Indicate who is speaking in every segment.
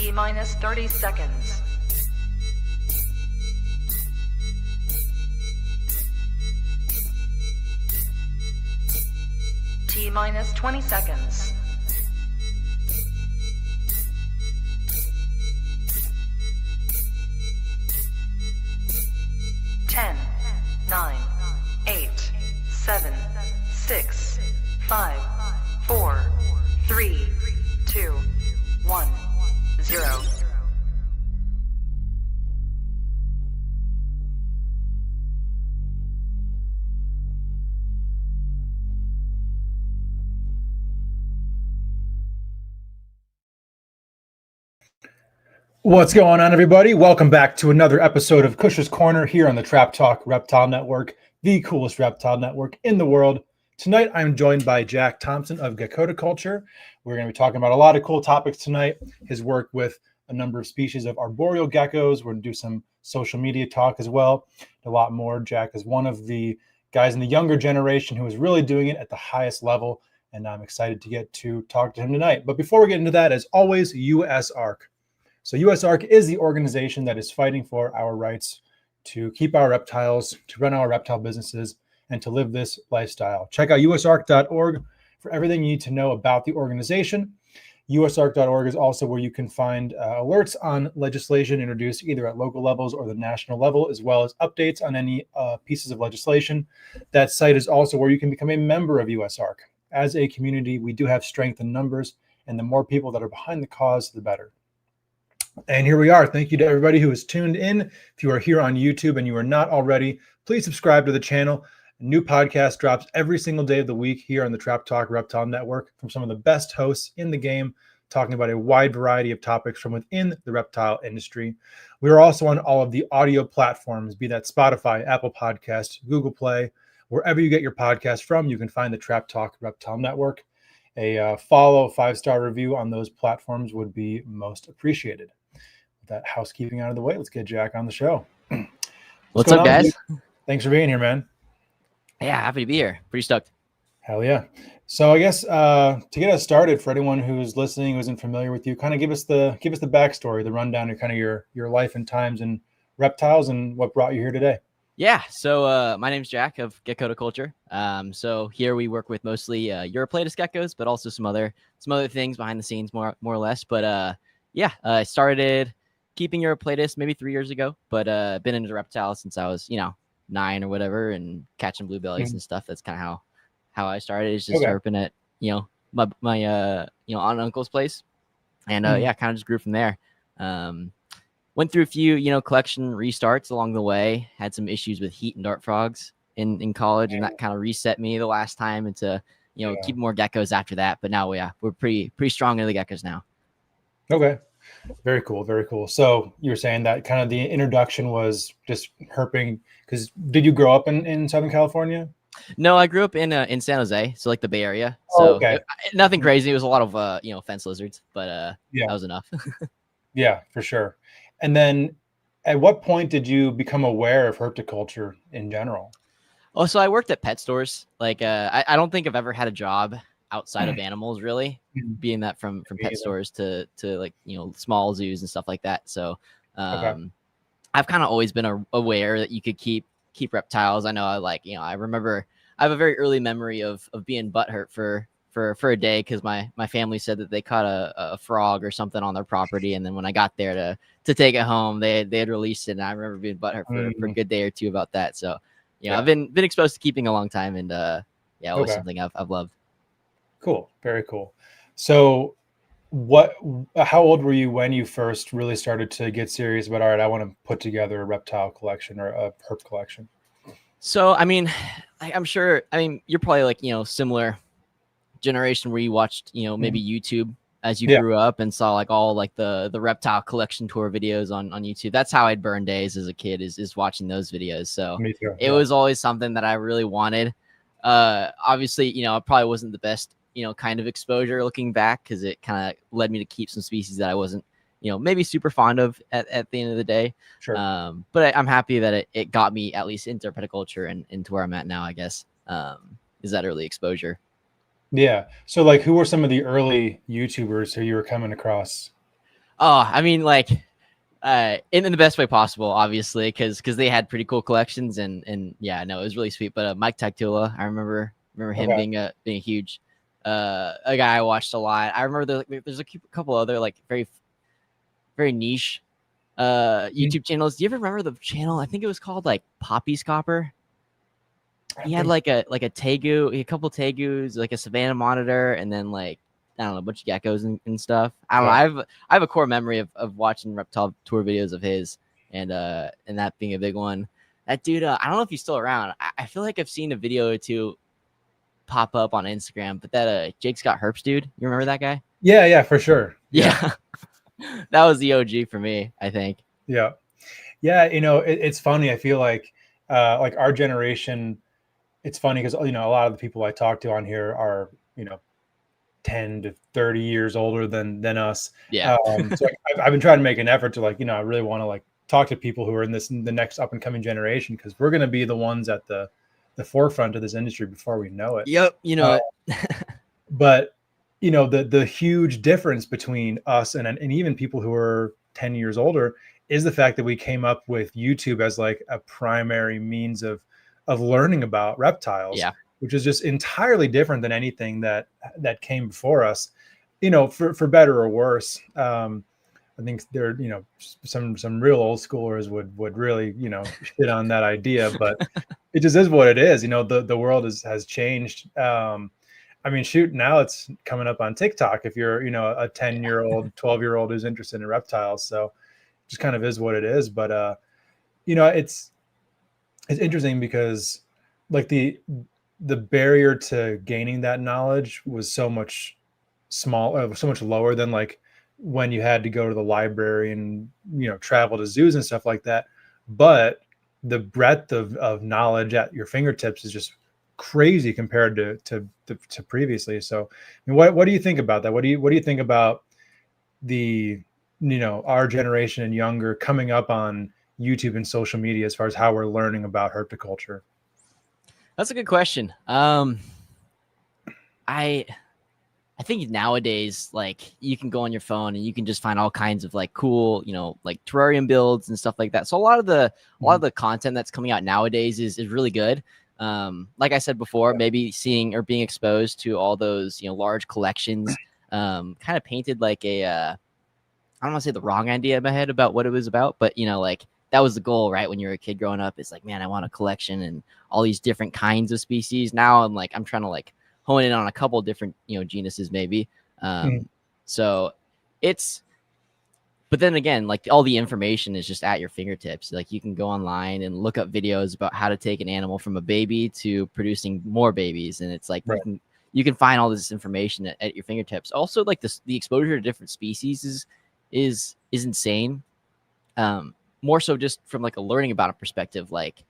Speaker 1: T minus 30 seconds. T minus 20 seconds. 10, 9, 8, 7, 6, 5, 4, 3, 2, 1, 0.
Speaker 2: What's going on, everybody? Welcome back to another episode of Kush's Corner here on the Trap Talk Reptile Network, the coolest reptile network in the world. Tonight, I'm joined by Jack Thomson of Geckoticulture. We're going to be talking about a lot of cool topics tonight. His work with a number of species of arboreal geckos. We're going to do some social media talk as well, a lot more. Jack is one of the guys in the younger generation who is really doing it at the highest level, and I'm excited to get to talk to him tonight. But before we get into that, as always, USARC. So USARC is the organization that is fighting for our rights to keep our reptiles, to run our reptile businesses, and to live this lifestyle. Check out usarc.org for everything you need to know about the organization. usarc.org is also where you can find alerts on legislation introduced either at local levels or the national level, as well as updates on any pieces of legislation. That site is also where you can become a member of USARC. As a community, we do have strength in numbers, and the more people that are behind the cause, the better. And here we are. Thank you to everybody who has tuned in. If you are here on YouTube and you are not already, please subscribe to the channel. A new podcast drops every single day of the week here on the Trap Talk Reptile Network from some of the best hosts in the game, talking about a wide variety of topics from within the reptile industry. We are also on all of the audio platforms, be that Spotify, Apple Podcasts, Google Play, wherever you get your podcast from, you can find the Trap Talk Reptile Network. A follow, 5-star review on those platforms would be most appreciated. That housekeeping out of the way, let's get Jack on the show.
Speaker 3: What's up, guys?
Speaker 2: Thanks for being here, man.
Speaker 3: Yeah, happy to be here. Pretty stoked.
Speaker 2: Hell yeah. So I guess to get us started, for anyone who's listening, who isn't familiar with you, kind of give us the backstory, the rundown of kind of your life and times in reptiles and what brought you here today.
Speaker 3: Yeah, so my name's Jack of Geckoticulture. So here we work with mostly Europlatus geckos, but also some other things behind the scenes, more or less. But yeah, I started keeping Europlatus maybe 3 years ago, but been into reptiles since I was 9 or whatever, and catching bluebellies and stuff. That's kind of how I started, is just herping at my aunt and uncle's place, and yeah, kind of just grew from there. Went through a few collection restarts along the way. Had some issues with heat and dart frogs in college, and that kind of reset me the last time into keep more geckos after that. But now we're pretty strong into the geckos now.
Speaker 2: Okay. Very cool. Very cool. So you were saying that kind of the introduction was just herping, because did you grow up in Southern California?
Speaker 3: No, I grew up in San Jose, so like the Bay Area. So nothing crazy. It was a lot of fence lizards, but yeah, that was enough.
Speaker 2: Yeah, for sure. And then at what point did you become aware of herpetoculture in general?
Speaker 3: Oh, so I worked at pet stores. Like I don't think I've ever had a job outside of animals, really, being that from pet stores to like small zoos and stuff like that. So I've kind of always been aware that you could keep reptiles. I know I remember I have a very early memory of being butthurt for a day because my family said that they caught a frog or something on their property, and then when I got there to take it home, they had released it, and I remember being butthurt for a good day or two about that. So I've been exposed to keeping a long time, and always something I've loved.
Speaker 2: Cool. Very cool. So how old were you when you first really started to get serious about, all right, I want to put together a reptile collection or a herp collection?
Speaker 3: So, I mean, I'm sure, you're probably like, similar generation where you watched, maybe YouTube as you grew up and saw like all like the reptile collection tour videos on YouTube. That's how I'd burn days as a kid, is watching those videos. So it was always something that I really wanted. Obviously, it probably wasn't the best kind of exposure looking back, because it kind of led me to keep some species that I wasn't, maybe super fond of at the end of the day.
Speaker 2: Sure.
Speaker 3: But I'm happy that it got me at least into herpetoculture and into where I'm at now, I guess, is that early exposure.
Speaker 2: Yeah. So like, who were some of the early YouTubers who you were coming across?
Speaker 3: Oh, I mean, like, in the best way possible, obviously, because they had pretty cool collections, and yeah, no, it was really sweet. But Mike Tactula, I remember him being a huge a guy I watched a lot. I remember there's a couple other like very niche YouTube channels. Do you ever remember the channel? I think it was called like Poppy's Copper. He had like a tegu, a couple tegus, like a Savannah monitor, and then like I don't know, a bunch of geckos and stuff. I don't know. I have a core memory of watching reptile tour videos of his, and that being a big one. That dude, I don't know if he's still around. I feel like I've seen a video or two pop up on Instagram, but that Jake's Got Herps dude, you remember that guy?
Speaker 2: Yeah, for sure.
Speaker 3: Yeah. That was the OG for me, I think.
Speaker 2: Yeah. It's funny. I feel like our generation. It's funny because a lot of the people I talk to on here are 10 to 30 years older than us.
Speaker 3: Yeah.
Speaker 2: So I've been trying to make an effort to I really want to talk to people who are in the next up and coming generation, because we're going to be the ones at the forefront of this industry before we know it.
Speaker 3: Yep.
Speaker 2: But the huge difference between us and even people who are 10 years older is the fact that we came up with YouTube as like a primary means of learning about reptiles.
Speaker 3: Yeah.
Speaker 2: Which is just entirely different than anything that came before us, for better or worse. I think there, some real old schoolers would really, shit on that idea, but it just is what it is. The world has changed. I mean, shoot, now it's coming up on TikTok if you're, a 10-year-old, 12-year-old who's interested in reptiles. So it just kind of is what it is. But, it's interesting because like the barrier to gaining that knowledge was so much so much lower than like when you had to go to the library and, travel to zoos and stuff like that. But the breadth of knowledge at your fingertips is just crazy compared to previously. So I mean, what do you think about that? What do you think about the, our generation and younger coming up on YouTube and social media as far as how we're learning about herpetoculture?
Speaker 3: That's a good question. I think nowadays, like, you can go on your phone and you can just find all kinds of like cool, like terrarium builds and stuff like that. So a lot of the content that's coming out nowadays is really good. Like I said before, maybe seeing or being exposed to all those, large collections, kind of painted like I don't want to say the wrong idea in my head about what it was about, but like that was the goal, right? When you were a kid growing up, it's like, man, I want a collection and all these different kinds of species. Now I'm trying to like hone in on a couple different, genuses maybe. So but then again, like all the information is just at your fingertips. Like you can go online and look up videos about how to take an animal from a baby to producing more babies. And it's like, right, you can find all this information at your fingertips. Also, like the exposure to different species is insane. More so just from like a learning about it perspective, like,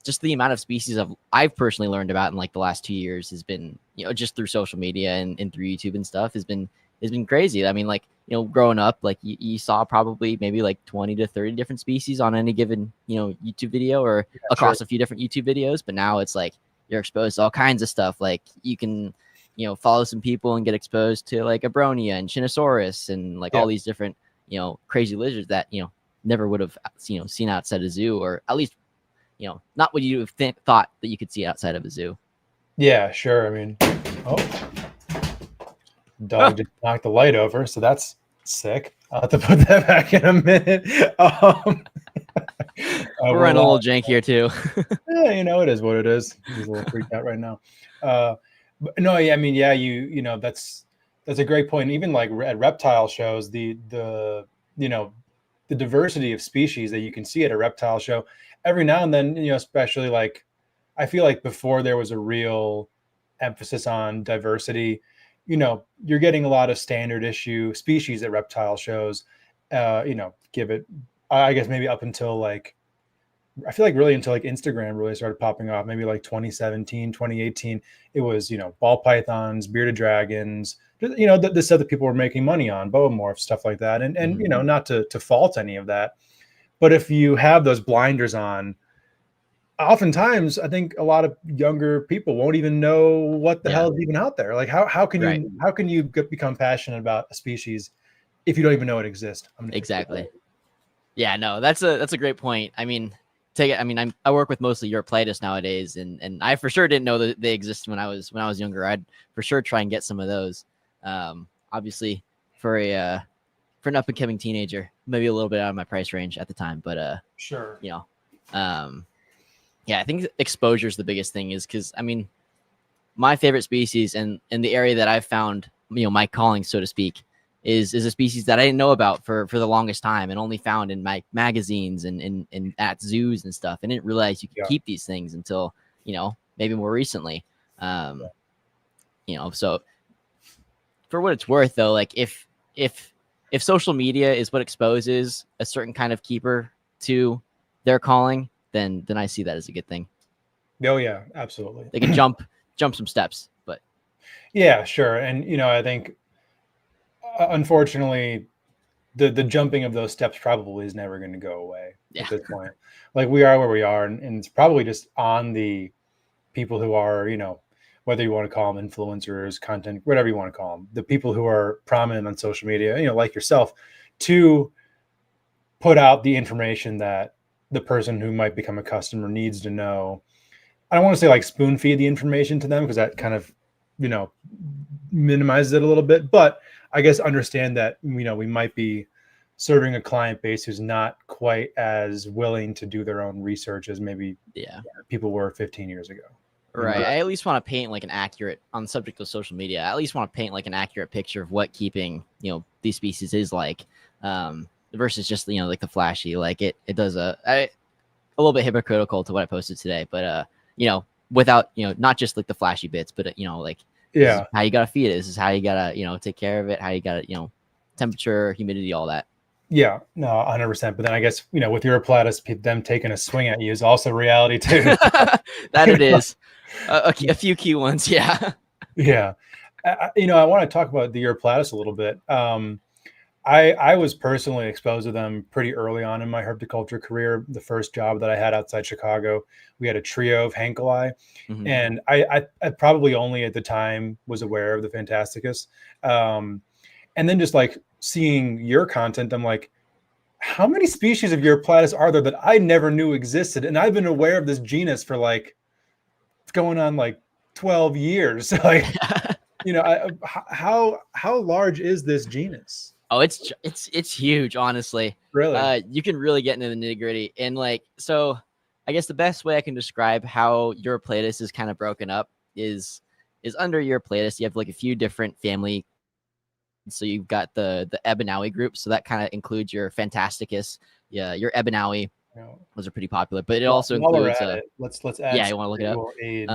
Speaker 3: just the amount of species I've personally learned about in like the last 2 years has been, just through social media and through YouTube and stuff has been crazy. I mean, like, growing up, like you saw probably maybe like 20 to 30 different species on any given, YouTube video or across a few different YouTube videos. But now it's like you're exposed to all kinds of stuff. Like you can, follow some people and get exposed to like Abronia and Chinosaurus and like all these different, crazy lizards that, never would have, seen outside a zoo, or at least, not what you have thought that you could see outside of a zoo. Yeah,
Speaker 2: sure. I mean, dog just knocked the light over, so that's sick. I'll have to put that back in a minute.
Speaker 3: We're running a little jank here too.
Speaker 2: Yeah, it is what it is. He's a little freaked out right now. But no, yeah, I mean, yeah, that's a great point. Even like at reptile shows, the diversity of species that you can see at a reptile show every now and then, especially like, I feel like before there was a real emphasis on diversity, you're getting a lot of standard issue species at reptile shows, give it, I guess maybe up until like, I feel like really until like Instagram really started popping off, maybe like 2017, 2018, it was, ball pythons, bearded dragons, the stuff that people were making money on, boa morphs, stuff like that. And not to fault any of that, but if you have those blinders on, oftentimes I think a lot of younger people won't even know what the hell is even out there. Like how can you become passionate about a species if you don't even know it exists.
Speaker 3: Exactly. Yeah, no, that's a great point. I mean, I work with mostly Eurypletus nowadays, and I for sure didn't know that they existed when I was younger. I'd for sure try and get some of those. Obviously, for an up and coming teenager, maybe a little bit out of my price range at the time, but
Speaker 2: sure,
Speaker 3: you know, yeah, I think exposure is the biggest thing. Is because I mean, my favorite species and in the area that I've found, my calling, so to speak, is a species that I didn't know about for the longest time and only found in my magazines and at zoos and stuff. I didn't realize you could keep these things until, maybe more recently. So for what it's worth though, like if social media is what exposes a certain kind of keeper to their calling, then I see that as a good thing.
Speaker 2: Oh yeah, absolutely.
Speaker 3: They can jump some steps, but
Speaker 2: yeah, sure. And I think unfortunately, the jumping of those steps probably is never going to go away at this point. Like we are where we are, and it's probably just on the people who are, whether you want to call them influencers, content, whatever you want to call them, the people who are prominent on social media, like yourself, to put out the information that the person who might become a customer needs to know. I don't want to say like spoon feed the information to them because that kind of, minimizes it a little bit, but I guess understand that, we might be serving a client base who's not quite as willing to do their own research as maybe people were 15 years ago.
Speaker 3: Right. I at least want to paint like on the subject of social media, I at least want to paint like an accurate picture of what keeping, these species is like, versus just, like the flashy, like it does a little bit hypocritical to what I posted today, but, without, not just like the flashy bits, but, like, this is how you got to feed it. This is how you got to, take care of it. How you got to, temperature, humidity, all that.
Speaker 2: Yeah, no, 100%. But then I guess, with Eurypletus, them taking a swing at you is also reality too.
Speaker 3: That it is. A few key ones. Yeah.
Speaker 2: Yeah. I want to talk about the Eurypletus a little bit. I was personally exposed to them pretty early on in my herpetoculture career. The first job that I had outside Chicago, we had a trio of Hankeli, and I probably only at the time was aware of the Fantasticus. And then just like seeing your content, I'm like, how many species of Eurypletus are there that I never knew existed? And I've been aware of this genus for like, it's going on like 12 years. Like, how large is this genus?
Speaker 3: Oh, it's huge, honestly.
Speaker 2: Really?
Speaker 3: You can really get into the nitty gritty. And like, so I guess the best way I can describe how Eurypletus is kind of broken up is under Eurypletus, you have like a few different family. So you've got the Ebanaui group. So that kind of includes your Fantasticus, your Ebanaui. Those are pretty popular, but it also includes.
Speaker 2: Let's add.
Speaker 3: Yeah, you want to look it up.
Speaker 2: Aids.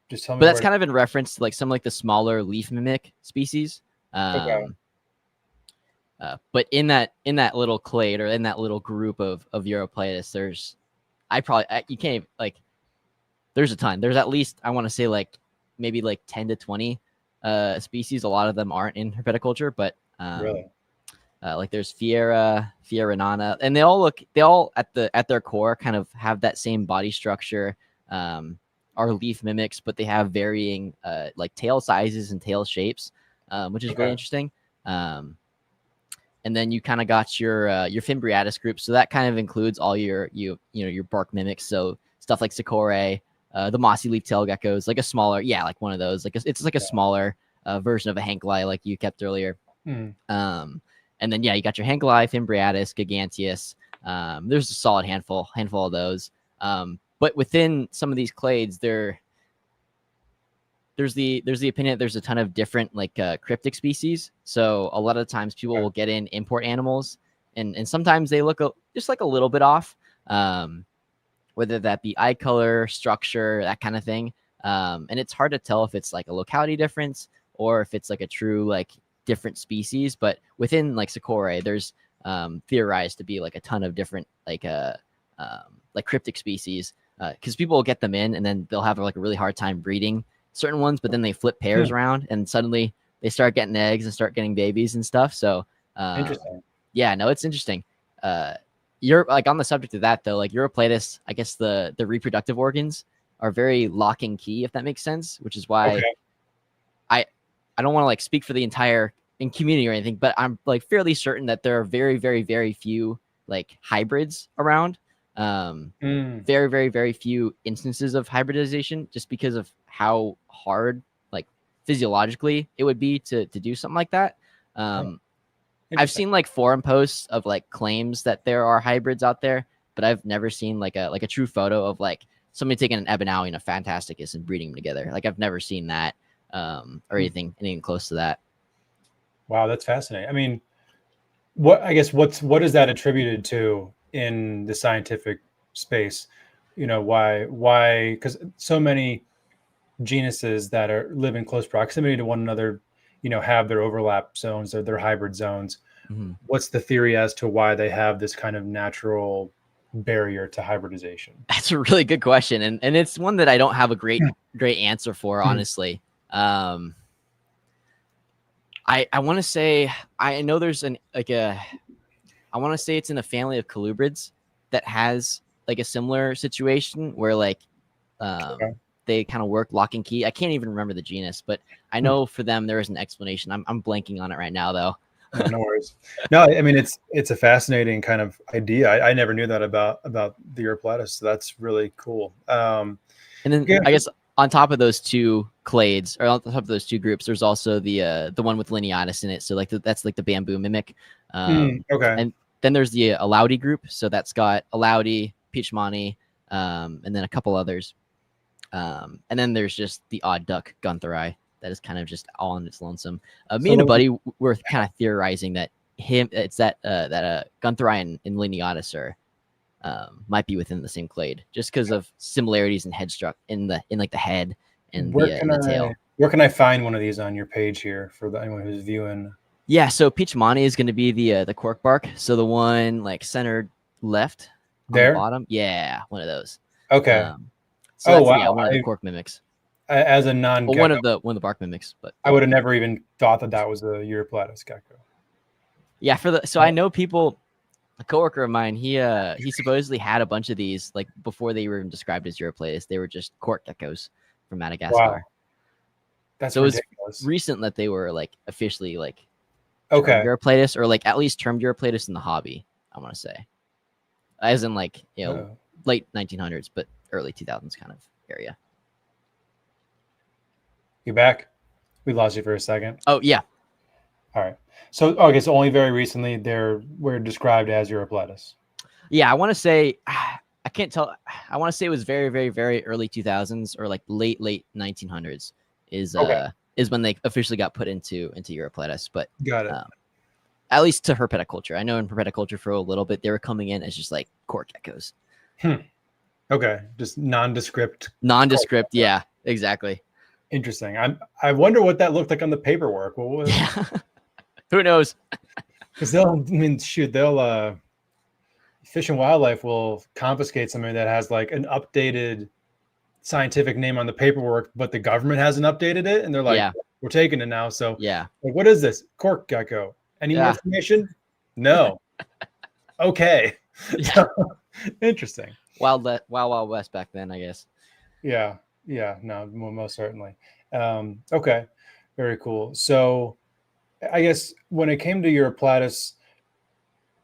Speaker 2: Just tell me.
Speaker 3: But that's kind of in reference to like some like the smaller leaf mimic species.
Speaker 2: Okay.
Speaker 3: But in that little clade or in that little group of Eurypletus, there's you can't even, like, there's a ton. There's at least, I want to say like maybe like 10 to 20 species. A lot of them aren't in herpetoculture, but
Speaker 2: really,
Speaker 3: like there's Fiera Nana, and they all at their core kind of have that same body structure. Are leaf mimics, but they have varying like tail sizes and tail shapes, which is really interesting. And then you kind of got your Fimbriatus group, so that kind of includes all your bark mimics, so stuff like Sakura, the mossy leaf tail geckos, like a smaller, like one of those, like it's like a smaller version of a Hankeli like you kept earlier. And then you got your Hankeli, Fimbriatus, Giganteus. There's a solid handful of those. But within some of these clades, there's the opinion that there's a ton of different like cryptic species. So a lot of times people will get in import animals, and sometimes they look just like a little bit off, whether that be eye color, structure, that kind of thing. And it's hard to tell if it's like a locality difference or if it's like a true like different species. But within like Sakura, there's theorized to be like a ton of different like cryptic species, because people will get them in and then they'll have like a really hard time breeding certain ones, but then they flip pairs around and suddenly they start getting eggs and start getting babies and stuff. So
Speaker 2: interesting.
Speaker 3: Yeah, no, it's interesting. You're like on the subject of that though, like Eurypletus, I guess the reproductive organs are very lock and key, if that makes sense, which is why I don't want to like speak for the entire in community or anything, but I'm like fairly certain that there are very, very, very few like hybrids around. Very, very, very few instances of hybridization, just because of how hard, like physiologically, it would be to do something like that. I've seen like forum posts of like claims that there are hybrids out there, but I've never seen like a true photo of like somebody taking an Ebanawi and a Fantasticus and breeding them together. Like I've never seen that or anything close to that.
Speaker 2: Wow, that's fascinating. I mean, what is that attributed to in the scientific space? You know, why? Because so many genuses that live in close proximity to one another, you know, have their overlap zones or their hybrid zones. What's the theory as to why they have this kind of natural barrier to hybridization?
Speaker 3: That's a really good question, and it's one that I don't have a great answer for, honestly. I want to say, I know there's I want to say it's in a family of colubrids that has like a similar situation where like they kind of work lock and key. I can't even remember the genus, but I know for them there is an explanation. I'm blanking on it right now though.
Speaker 2: No worries. No, I mean it's a fascinating kind of idea. I never knew that about the Europlatus, so that's really cool.
Speaker 3: And then I guess on top of those two clades, or on top of those two groups, there's also the one with lineatus in it. So like that's like the bamboo mimic.
Speaker 2: Okay.
Speaker 3: And then there's the Alaudi group. So that's got Alaudi, Peachmani, and then a couple others. And then there's just the odd duck Guntheri that is kind of just all on its lonesome. Me and a buddy were kind of theorizing that Guntheri and lineatus are might be within the same clade, just because of similarities in head structure in like the head and the tail.
Speaker 2: Where can I find one of these on your page here for anyone who's viewing?
Speaker 3: Yeah, so Peachmani is going to be the cork bark. So the one like centered left
Speaker 2: there,
Speaker 3: on the bottom. Yeah, one of those.
Speaker 2: Okay.
Speaker 3: So that's, wow. Yeah, one of the cork mimics.
Speaker 2: As a non-gecko,
Speaker 3: one of the bark mimics, but
Speaker 2: I would have never even thought that was a Europlatus gecko.
Speaker 3: Yeah, I know people. A coworker of mine, he supposedly had a bunch of these like before they were even described as Europlatus. They were just cork geckos from Madagascar.
Speaker 2: Wow. That's so ridiculous. It was recent
Speaker 3: that they were like officially like
Speaker 2: Europlatus,
Speaker 3: or like at least termed Europlatus in the hobby. I want to say, as in like late 1900s, but early 2000s kind of area.
Speaker 2: You back? We lost you for a second.
Speaker 3: Oh yeah.
Speaker 2: All right. So I guess only very recently were described as Europlatus.
Speaker 3: Yeah, I want to say I can't tell. I want to say it was very, very, very early 2000s or like late 1900s is when they officially got put into Europlatus. But
Speaker 2: got it.
Speaker 3: At least to herpetoculture. I know in herpetoculture for a little bit they were coming in as just like cork geckos.
Speaker 2: Okay, just nondescript.
Speaker 3: Nondescript, yeah, exactly.
Speaker 2: Interesting. I wonder what that looked like on the paperwork. What was?
Speaker 3: Who knows?
Speaker 2: Because they'll Fish and Wildlife will confiscate something that has like an updated scientific name on the paperwork, but the government hasn't updated it, and they're like, we're taking it now. So
Speaker 3: yeah,
Speaker 2: like, what is this? Cork gecko. Any more information? No. Okay.
Speaker 3: Yeah.
Speaker 2: Interesting.
Speaker 3: Wild West back then, I guess.
Speaker 2: Yeah. No, most certainly. Okay. Very cool. So I guess when it came to Europlatus,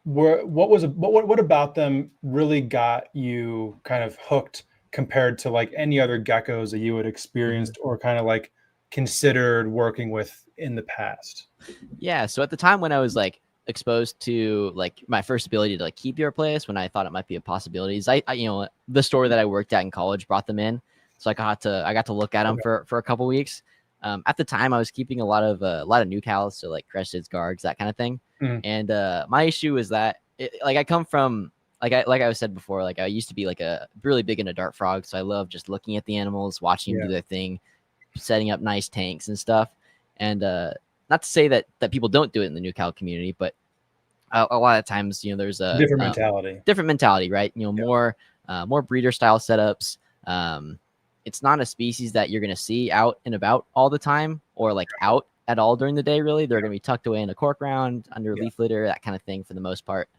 Speaker 2: what about them really got you kind of hooked compared to like any other geckos that you had experienced or kind of like considered working with in the past?
Speaker 3: Yeah. So at the time when I was like exposed to like my first ability to like keep Europlatus, when I thought it might be a possibility, is I the store that I worked at in college brought them in. So I got to look at them for a couple weeks. At the time, I was keeping a lot of new cows, so like cresteds, gargs, that kind of thing. And my issue is that I come from like I said before, like I used to be like a really big into dart frogs, so I love just looking at the animals, watching them do their thing, setting up nice tanks and stuff. And not to say that people don't do it in the new cow community, but a lot of times there's a different mentality, right? More breeder style setups. It's not a species that you're going to see out and about all the time or like out at all during the day. Really, they're going to be tucked away in a cork round under leaf litter, that kind of thing for the most part.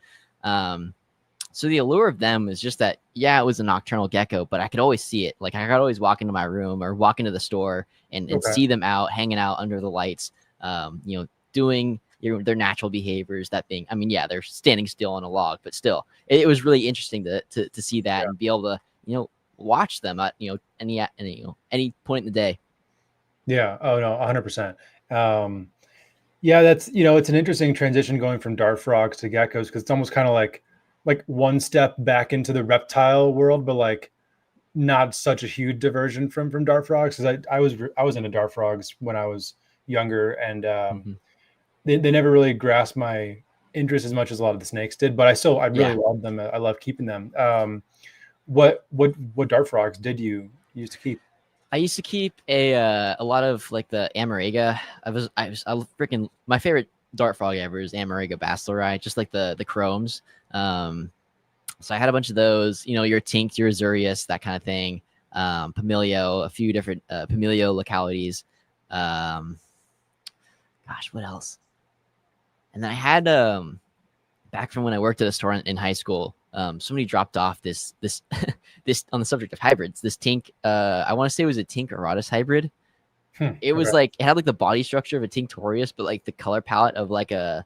Speaker 3: So the allure of them is just that, it was a nocturnal gecko, but I could always see it. Like I could always walk into my room or walk into the store and see them out hanging out under the lights, doing their natural behaviors. That being, I mean, yeah, they're standing still on a log, but still, it was really interesting to see that and be able to watch them at any point in the day.
Speaker 2: Yeah. Oh no, 100%. Yeah, that's it's an interesting transition going from dart frogs to geckos, because it's almost kind of like one step back into the reptile world, but like not such a huge diversion from dart frogs. Because I was into dart frogs when I was younger, and they never really grasped my interest as much as a lot of the snakes did. But I really loved them. I love keeping them. What dart frogs did you used to keep?
Speaker 3: I used to keep a lot of like the Amarega. I freaking, my favorite dart frog ever is Amarega basileri, just like the chromes. So I had a bunch of those, your Tinct, your Azurius, that kind of thing. Pamilio, a few different Pamilio localities. Gosh, what else? And then I had back from when I worked at a store in high school, somebody dropped off this this on the subject of hybrids, this Tink, I want to say it was a Tink Aratus hybrid. It was like, it had like the body structure of a Tinctorius, but like the color palette of like a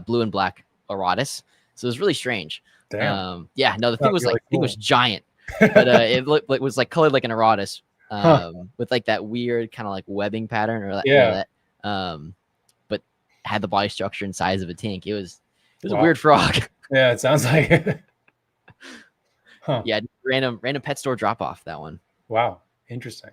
Speaker 3: blue and black Aratus. So it was really strange.
Speaker 2: Damn.
Speaker 3: Yeah, no, the thing was
Speaker 2: really
Speaker 3: like, the thing was giant, but it looked like, was like colored like an Aratus, with like that weird kind of like webbing pattern or that, but had the body structure and size of a Tink. It was a weird frog.
Speaker 2: Yeah, it sounds like it.
Speaker 3: Yeah, random pet store drop off, that one.
Speaker 2: Wow, interesting.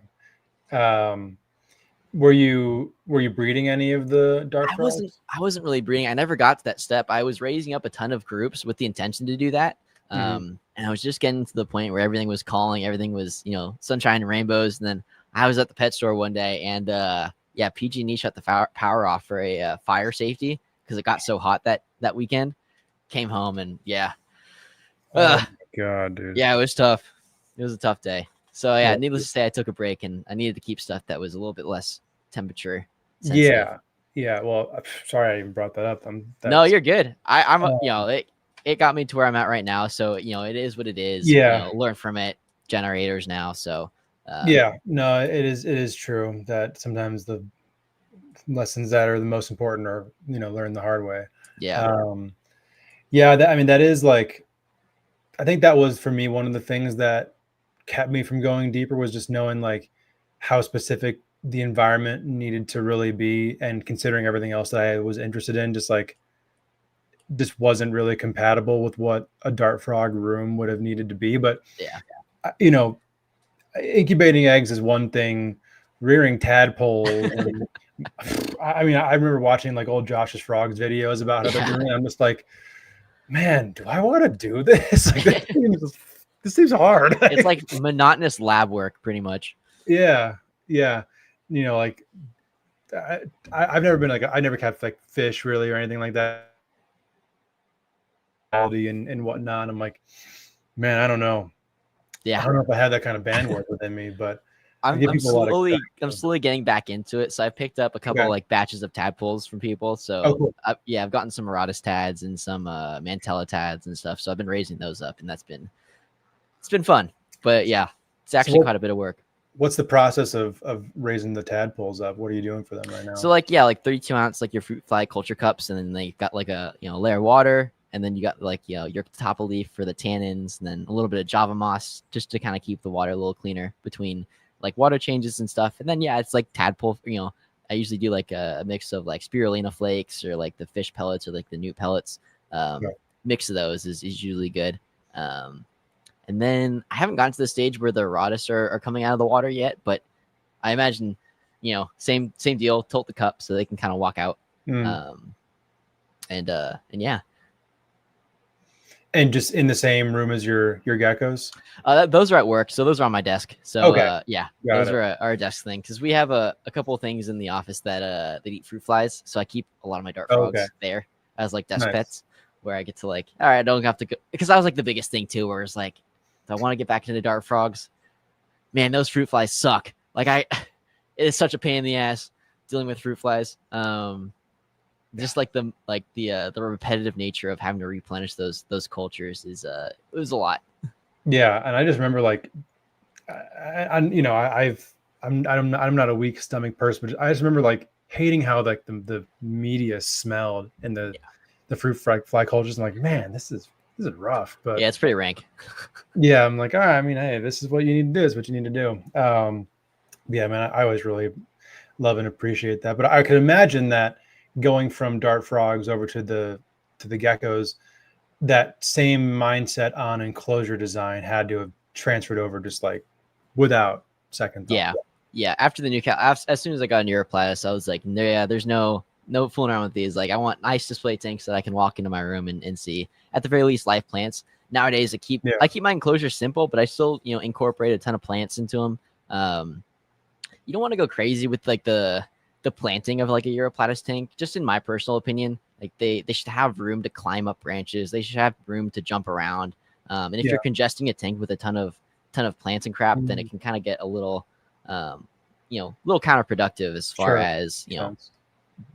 Speaker 2: Were you breeding any of the dart frogs?
Speaker 3: I wasn't really breeding. I never got to that step. I was raising up a ton of groups with the intention to do that. And I was just getting to the point where everything was calling, everything was, sunshine and rainbows. And then I was at the pet store one day, and PG&E shut the power off for a fire safety because it got so hot that weekend. Came home and
Speaker 2: oh my God, dude.
Speaker 3: Yeah, it was tough. It was a tough day. So yeah, needless to say, I took a break and I needed to keep stuff that was a little bit less temperature sensitive.
Speaker 2: Yeah. Well, sorry I even brought that up.
Speaker 3: No, you're good. I'm it got me to where I'm at right now. So it is what it is.
Speaker 2: Yeah.
Speaker 3: Learn from it. Generators now. So
Speaker 2: no, it is true that sometimes the lessons that are the most important are learned the hard way. That is like, I think that was for me one of the things that kept me from going deeper, was just knowing like how specific the environment needed to really be, and considering everything else that I was interested in, just wasn't really compatible with what a dart frog room would have needed to be. But incubating eggs is one thing, rearing tadpoles and I remember watching like old Josh's Frogs videos about how they're doing it. I'm just like, man, do I want to do this? Like, this seems hard.
Speaker 3: It's like monotonous lab work, pretty much.
Speaker 2: Yeah. Like I've never been I never kept like fish really or anything like that. And whatnot. I'm like, man, I don't know. Yeah, I don't know if I have that kind of bandwidth within me, but
Speaker 3: I'm slowly getting back into it. So I picked up a couple like batches of tadpoles from people. So cool. I've gotten some Aratus tads and some Mantella tads and stuff. So I've been raising those up, and it's been fun. But yeah, it's actually quite a bit of work.
Speaker 2: What's the process of raising the tadpoles up? What are you doing for them right now?
Speaker 3: So like 32 ounce like your fruit fly culture cups, and then they got like a layer of water, and then you got like your topple leaf for the tannins, and then a little bit of Java moss just to kind of keep the water a little cleaner between like water changes and stuff. And then it's like tadpole. I usually do like a mix of like spirulina flakes or like the fish pellets or like the newt pellets. Mix of those is usually good. And then I haven't gotten to the stage where the Aratus are coming out of the water yet, but I imagine, same deal, tilt the cup so they can kind of walk out. And yeah.
Speaker 2: And just in the same room as your geckos?
Speaker 3: Those are at work, so those are on my desk. So those are our desk thing, because we have a couple of things in the office that eat fruit flies. So I keep a lot of my dart frogs there as like desk pets, where I get to like, all right, I don't have to go, because that was like the biggest thing too, where it's like, I want to get back into dart frogs. Man, those fruit flies suck. Like it is such a pain in the ass dealing with fruit flies. Just like the repetitive nature of having to replenish those cultures is it was a lot.
Speaker 2: Yeah, and I just remember like, I've I'm not a weak stomach person, but I just remember like hating how like the media smelled in the fruit fly cultures. I'm like, man, this is rough. But
Speaker 3: Yeah, it's pretty rank.
Speaker 2: yeah, I'm like, all right, I mean, hey, this is what you need to do. Is what you need to do. Yeah, man, I always really love and appreciate that. But I could imagine that going from dart frogs over to the geckos, that same mindset on enclosure design had to have transferred over just like without second thought.
Speaker 3: Yeah. After the new as soon as I got a Neuroplatus, I was like, there's no fooling around with these. Like, I want nice display tanks that I can walk into my room and see. At the very least, live plants. Nowadays, I keep my enclosure simple, but I still incorporate a ton of plants into them. You don't want to go crazy with like the planting of like a Europlatus tank. Just in my personal opinion, like they should have room to climb up branches. They should have room to jump around. And if you're congesting a tank with a ton of plants and crap, then it can kind of get a little, little counterproductive as far as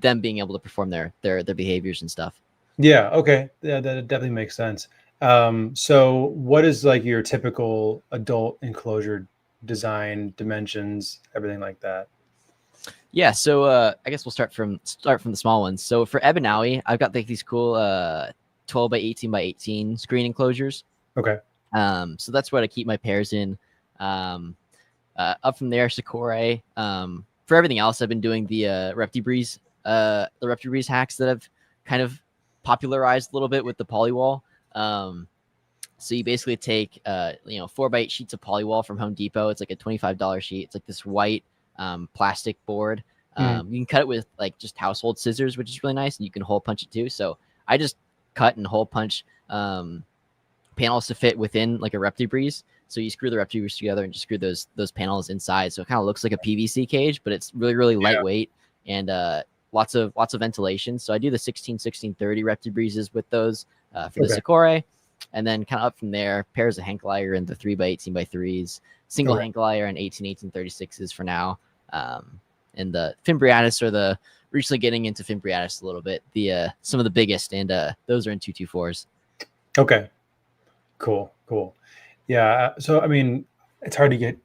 Speaker 3: them being able to perform their behaviors and stuff.
Speaker 2: Yeah. Okay. Yeah, that definitely makes sense. So what is like your typical adult enclosure design, dimensions, everything like that?
Speaker 3: Yeah, so I guess we'll start from the small ones. So for Ebanawi, I've got like these cool 12 by 18 by 18 screen enclosures.
Speaker 2: Okay.
Speaker 3: So that's what I keep my pairs in. Up from there, Sakura. For everything else, I've been doing the Reptibreeze hacks that I've kind of popularized a little bit with the polywall. So you basically take 4x8 sheets of polywall from Home Depot. It's like a $25 sheet. It's like this white plastic board. You can cut it with like just household scissors, which is really nice, and you can hole punch it too. So I just cut and hole punch panels to fit within like a Reptibreeze. So you screw the Reptibreeze together and just screw those panels inside. So it kind of looks like a PVC cage, but it's really lightweight and lots of ventilation. So I do the 16-30 Reptibreezes with those for the Sakura. And then kind of up from there, pairs of Henkelaier and the 3x18 by 3s, single Henkelaier and 18-36s for now. And the Fimbriatus are the recently getting into Fimbriatus a little bit. The some of the biggest, and those are in 224s.
Speaker 2: Okay, cool. Yeah. So I mean, it's hard to get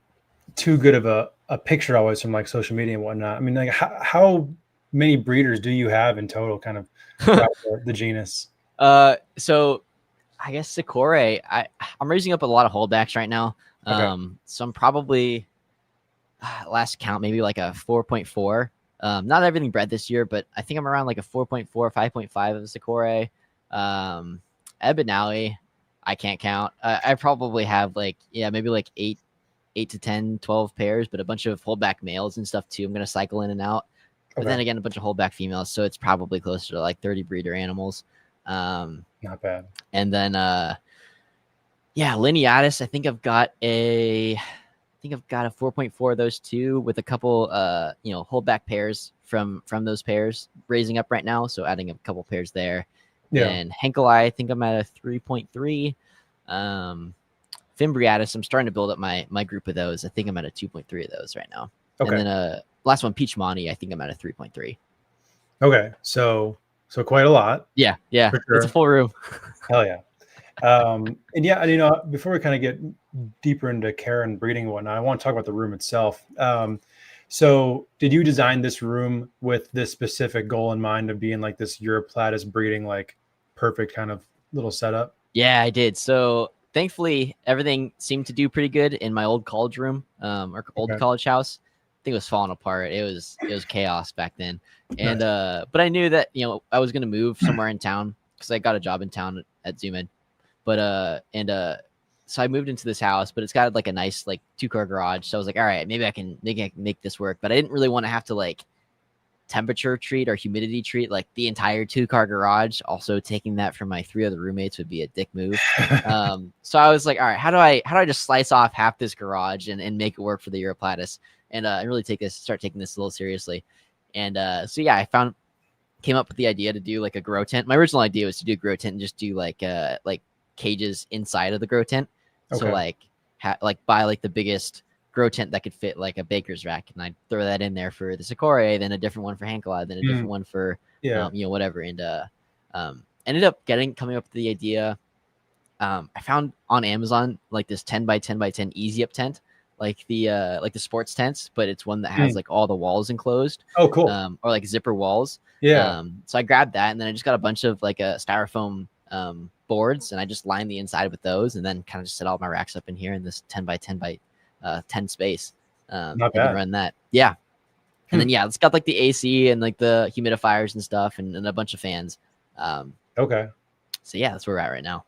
Speaker 2: too good of a picture always from like social media and whatnot. I mean, like how many breeders do you have in total, kind of the genus?
Speaker 3: So I guess Sakura, I'm raising up a lot of holdbacks right now. So I'm probably last count maybe like a 4.4. Not everything bred this year, but I think I'm around like a 4.4, 5.5 of Sakura. Ebanawi, I can't count. I probably have like maybe like 8 to 10, 12 pairs, but a bunch of holdback males and stuff too. I'm gonna cycle in and out. But then again, a bunch of holdback females, so it's probably closer to like 30 breeder animals.
Speaker 2: Not bad.
Speaker 3: And then Lineatus, I think I've got a 4.4 of those two, with a couple holdback pairs from those pairs raising up right now, so adding a couple pairs there. And Henkelai, I think I'm at a 3.3. Fimbriatus, I'm starting to build up my group of those. I think I'm at a 2.3 of those right now. And then last one, Peachmani, I think I'm at a 3.3.
Speaker 2: Okay, so quite a lot.
Speaker 3: Yeah,
Speaker 2: for sure.
Speaker 3: It's a full room.
Speaker 2: Hell yeah. And before we kind of get deeper into care and breeding and whatnot, I want to talk about the room itself. So did you design this room with this specific goal in mind of being like this Europlatus breeding, like perfect kind of little setup?
Speaker 3: Yeah, I did. So thankfully, everything seemed to do pretty good in my old college room, or old college house. I think it was falling apart. It was chaos back then. And but I knew that I was gonna move somewhere in town because I got a job in town at Zoomed. But so I moved into this house, but it's got like a nice like 2-car garage. So I was like, all right, maybe I can make this work. But I didn't really want to have to like temperature treat or humidity treat like the entire 2-car garage. Also, taking that from my 3 other roommates would be a dick move. So I was like, all right, how do I just slice off half this garage and make it work for the Europlatus and really start taking this a little seriously. And so yeah, I came up with the idea to do like a grow tent. My original idea was to do a grow tent and just do like cages inside of the grow tent. So like buy like the biggest grow tent that could fit like a baker's rack, and I'd throw that in there for the Sakura, then a different one for Henkelai, then a different one for whatever. And ended up coming up with the idea. I found on Amazon like this 10 by 10 by 10 easy up tent. like the sports tents, but it's one that has like all the walls enclosed.
Speaker 2: Oh, cool.
Speaker 3: Or like zipper walls.
Speaker 2: Yeah.
Speaker 3: So I grabbed that, and then I just got a bunch of like a styrofoam boards, and I just lined the inside with those, and then kind of just set all my racks up in here in this 10 by 10 by 10 space.
Speaker 2: Not
Speaker 3: and
Speaker 2: bad.
Speaker 3: run that. Yeah. And then it's got like the AC and like the humidifiers and stuff, and a bunch of fans.
Speaker 2: Okay.
Speaker 3: So yeah, that's where we're at right now.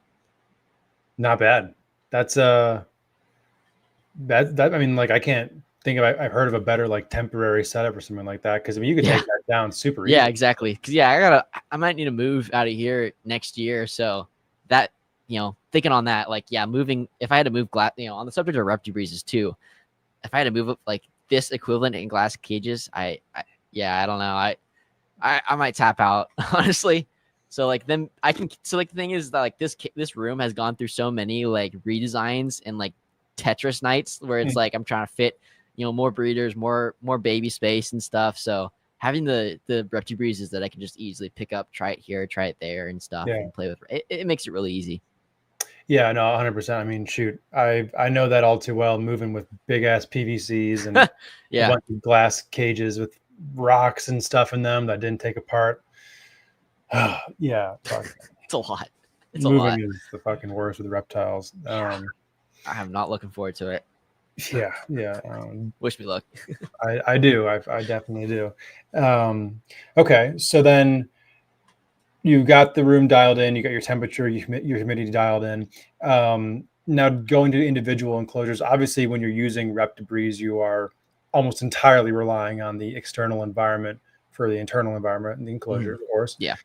Speaker 2: Not bad. That's that I mean, like I can't think of I've heard of a better like temporary setup or something like that, because I mean you could take that down super easy.
Speaker 3: Yeah, exactly. Because I might need to move out of here next year. So that, thinking on that, like moving, if I had to move glass, on the subject of rep debris too, if I had to move up like this equivalent in glass cages, I don't know. I might tap out, honestly. So like then I can, so like the thing is that like this room has gone through so many like redesigns and like Tetris nights where it's like I'm trying to fit, more breeders, more baby space and stuff. So having the rep debris that I can just easily pick up, try it here, try it there and stuff, and play with it makes it really easy.
Speaker 2: Yeah, no, 100%. I mean, shoot, I know that all too well, moving with big ass PVCs and a bunch of glass cages with rocks and stuff in them that didn't take apart. Yeah,
Speaker 3: it's a lot.
Speaker 2: Moving is the fucking worst with the reptiles.
Speaker 3: I'm not looking forward to it.
Speaker 2: Yeah.
Speaker 3: Wish me luck.
Speaker 2: I do. I definitely do. Okay, so then you got the room dialed in, you got your temperature, your humidity dialed in. Now going to individual enclosures, obviously when you're using rep debris, you are almost entirely relying on the external environment for the internal environment and the enclosure, of course.
Speaker 3: Yeah.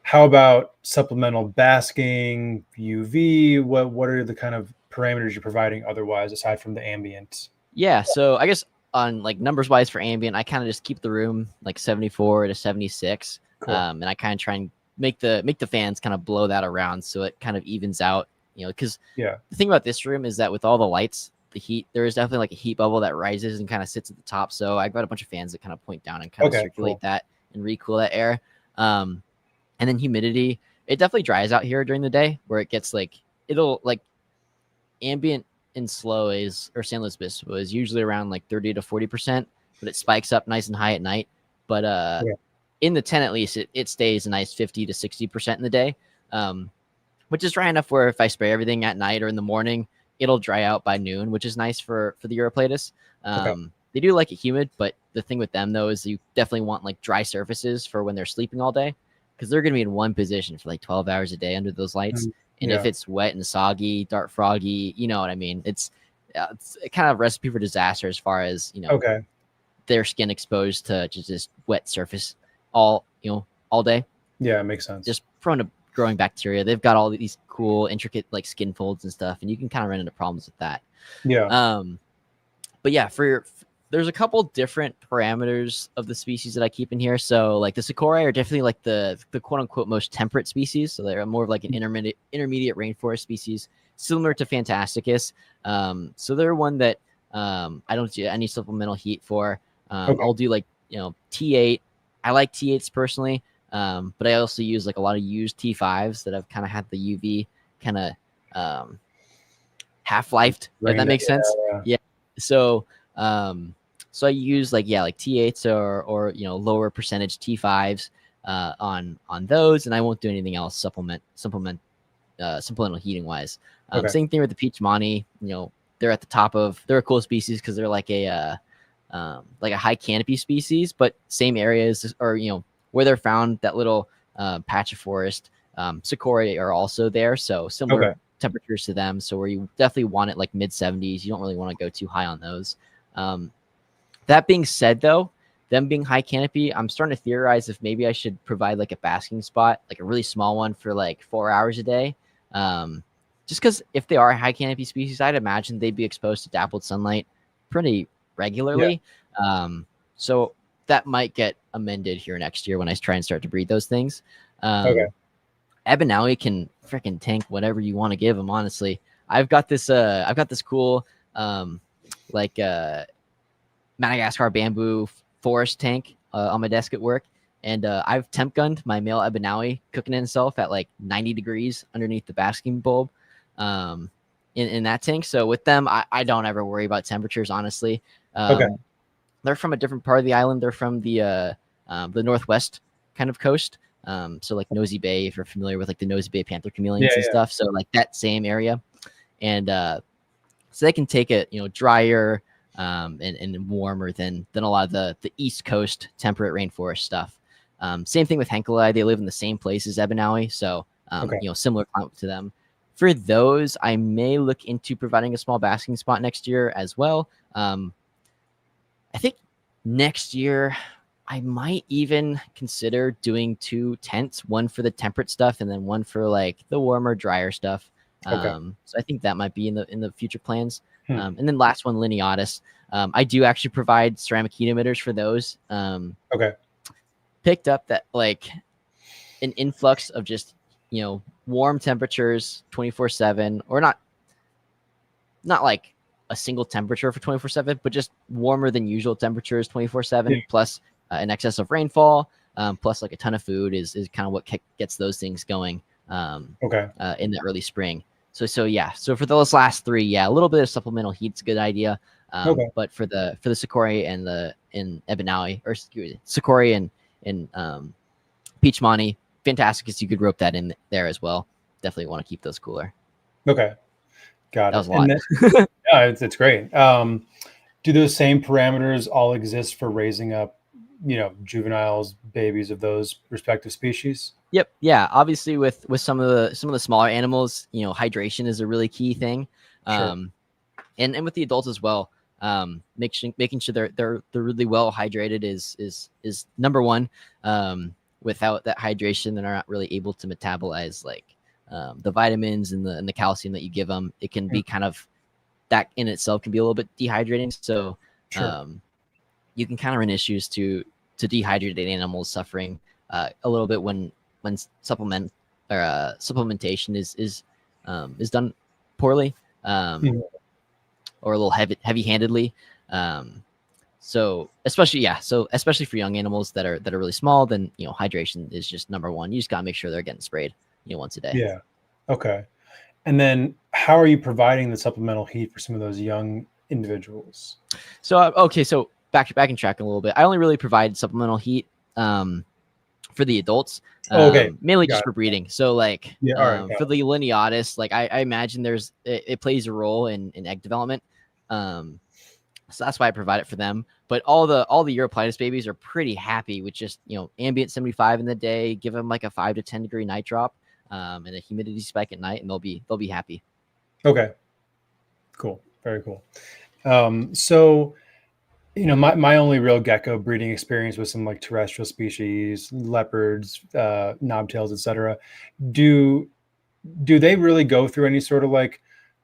Speaker 2: How about supplemental basking, UV? What are the kind of parameters you're providing otherwise aside from the ambient?
Speaker 3: Yeah, so I guess on like numbers wise for ambient, I kind of just keep the room like 74 to 76. Cool. And I kind of try and make the fans kind of blow that around so it kind of evens out, because the thing about this room is that with all the lights, the heat, there is definitely like a heat bubble that rises and kind of sits at the top. So I've got a bunch of fans that kind of point down and kind of circulate that and recool that air. And then humidity, it definitely dries out here during the day where it gets like, it'll like ambient and slow or San Luis Obispo is usually around like 30 to 40%, but it spikes up nice and high at night. But in the 10, at least it stays a nice 50 to 60% in the day, which is dry enough where if I spray everything at night or in the morning, it'll dry out by noon, which is nice for the Uroplatus. They do like it humid, but the thing with them though is you definitely want like dry surfaces for when they're sleeping all day, because they're going to be in one position for like 12 hours a day under those lights. And if it's wet and soggy, dark froggy, you know what I mean? It's kind of recipe for disaster as far as, their skin exposed to just wet surface all day.
Speaker 2: Yeah, it makes sense.
Speaker 3: Just prone to growing bacteria. They've got all these cool, intricate like skin folds and stuff, and you can kind of run into problems with that.
Speaker 2: Yeah.
Speaker 3: But yeah, there's a couple different parameters of the species that I keep in here. So like the Sakura are definitely like the quote unquote most temperate species. So they're more of like an intermediate rainforest species, similar to Fantasticus. So they're one that I don't do any supplemental heat for. I'll do like, T8. I like T8s personally. But I also use like a lot of used T5s that have kind of had the UV kind of half-lifed, if that makes sense. Yeah. So I use like T8s or lower percentage T5s on those, and I won't do anything else supplemental heating wise. Same thing with the Peach Monty. They're at the top of, they're a cool species because they're like a high canopy species, but same areas or where they're found, that little patch of forest. Sakura are also there, so similar temperatures to them. So where you definitely want it like mid 70s, you don't really want to go too high on those. That being said, though, them being high canopy, I'm starting to theorize if maybe I should provide like a basking spot, like a really small one for like 4 hours a day. Just because if they are high canopy species, I'd imagine they'd be exposed to dappled sunlight pretty regularly. So that might get amended here next year when I try and start to breed those things. Abinawi can freaking tank whatever you want to give them. Honestly, I've got this cool Madagascar bamboo forest tank on my desk at work, and I've temp gunned my male Abinawi cooking himself at like 90 degrees underneath the basking bulb. in that tank. So with them, I don't ever worry about temperatures, honestly.
Speaker 2: Okay.
Speaker 3: They're from a different part of the island. They're from the northwest kind of coast. So like Nosy Bay, if you're familiar with like the Nosy Bay panther chameleons and stuff. So like that same area. And so they can take it, drier and warmer than a lot of the East Coast temperate rainforest stuff. Same thing with Henkelei. They live in the same place as Ebanawi. So, similar climate to them. For those, I may look into providing a small basking spot next year as well. I think next year I might even consider doing 2 tents, one for the temperate stuff and then one for like the warmer, drier stuff. So I think that might be in the future plans. And then last one, Lineatus. I do actually provide ceramic heat emitters for those. Picked up that like an influx of just, warm temperatures 24/7, or not like a single temperature for 24/7, but just warmer than usual temperatures 24/7, plus an excess of rainfall, plus like a ton of food is kind of what gets those things going in the early spring. So for those last 3, a little bit of supplemental heat's a good idea. But for the Socorro and in Ebanawi, or Socorro and Peachmani, fantastic because you could rope that in there as well. Definitely want to keep those cooler.
Speaker 2: Okay. Got it.
Speaker 3: That was a lot.
Speaker 2: Yeah, it's great. Do those same parameters all exist for raising up, juveniles, babies of those respective species?
Speaker 3: Yep. Yeah. Obviously, with some of the smaller animals, hydration is a really key thing. And with the adults as well, making sure they're really well hydrated is number one. Without that hydration, they're not really able to metabolize like the vitamins and the calcium that you give them. It can be kind of, that in itself can be a little bit dehydrating. So you can kind of run issues to dehydrated animals suffering a little bit when supplementation is done poorly or a little heavy-handedly. So especially for young animals that are really small, then hydration is just number one. You just gotta make sure they're getting sprayed once a day.
Speaker 2: Yeah. Okay. And then how are you providing the supplemental heat for some of those young individuals?
Speaker 3: So back and tracking a little bit. I only really provide supplemental heat for the adults, mainly just for breeding. So like for the Lineatus, like I imagine it plays a role in egg development. So that's why I provide it for them. But all the Europlitus babies are pretty happy with just ambient 75 in the day. Give them like a 5 to 10 degree night drop and a humidity spike at night, and they'll be happy. Okay,
Speaker 2: cool, very cool. So my only real gecko breeding experience was some like terrestrial species, leopards, knobtails, etc. Do they really go through any sort of like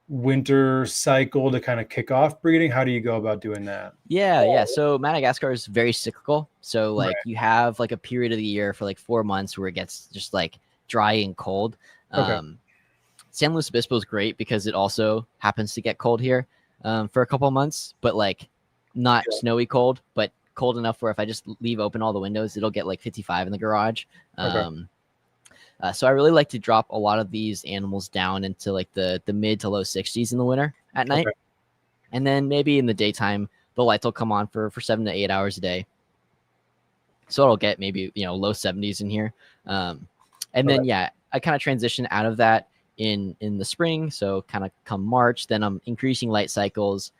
Speaker 2: winter cycle to kind of kick off breeding? How do you go about doing that?
Speaker 3: Yeah. So Madagascar is very cyclical. So like you have like a period of the year for like 4 months where it gets just like dry and cold. San Luis Obispo is great because it also happens to get cold here for a couple of months, but like not snowy cold, but cold enough where if I just leave open all the windows, it'll get like 55 in the garage. So I really like to drop a lot of these animals down into like the mid to low 60s in the winter at night. And then maybe in the daytime, the lights will come on for 7 to 8 hours a day. So it'll get maybe, low 70s in here. And then, I kind of transition out of that in the spring. So kind of come March, then I'm increasing light cycles,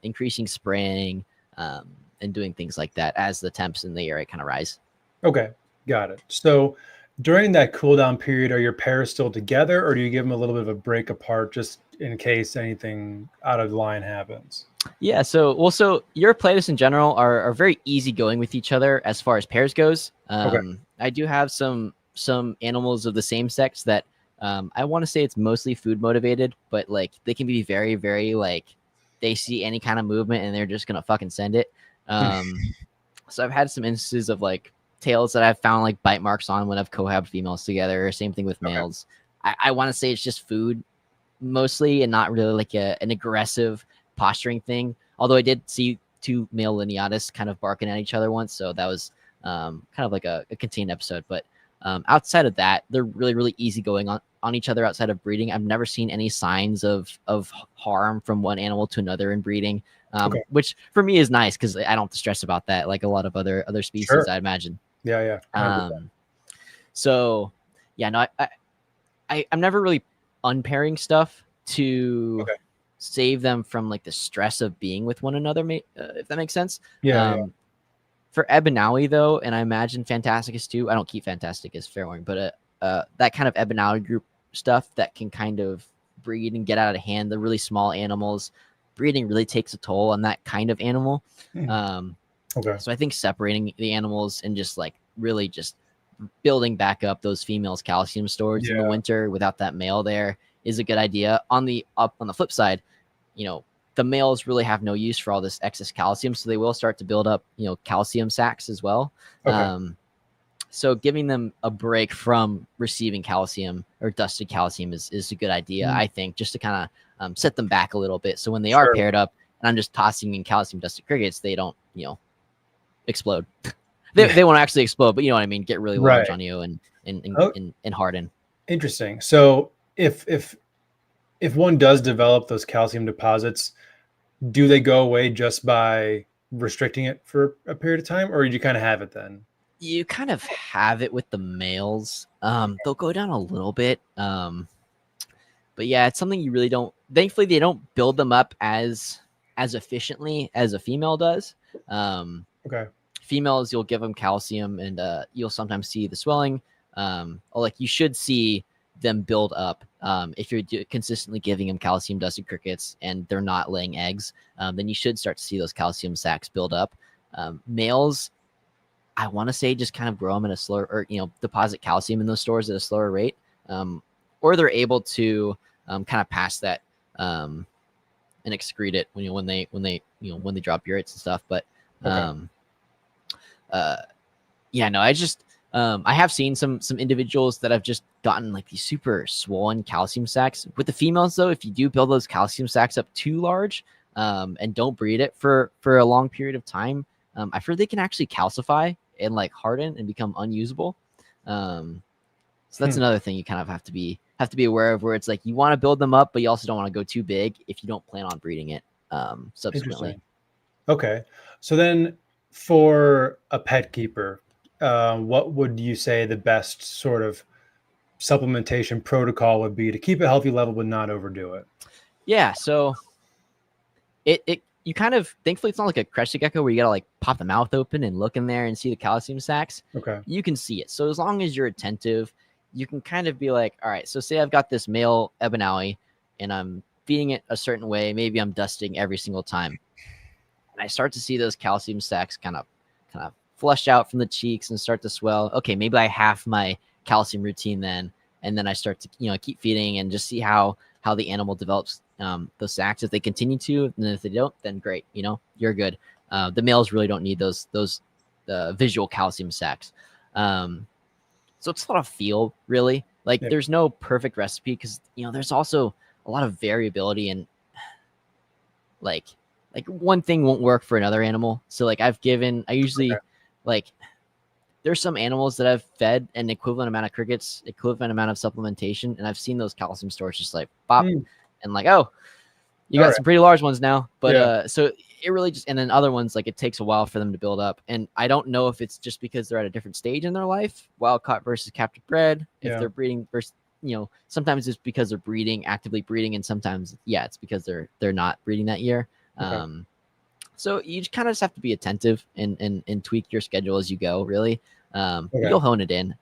Speaker 3: increasing spraying, and doing things like that as the temps in the area kind of rise.
Speaker 2: Okay. Got it. So during that cool down period, are your pairs still together, or do you give them a little bit of a break apart just in case anything out of line happens?
Speaker 3: Yeah. So Europlatus in general are very easygoing with each other as far as pairs goes. I do have some animals of the same sex that I want to say it's mostly food motivated, but like they can be very, very like they see any kind of movement and they're just gonna fucking send it. So I've had some instances of like tails that I've found like bite marks on when I've cohabbed females together. Same thing with males. I want to say it's just food mostly and not really like an aggressive posturing thing. Although I did see 2 male Lineatus kind of barking at each other once. So that was kind of like a contained episode. But outside of that, they're really, really easygoing on each other outside of breeding. I've never seen any signs of harm from one animal to another in breeding, which for me is nice because I don't have to stress about that like a lot of other species,
Speaker 2: Sure.
Speaker 3: I imagine.
Speaker 2: Yeah.
Speaker 3: So yeah, no, I'm never really unpairing stuff to save them from like the stress of being with one another, if that makes sense. For Ebanawi though, and I imagine Fantasticus too. I don't keep Fantasticus fair warning, but that kind of Ebanawi group stuff that can kind of breed and get out of hand, the really small animals, breeding really takes a toll on that kind of animal. So I think separating the animals and just like really just building back up those females' calcium storage in the winter without that male there is a good idea. On the flip side, you know, the males really have no use for all this excess calcium, so they will start to build up, you know, calcium sacs as well. So giving them a break from receiving calcium or dusted calcium is a good idea, I think, just to kind of set them back a little bit. So when they are paired up and I'm just tossing in calcium dusted crickets, they don't, you know, explode. They won't actually explode, but you know what I mean, get really large on you and harden.
Speaker 2: Interesting. So if one does develop those calcium deposits, do they go away just by restricting it for a period of time, or do you kind of have it then?
Speaker 3: You kind of have it with the males. They'll go down a little bit. But yeah, it's something you really don't, thankfully they don't build them up as efficiently as a female does. Females, you'll give them calcium and you'll sometimes see the swelling. Or like you should see them build up. If you're consistently giving them calcium dusted crickets and they're not laying eggs, then you should start to see those calcium sacs build up. Males, I want to say just kind of grow them at a slower, or, you know, deposit calcium in those stores at a slower rate. Or they're able to kind of pass that and excrete it when they drop urates and stuff. But yeah, no, I have seen some individuals that have just gotten like these super swollen calcium sacs. With the females though, if you do build those calcium sacs up too large and don't breed it for a long period of time, I've heard they can actually calcify and like harden and become unusable. So that's another thing you kind of have to be aware of, where it's like you want to build them up, but you also don't want to go too big if you don't plan on breeding it subsequently.
Speaker 2: Okay. So then for a pet keeper, what would you say the best sort of supplementation protocol would be to keep a healthy level but not overdo it?
Speaker 3: Yeah. So you kind of, thankfully it's not like a crested gecko where you gotta like pop the mouth open and look in there and see the calcium sacs. You can see it. So as long as you're attentive, you can kind of be like, all right, so say I've got this male Ebanawi and I'm feeding it a certain way. Maybe I'm dusting every single time. And I start to see those calcium sacs kind of flush out from the cheeks and start to swell. Okay, maybe I half my calcium routine then, and then I start to, you know, keep feeding and just see how the animal develops those sacs. If they continue to, and if they don't, then great, you know, you're good. The males really don't need those visual calcium sacs. So it's a lot of feel, really. Like there's no perfect recipe because, you know, there's also a lot of variability, and like one thing won't work for another animal. So like I usually like, there's some animals that I've fed an equivalent amount of crickets, equivalent amount of supplementation, and I've seen those calcium stores just like pop and like, oh, you got some pretty large ones now. But so it really just, and then other ones, like it takes a while for them to build up. And I don't know if it's just because they're at a different stage in their life, wild caught versus captive bred, if they're breeding versus, you know, sometimes it's because they're breeding, actively breeding, and sometimes, it's because they're not breeding that year. So you kind of just have to be attentive and tweak your schedule as you go, really. You'll hone it in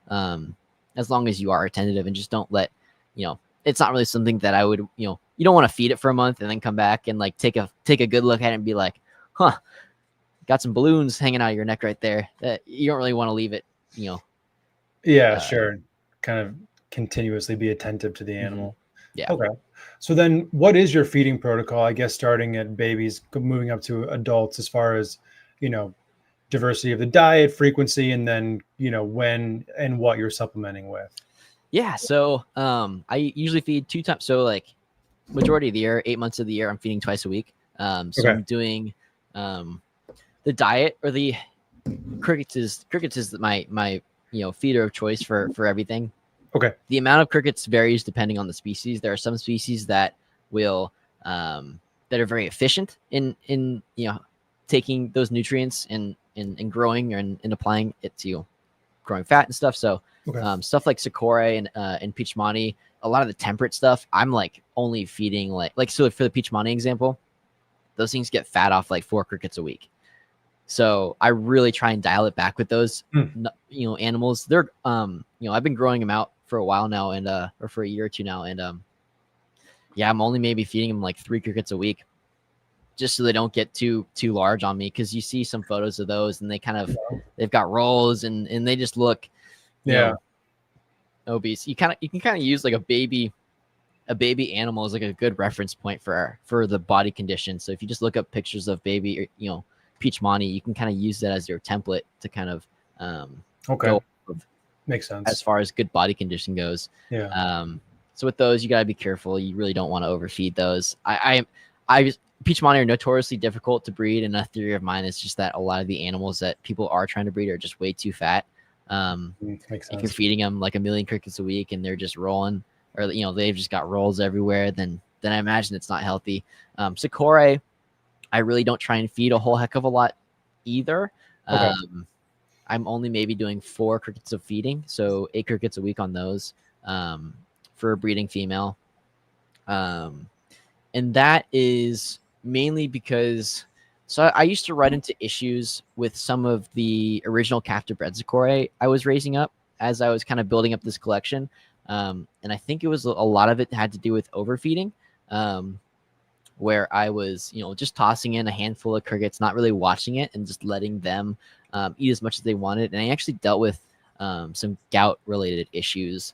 Speaker 3: as long as you are attentive and just don't let, you know, it's not really something that I would, you know, you don't want to feed it for a month and then come back and like take a good look at it and be like, huh, got some balloons hanging out of your neck right there. You don't really want to leave it, you know.
Speaker 2: Yeah, sure. Kind of continuously be attentive to the animal.
Speaker 3: Yeah.
Speaker 2: Okay. So then what is your feeding protocol, I guess, starting at babies, moving up to adults, as far as, you know, diversity of the diet, frequency, and then, you know, when and what you're supplementing with?
Speaker 3: Yeah. So I usually feed 2 times. So like majority of the year, 8 months of the year, I'm feeding twice a week. So I'm doing the diet, or the crickets is my, you know, feeder of choice for everything.
Speaker 2: Okay.
Speaker 3: The amount of crickets varies depending on the species. There are some species that will that are very efficient in taking those nutrients and growing and applying it to growing fat and stuff. So stuff like Sakura and Peachmani, a lot of the temperate stuff, I'm like only feeding so for the Peachmani example, those things get fat off like 4 crickets a week. So I really try and dial it back with those animals. They're I've been growing them out for a while now, and or for a year or two now, and I'm only maybe feeding them like 3 crickets a week, just so they don't get too large on me. Because you see some photos of those, and they've got rolls, and they just look obese. You can kind of use like a baby animal as like a good reference point for the body condition. So if you just look up pictures of baby Peachmani, you can kind of use that as your template to kind of go
Speaker 2: makes sense
Speaker 3: as far as good body condition goes. So with those, you got to be careful. You really don't want to overfeed those. Peachmani are notoriously difficult to breed, and a theory of mine is just that a lot of the animals that people are trying to breed are just way too fat.
Speaker 2: Makes sense.
Speaker 3: If you're feeding them like 1 million crickets a week and they're just rolling, or they've just got rolls everywhere, then I imagine it's not healthy. Sakura, I really don't try and feed a whole heck of a lot either. I'm only maybe doing 4 crickets of feeding, so 8 crickets a week on those for a breeding female. And that is mainly because I used to run into issues with some of the original captive bred Sakura I was raising up as I was kind of building up this collection. And I think it was a lot of it had to do with overfeeding. Where I was, just tossing in a handful of crickets, not really watching it, and just letting them eat as much as they wanted. And I actually dealt with some gout-related issues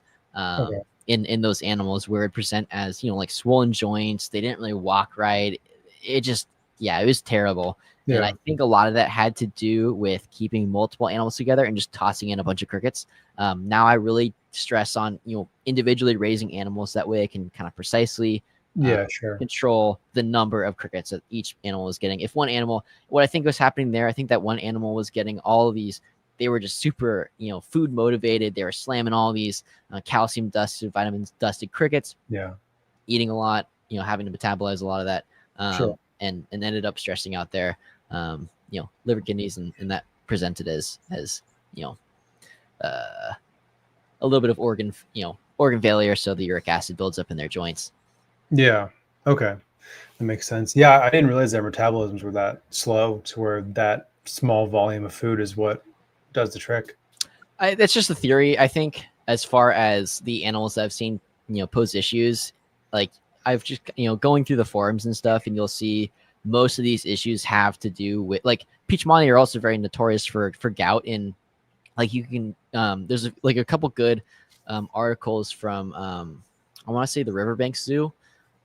Speaker 3: in those animals, where it present as like swollen joints. They didn't really walk right. It was terrible. And I think a lot of that had to do with keeping multiple animals together and just tossing in a bunch of crickets. Now I really stress on individually raising animals. That way I can kind of precisely control the number of crickets that each animal is getting. If one animal, what I think was happening there, I think that one animal was getting all of these, they were just super, food motivated. They were slamming all these calcium dusted, vitamins dusted crickets, eating a lot, having to metabolize a lot of that, and ended up stressing out their, liver, kidneys, and that presented as a little bit of organ failure. So the uric acid builds up in their joints.
Speaker 2: Yeah. Okay. That makes sense. Yeah. I didn't realize their metabolisms were that slow, to where that small volume of food is what does the trick.
Speaker 3: That's just a theory. I think as far as the animals that I've seen, pose issues, like I've just, going through the forums and stuff, and you'll see most of these issues have to do with, like, Peachmani are also very notorious for gout. And like you can, there's a couple good articles from, I want to say the Riverbank Zoo,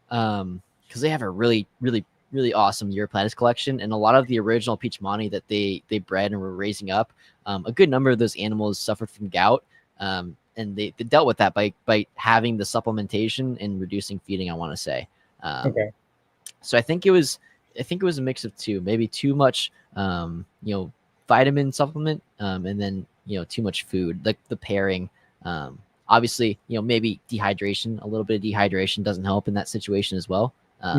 Speaker 3: because they have a really, really, really awesome Europlatus collection, and a lot of the original Peachmani that they bred and were raising up, a good number of those animals suffered from gout, and they dealt with that by having the supplementation and reducing feeding, I want to say. So I think it was a mix of two, maybe too much, vitamin supplement, and then too much food, like the pairing. Obviously, maybe dehydration, a little bit of dehydration doesn't help in that situation as well. But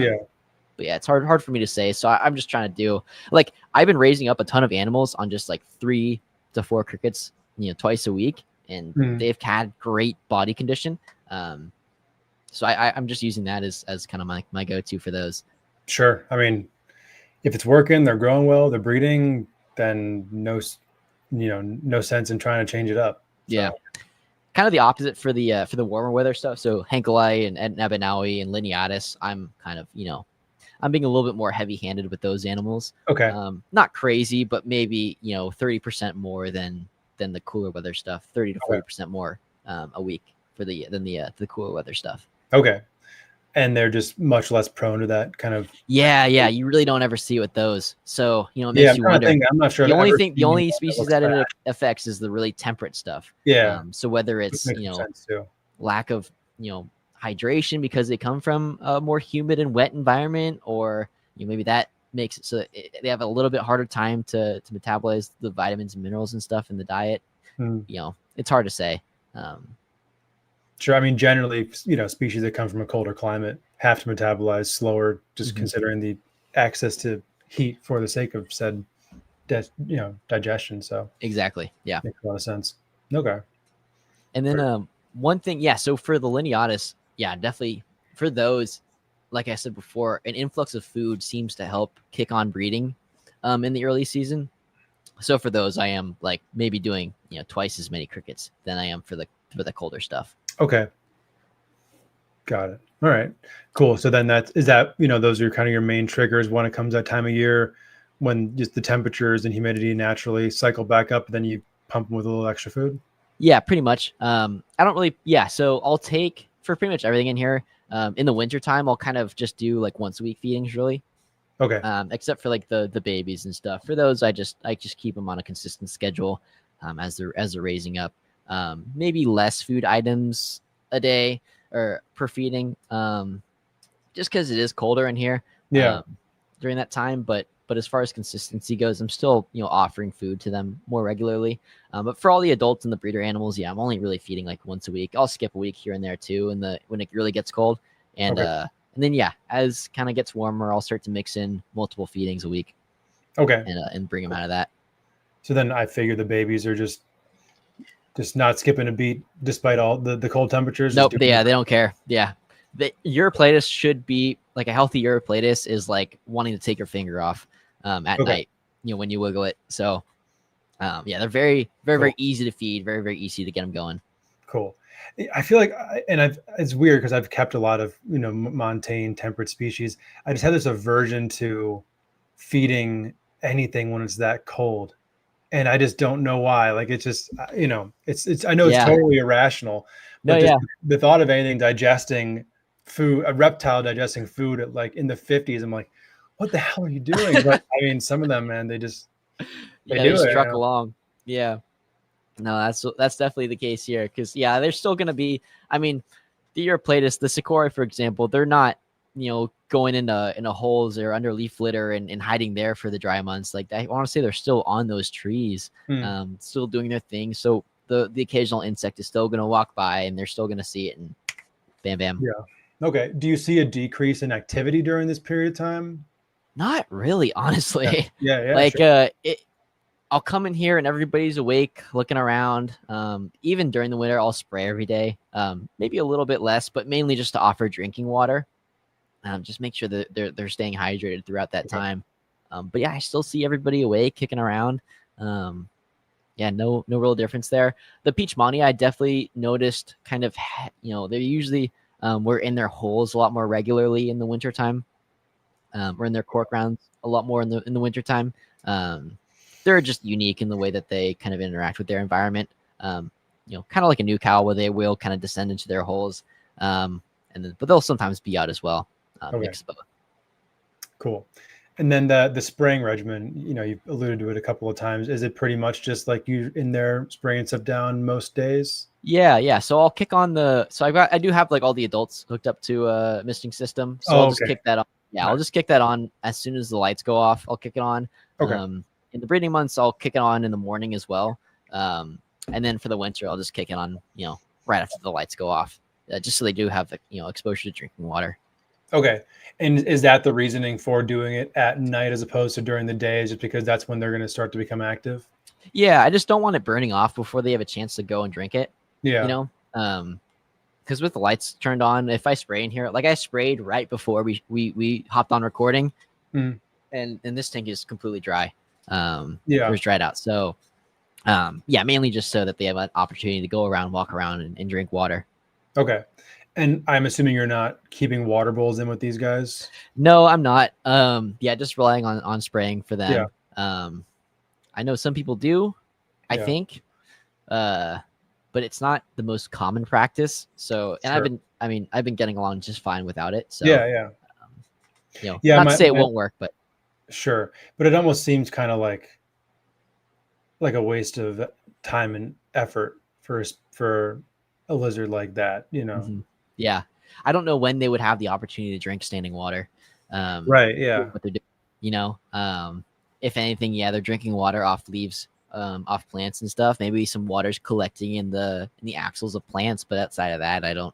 Speaker 3: yeah, it's hard for me to say. So I'm just trying to do, like, I've been raising up a ton of animals on just like 3 to 4 crickets, twice a week, and they've had great body condition. So I'm just using that as kind of my go-to for those.
Speaker 2: Sure. I mean, if it's working, they're growing well, they're breeding, then no sense in trying to change it up. So.
Speaker 3: Yeah. Kind of the opposite for the warmer weather stuff. So Henkelei and Ebanawi and Lineatus, I'm kind of, I'm being a little bit more heavy-handed with those animals.
Speaker 2: Okay.
Speaker 3: Not crazy, but maybe 30% more than the cooler weather stuff. 30 to 40% more a week than the cooler weather stuff.
Speaker 2: Okay. And they're just much less prone to that kind of.
Speaker 3: Yeah. You really don't ever see it with those. So it makes you wonder.
Speaker 2: I'm not sure.
Speaker 3: The only species that it affects is the really temperate stuff.
Speaker 2: Yeah.
Speaker 3: So whether it's lack of hydration because they come from a more humid and wet environment, or maybe that makes it so that they have a little bit harder time to metabolize the vitamins and minerals and stuff in the diet. It's hard to say.
Speaker 2: Sure. I mean, generally, species that come from a colder climate have to metabolize slower, just considering the access to heat for the sake of said, digestion. So
Speaker 3: Exactly. Yeah.
Speaker 2: makes a lot of sense. Okay.
Speaker 3: And then one thing, yeah. So for the lineatus, yeah, definitely for those, like I said before, an influx of food seems to help kick on breeding in the early season. So for those, I am like maybe doing twice as many crickets than I am for the colder stuff.
Speaker 2: Okay. Got it. All right. Cool. So then those are kind of your main triggers when it comes that time of year, when just the temperatures and humidity naturally cycle back up, and then you pump them with a little extra food.
Speaker 3: Yeah, pretty much. I don't really, so I'll take for pretty much everything in here. In the wintertime, I'll kind of just do like once a week feedings really.
Speaker 2: Okay.
Speaker 3: Except for like the babies and stuff. For those, I just keep them on a consistent schedule as they're raising up. Maybe less food items a day or per feeding, just because it is colder in here. During that time, but as far as consistency goes, I'm still offering food to them more regularly. But for all the adults and the breeder animals, I'm only really feeding like once a week. I'll skip a week here and there too, when it really gets cold. And then as kind of gets warmer, I'll start to mix in multiple feedings a week.
Speaker 2: Okay.
Speaker 3: And bring them out of that. So
Speaker 2: then I figure the babies are just not skipping a beat despite all the cold temperatures.
Speaker 3: Nope. They don't care. Yeah. The Europlatus should be like a healthy Europlatus is like wanting to take your finger off at night, when you wiggle it. So they're very, very, very easy to feed. Very, very easy to get them going.
Speaker 2: Cool. I feel like, it's weird because I've kept a lot of, montane temperate species. I just have this aversion to feeding anything when it's that cold. And I just don't know why. Like, it's just, I know it's totally irrational. But the thought of anything digesting food, a reptile digesting food at like in the 50s, I'm like, what the hell are you doing? But I mean, some of them, man, they just, they
Speaker 3: truck along. Yeah. No, that's definitely the case here. Cause they're still going to be, I mean, the Europlatus, the Sakura, for example, they're not, going into holes or under leaf litter and hiding there for the dry months. Like I want to say they're still on those trees, still doing their thing. So the occasional insect is still going to walk by and they're still going to see it and bam, bam.
Speaker 2: Yeah. Okay. Do you see a decrease in activity during this period of time?
Speaker 3: Not really, honestly.
Speaker 2: Yeah.
Speaker 3: Like, I'll come in here and everybody's awake, looking around. Even during the winter, I'll spray every day. Maybe a little bit less, but mainly just to offer drinking water. Just make sure that they're staying hydrated throughout that time. But I still see everybody awake, kicking around. No real difference there. The peach money, I definitely noticed kind of, they're usually were in their holes a lot more regularly in the wintertime. Or in their cork rounds a lot more in the wintertime. They're just unique in the way that they kind of interact with their environment. Kind of like a new cow where they will kind of descend into their holes. But they'll sometimes be out as well. Mix of both.
Speaker 2: Cool. And then the spraying regimen, you've alluded to it a couple of times. Is it pretty much just like you in there spraying stuff down most days?
Speaker 3: Yeah. So I'll kick on I do have like all the adults hooked up to a misting system. So I'll just kick that on. Yeah, I'll just kick that on as soon as the lights go off. I'll kick it on.
Speaker 2: Okay.
Speaker 3: In the breeding months, I'll kick it on in the morning as well. And then for the winter, I'll just kick it on, right after the lights go off, just so they do have, exposure to drinking water.
Speaker 2: Okay. And is that the reasoning for doing it at night as opposed to during the day? Is it because that's when they're going to start to become active?
Speaker 3: Yeah, I just don't want it burning off before they have a chance to go and drink it.
Speaker 2: Yeah.
Speaker 3: Because with the lights turned on, if I spray in here, like I sprayed right before we hopped on recording, and this tank is completely dry. It was dried out. So, mainly just so that they have an opportunity to go around, walk around, and drink water. Okay.
Speaker 2: And I'm assuming you're not keeping water bowls in with these guys?
Speaker 3: No, I'm not. Just relying on spraying for them.
Speaker 2: Yeah.
Speaker 3: I know some people do, I think. But it's not the most common practice. So, and I've been getting along just fine without it. So not to say it won't work, but
Speaker 2: sure. But it almost seems kind of like a waste of time and effort for a lizard like that,
Speaker 3: Mm-hmm. Yeah. I don't know when they would have the opportunity to drink standing water.
Speaker 2: Right. Yeah.
Speaker 3: What they're doing, if anything, they're drinking water off leaves off plants and stuff. Maybe some water's collecting in the axils of plants, but outside of that, I don't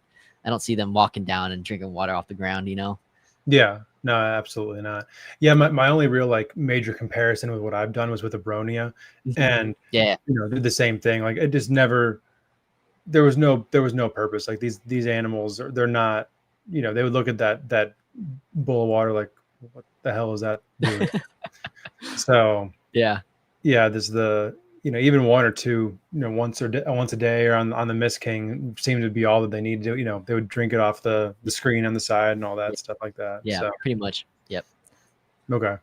Speaker 3: see them walking down and drinking water off the ground, you know?
Speaker 2: Yeah, no, absolutely not. Yeah, my only real like major comparison with what I've done was with Abronia, and
Speaker 3: Yeah.
Speaker 2: did the same thing. Like it just never, there was no purpose. Like these animals they're not, they would look at that bowl of water like, what the hell is that doing? So
Speaker 3: Yeah.
Speaker 2: there's even one or two, once a day or on the Mist King seemed to be all that they needed to. They would drink it off the screen on the side and all that stuff like that.
Speaker 3: Yeah,
Speaker 2: so,
Speaker 3: pretty much. Yep.
Speaker 2: Okay,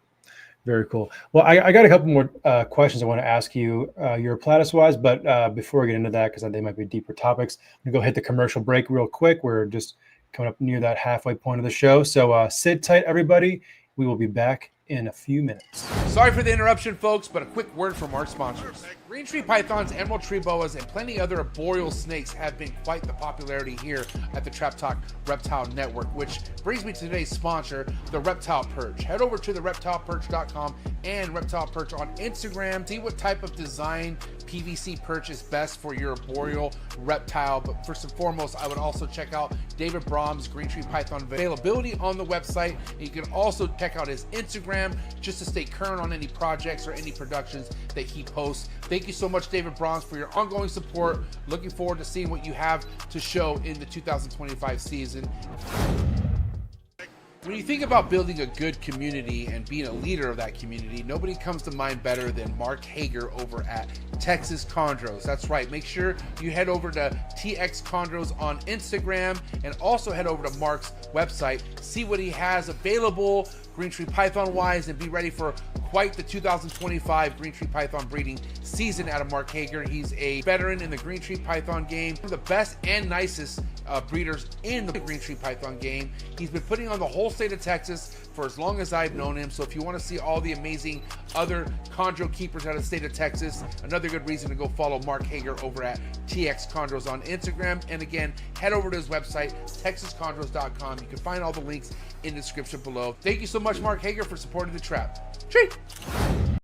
Speaker 2: very cool. Well, I got a couple more questions I want to ask you, Europlatus wise, but before I get into that, because they might be deeper topics, I'm gonna go hit the commercial break real quick. We're just coming up near that halfway point of the show, so sit tight, everybody. We will be back in a few minutes.
Speaker 4: Sorry for the interruption, folks, but a quick word from our sponsors. Green tree pythons, emerald tree boas, and plenty other arboreal snakes have been quite the popularity here at the Trap Talk Reptile Network, which brings me to today's sponsor, the Reptile Perch. Head over to the reptileperch.com and Reptile Perch on Instagram. See what type of design PVC perch is best for your arboreal reptile. But first and foremost, I would also check out David Brom's Green Tree Python availability on the website. You can also check out his Instagram just to stay current on any projects or any productions that he posts. Thank you so much, David Broms, for your ongoing support. Looking forward to seeing what you have to show in the 2025 season. When you think about building a good community and being a leader of that community, nobody comes to mind better than Mark Hager over at Texas Chondros. That's right. Make sure you head over to TX Chondros on Instagram and also head over to Mark's website. See what he has available Green Tree Python wise, and be ready for quite the 2025 Green Tree Python breeding season out of Mark Hager. He's a veteran in the Green Tree Python game, one of the best and nicest breeders in the Green Tree Python game. He's been putting on the whole state of Texas for as long as I've known him. So if you want to see all the amazing other chondro keepers out of the state of Texas, another good reason to go follow Mark Hager over at TX Chondros on Instagram. And again, head over to his website, texaschondros.com. You can find all the links in the description below. Thank you so much, Mark Hager, for supporting the trap. Treat.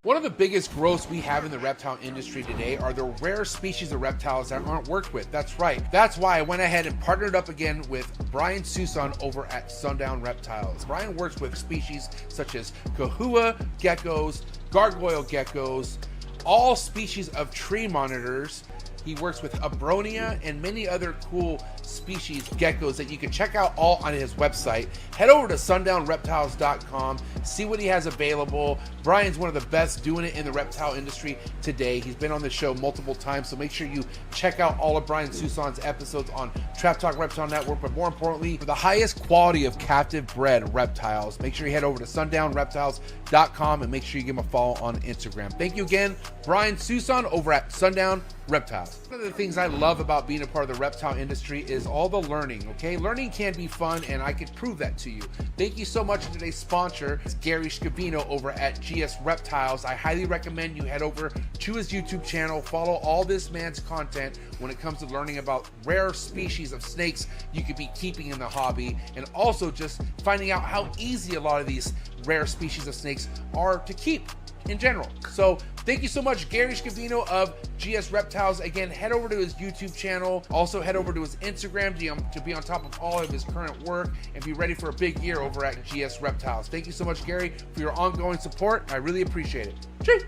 Speaker 4: One of the biggest growths we have in the reptile industry today are the rare species of reptiles that aren't worked with. That's right. That's why I went ahead and partnered up again with Brian Susan over at SUNDOWN Reptiles. Brian works with species such as kahua geckos, gargoyle geckos, all species of tree monitors. He works with Abronia and many other cool species geckos that you can check out all on his website. Head over to sundownreptiles.com, see what he has available. Brian's one of the best doing it in the reptile industry today. He's been on the show multiple times, so make sure you check out all of Brian Susan's episodes on Trap Talk Reptile Network. But more importantly, for the highest quality of captive bred reptiles, make sure you head over to sundownreptiles.com and make sure you give him a follow on Instagram. Thank you again, Brian Susan over at Sundown Reptiles. One of the things I love about being a part of the reptile industry is all the learning, okay? Learning can be fun, and I can prove that to you. Thank you so much to today's sponsor, Gary Scavino over at gs.reptiles. I highly recommend you head over to his YouTube channel, follow all this man's content when it comes to learning about rare species of snakes you could be keeping in the hobby, and also just finding out how easy a lot of these rare species of snakes are to keep in general. So thank you so much, Gary Scavino of GS Reptiles. Again, head over to his YouTube channel. Also head over to his Instagram to be on top of all of his current work and be ready for a big year over at GS Reptiles. Thank you so much, Gary, for your ongoing support. I really appreciate it. Cheers.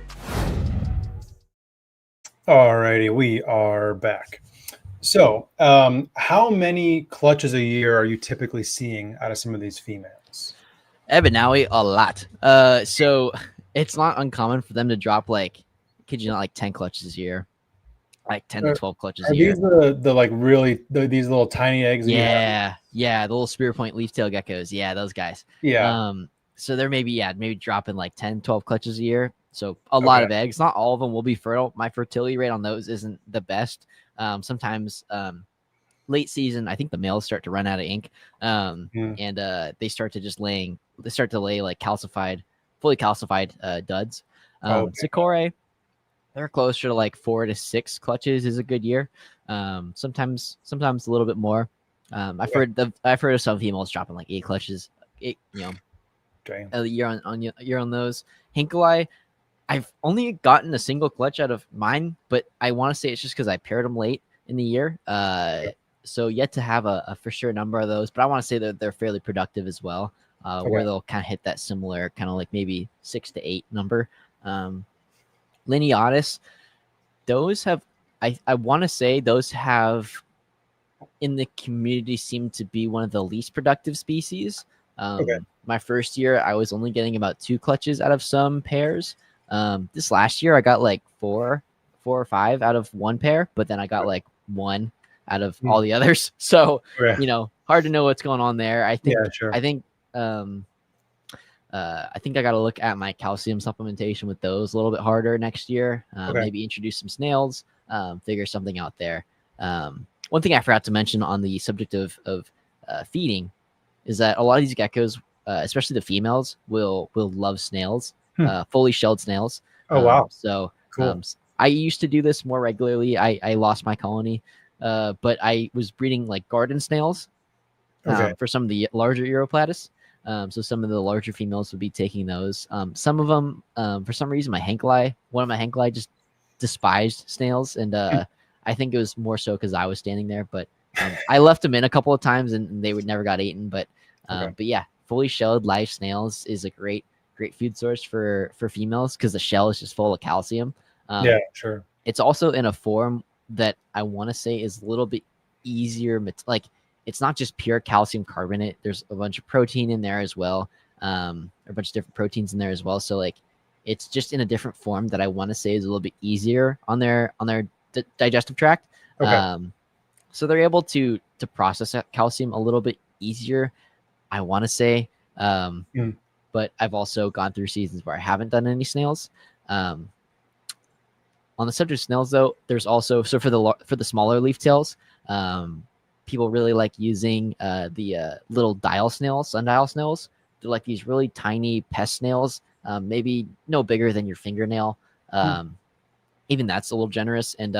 Speaker 2: Alrighty, we are back. So how many clutches a year are you typically seeing out of some of these females?
Speaker 3: Ebanawi, a lot. So it's not uncommon for them to drop kid you not, 10 clutches a year, 10 to 12 clutches a year.
Speaker 2: These the like really these little tiny eggs?
Speaker 3: Yeah, the little spear point leaf tail geckos. Yeah, those guys.
Speaker 2: Yeah.
Speaker 3: So they're maybe dropping 10, 12 clutches a year. So a lot of eggs. Not all of them will be fertile. My fertility rate on those isn't the best. Sometimes late season, I think the males start to run out of ink, and they start to lay fully calcified duds. Sakura, they're closer to 4 to 6 clutches is a good year. Sometimes a little bit more. I've heard of some females dropping 8 clutches, a year on those. Hinkali, I've only gotten a single clutch out of mine, but I want to say it's just because I paired them late in the year. So yet to have a for sure number of those, but I want to say that they're fairly productive as well, where they'll kind of hit that similar kind of like maybe 6 to 8 number. Lineatus, those have, I want to say those have in the community seem to be one of the least productive species. My first year, I was only getting about 2 clutches out of some pairs. This last year, I got like 4 or 5 out of one pair, but then I got like 1 out of all the others. So, hard to know what's going on there. I think, I think I got to look at my calcium supplementation with those a little bit harder next year. Maybe introduce some snails, figure something out there. One thing I forgot to mention on the subject of feeding is that a lot of these geckos, especially the females, will love snails, fully shelled snails.
Speaker 2: Oh, wow.
Speaker 3: So
Speaker 2: cool.
Speaker 3: I used to do this more regularly. I lost my colony, but I was breeding like garden snails for some of the larger Europlatus. So some of the larger females would be taking those. Some of them, for some reason, one of my Hankli just despised snails. And I think it was more so because I was standing there. But I left them in a couple of times and they would never got eaten. But yeah, fully shelled live snails is a great food source for females because the shell is just full of calcium.
Speaker 2: Yeah, sure.
Speaker 3: It's also in a form that I want to say is a little bit easier. Like, it's not just pure calcium carbonate. There's a bunch of protein in there as well. A bunch of different proteins in there as well. So like, it's just in a different form that I want to say is a little bit easier on their digestive tract. So they're able to process that calcium a little bit easier, I want to say. But I've also gone through seasons where I haven't done any snails. On the subject of snails, though, there's also, so for the smaller leaf tails, people really like using the little dial snails, sundial snails. They're like these really tiny pest snails, maybe no bigger than your fingernail. Even that's a little generous. And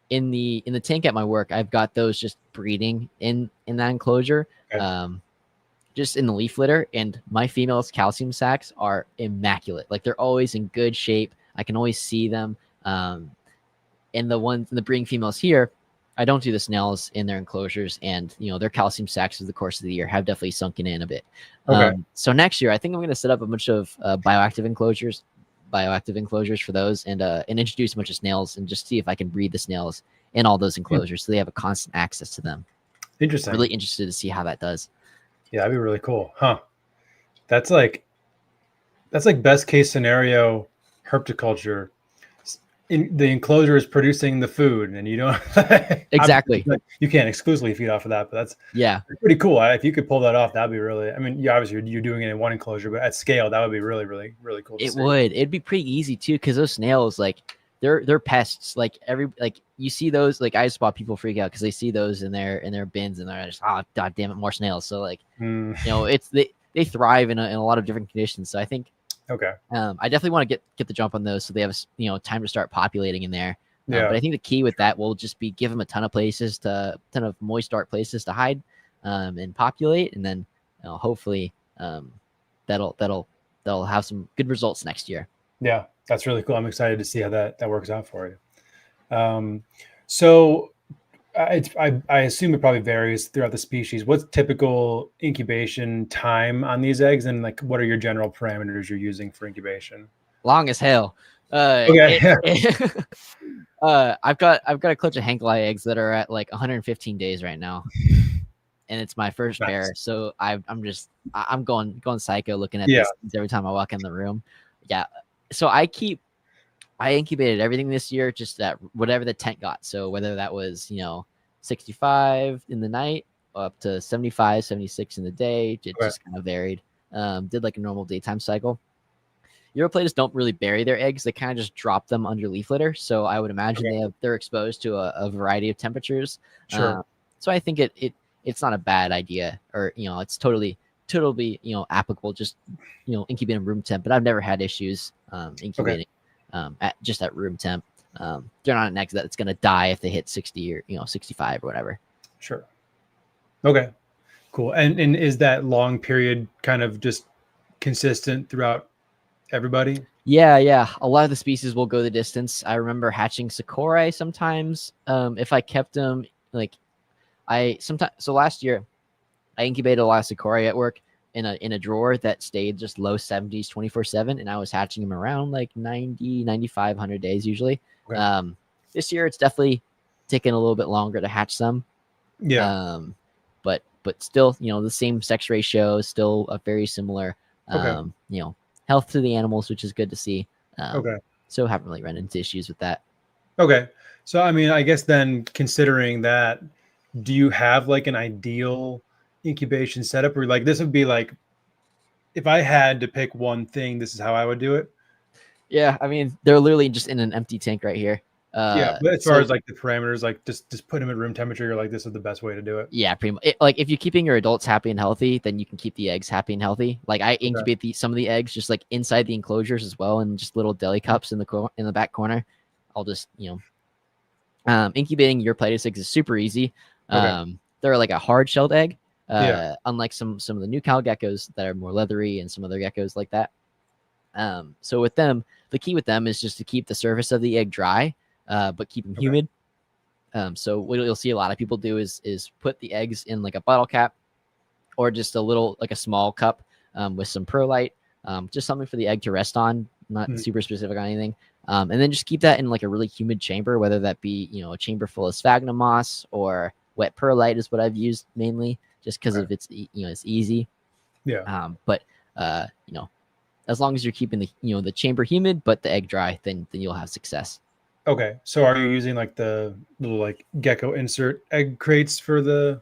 Speaker 3: in the tank at my work, I've got those just breeding in that enclosure, just in the leaf litter. And my females' calcium sacs are immaculate. Like, they're always in good shape. I can always see them. And the breeding females here, I don't do the snails in their enclosures, and their calcium sacs over the course of the year have definitely sunken in a bit. So next year, I think I'm going to set up a bunch of bioactive enclosures for those, and introduce a bunch of snails, and just see if I can breed the snails in all those enclosures so they have a constant access to them.
Speaker 2: Interesting.
Speaker 3: Really interested to see how that does.
Speaker 2: Yeah, that'd be really cool, huh? That's like best case scenario herpetoculture. The enclosure is producing the food, and you don't
Speaker 3: exactly.
Speaker 2: You can't exclusively feed off of that, but that's pretty cool. If you could pull that off, that'd be really. I mean, obviously you're doing it in one enclosure, but at scale, that would be really, really, really cool.
Speaker 3: It'd be pretty easy too, because those snails, like, they're pests. Like, you see those, like, I spot people freak out because they see those in their bins, and they're just, oh, god damn it, more snails. So like, it's they thrive in a lot of different conditions. So I think. I definitely want to get the jump on those so they have time to start populating in there. But I think the key with that will just be give them a ton of moist, dark places to hide and populate, and then hopefully that'll have some good results next year. Yeah,
Speaker 2: that's really cool. I'm excited to see how that works out for you. So I assume it probably varies throughout the species. What's typical incubation time on these eggs, and like what are your general parameters you're using for incubation?
Speaker 3: Long as hell. I've got a clutch of Hankli eggs that are at like 115 days right now, and it's my first pair. So I'm going psycho looking at these things every time I walk in the room. Yeah. So I incubated everything this year, just at whatever the tent got. So whether that was, 65 in the night up to 75, 76 in the day, it just kind of varied. Did like a normal daytime cycle. Europlaters don't really bury their eggs. They kind of just drop them under leaf litter. So I would imagine they're exposed to a variety of temperatures.
Speaker 2: Sure.
Speaker 3: So I think it's not a bad idea, or, it's totally applicable, just, incubating room temp, but I've never had issues incubating at room temp. They're not an egg that's going to die if they hit 60 or 65 or whatever.
Speaker 2: Sure. Okay, cool. And is that long period kind of just consistent throughout everybody?
Speaker 3: Yeah. A lot of the species will go the distance. I remember hatching Sakura sometimes. If I kept them like so last year I incubated a lot of Sakura at work in a drawer that stayed just low 70s 24/7, and I was hatching them around like 90, 95, 100 days usually.
Speaker 2: Okay.
Speaker 3: This year it's definitely taken a little bit longer to hatch some.
Speaker 2: Yeah.
Speaker 3: But still, the same sex ratio, still a very similar,
Speaker 2: Okay.
Speaker 3: health to the animals, which is good to see.
Speaker 2: Okay.
Speaker 3: So haven't really run into issues with that.
Speaker 2: Okay. So, I mean, I guess then considering that, do you have like an ideal incubation setup, or like this would be like, if I had to pick one thing, this is how I would do it?
Speaker 3: Yeah, I mean, they're literally just in an empty tank right here.
Speaker 2: Yeah. But as far
Speaker 3: So
Speaker 2: as like the parameters, like just put them at room temperature, you're like, this is the best way to do it.
Speaker 3: yeah, pretty much. Like if you're keeping your adults happy and healthy, then you can keep the eggs happy and healthy. Like I incubate some of the eggs just like inside the enclosures as well, and just little deli cups in the back corner. I'll just incubating Eurypletus eggs is super easy. They're like a hard shelled egg. Unlike some of the new cow geckos that are more leathery and some other geckos like that. So with them, the key with them is just to keep the surface of the egg dry, but keep them humid. So what you'll see a lot of people do is put the eggs in like a bottle cap or just a small cup with some perlite, just something for the egg to rest on, not super specific on anything. And then just keep that in like a really humid chamber, whether that be, a chamber full of sphagnum moss or wet perlite is what I've used mainly, just because of it's easy.
Speaker 2: Yeah.
Speaker 3: But as long as you're keeping the chamber humid but the egg dry, then you'll have success.
Speaker 2: Okay. So are you using like the little like gecko insert egg crates for the?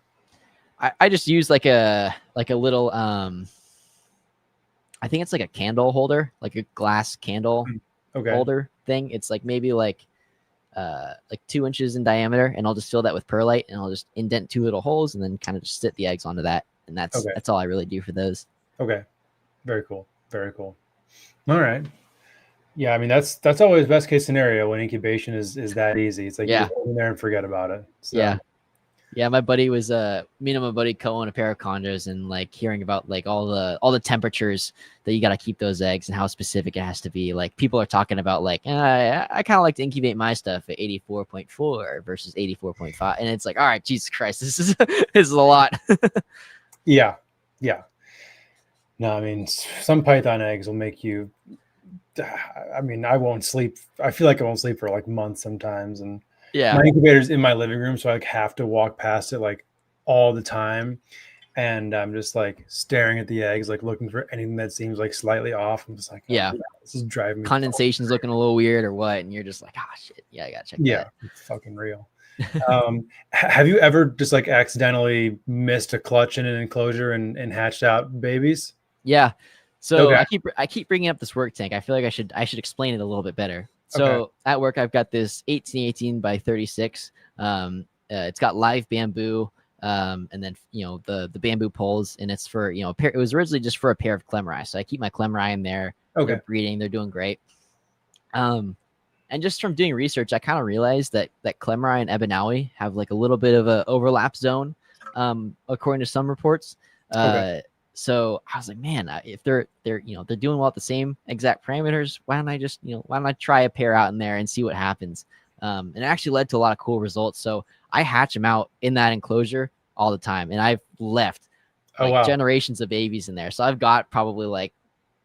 Speaker 3: I just use like a little I think it's like a candle holder, like a glass candle holder thing. It's like maybe like 2 inches in diameter, and I'll just fill that with perlite, and I'll just indent 2 little holes and then kind of just sit the eggs onto that. And that's all I really do for those.
Speaker 2: Okay. Very cool. Very cool. All right. Yeah, I mean that's always best case scenario when incubation is that easy. It's like you hold in there and forget about it. So.
Speaker 3: Yeah. My buddy was me and my buddy co-own a pair of chondros, and like hearing about like all the temperatures that you got to keep those eggs and how specific it has to be. Like people are talking about like I kind of like to incubate my stuff at 84.4 versus 84.5, and it's like, all right, Jesus Christ, this is a lot.
Speaker 2: Yeah. No, I mean some python eggs will make you. I mean, I won't sleep. I feel like I won't sleep for like months sometimes. And my incubator's in my living room, so I like have to walk past it like all the time. And I'm just like staring at the eggs, like looking for anything that seems like slightly off. I'm just like, this is driving me.
Speaker 3: Condensation's looking a little weird or what, and you're just like, shit. Yeah, I gotta check that.
Speaker 2: Yeah, it's fucking real. Have you ever just like accidentally missed a clutch in an enclosure and hatched out babies?
Speaker 3: Yeah. So I keep bringing up this work tank. I feel like I should explain it a little bit better. So at work, I've got this 18 by 36. It's got live bamboo, and then the bamboo poles, and it's for it was originally just for a pair of clemeri. So I keep my clemeri in there. They're breeding. They're doing great. And just from doing research, I kind of realized that clemeri and Ebanawi have like a little bit of a overlap zone, according to some reports. So I was like, man, if they're doing well at the same exact parameters, why don't I try a pair out in there and see what happens? And it actually led to a lot of cool results. So I hatch them out in that enclosure all the time, and I've left generations of babies in there. So I've got probably like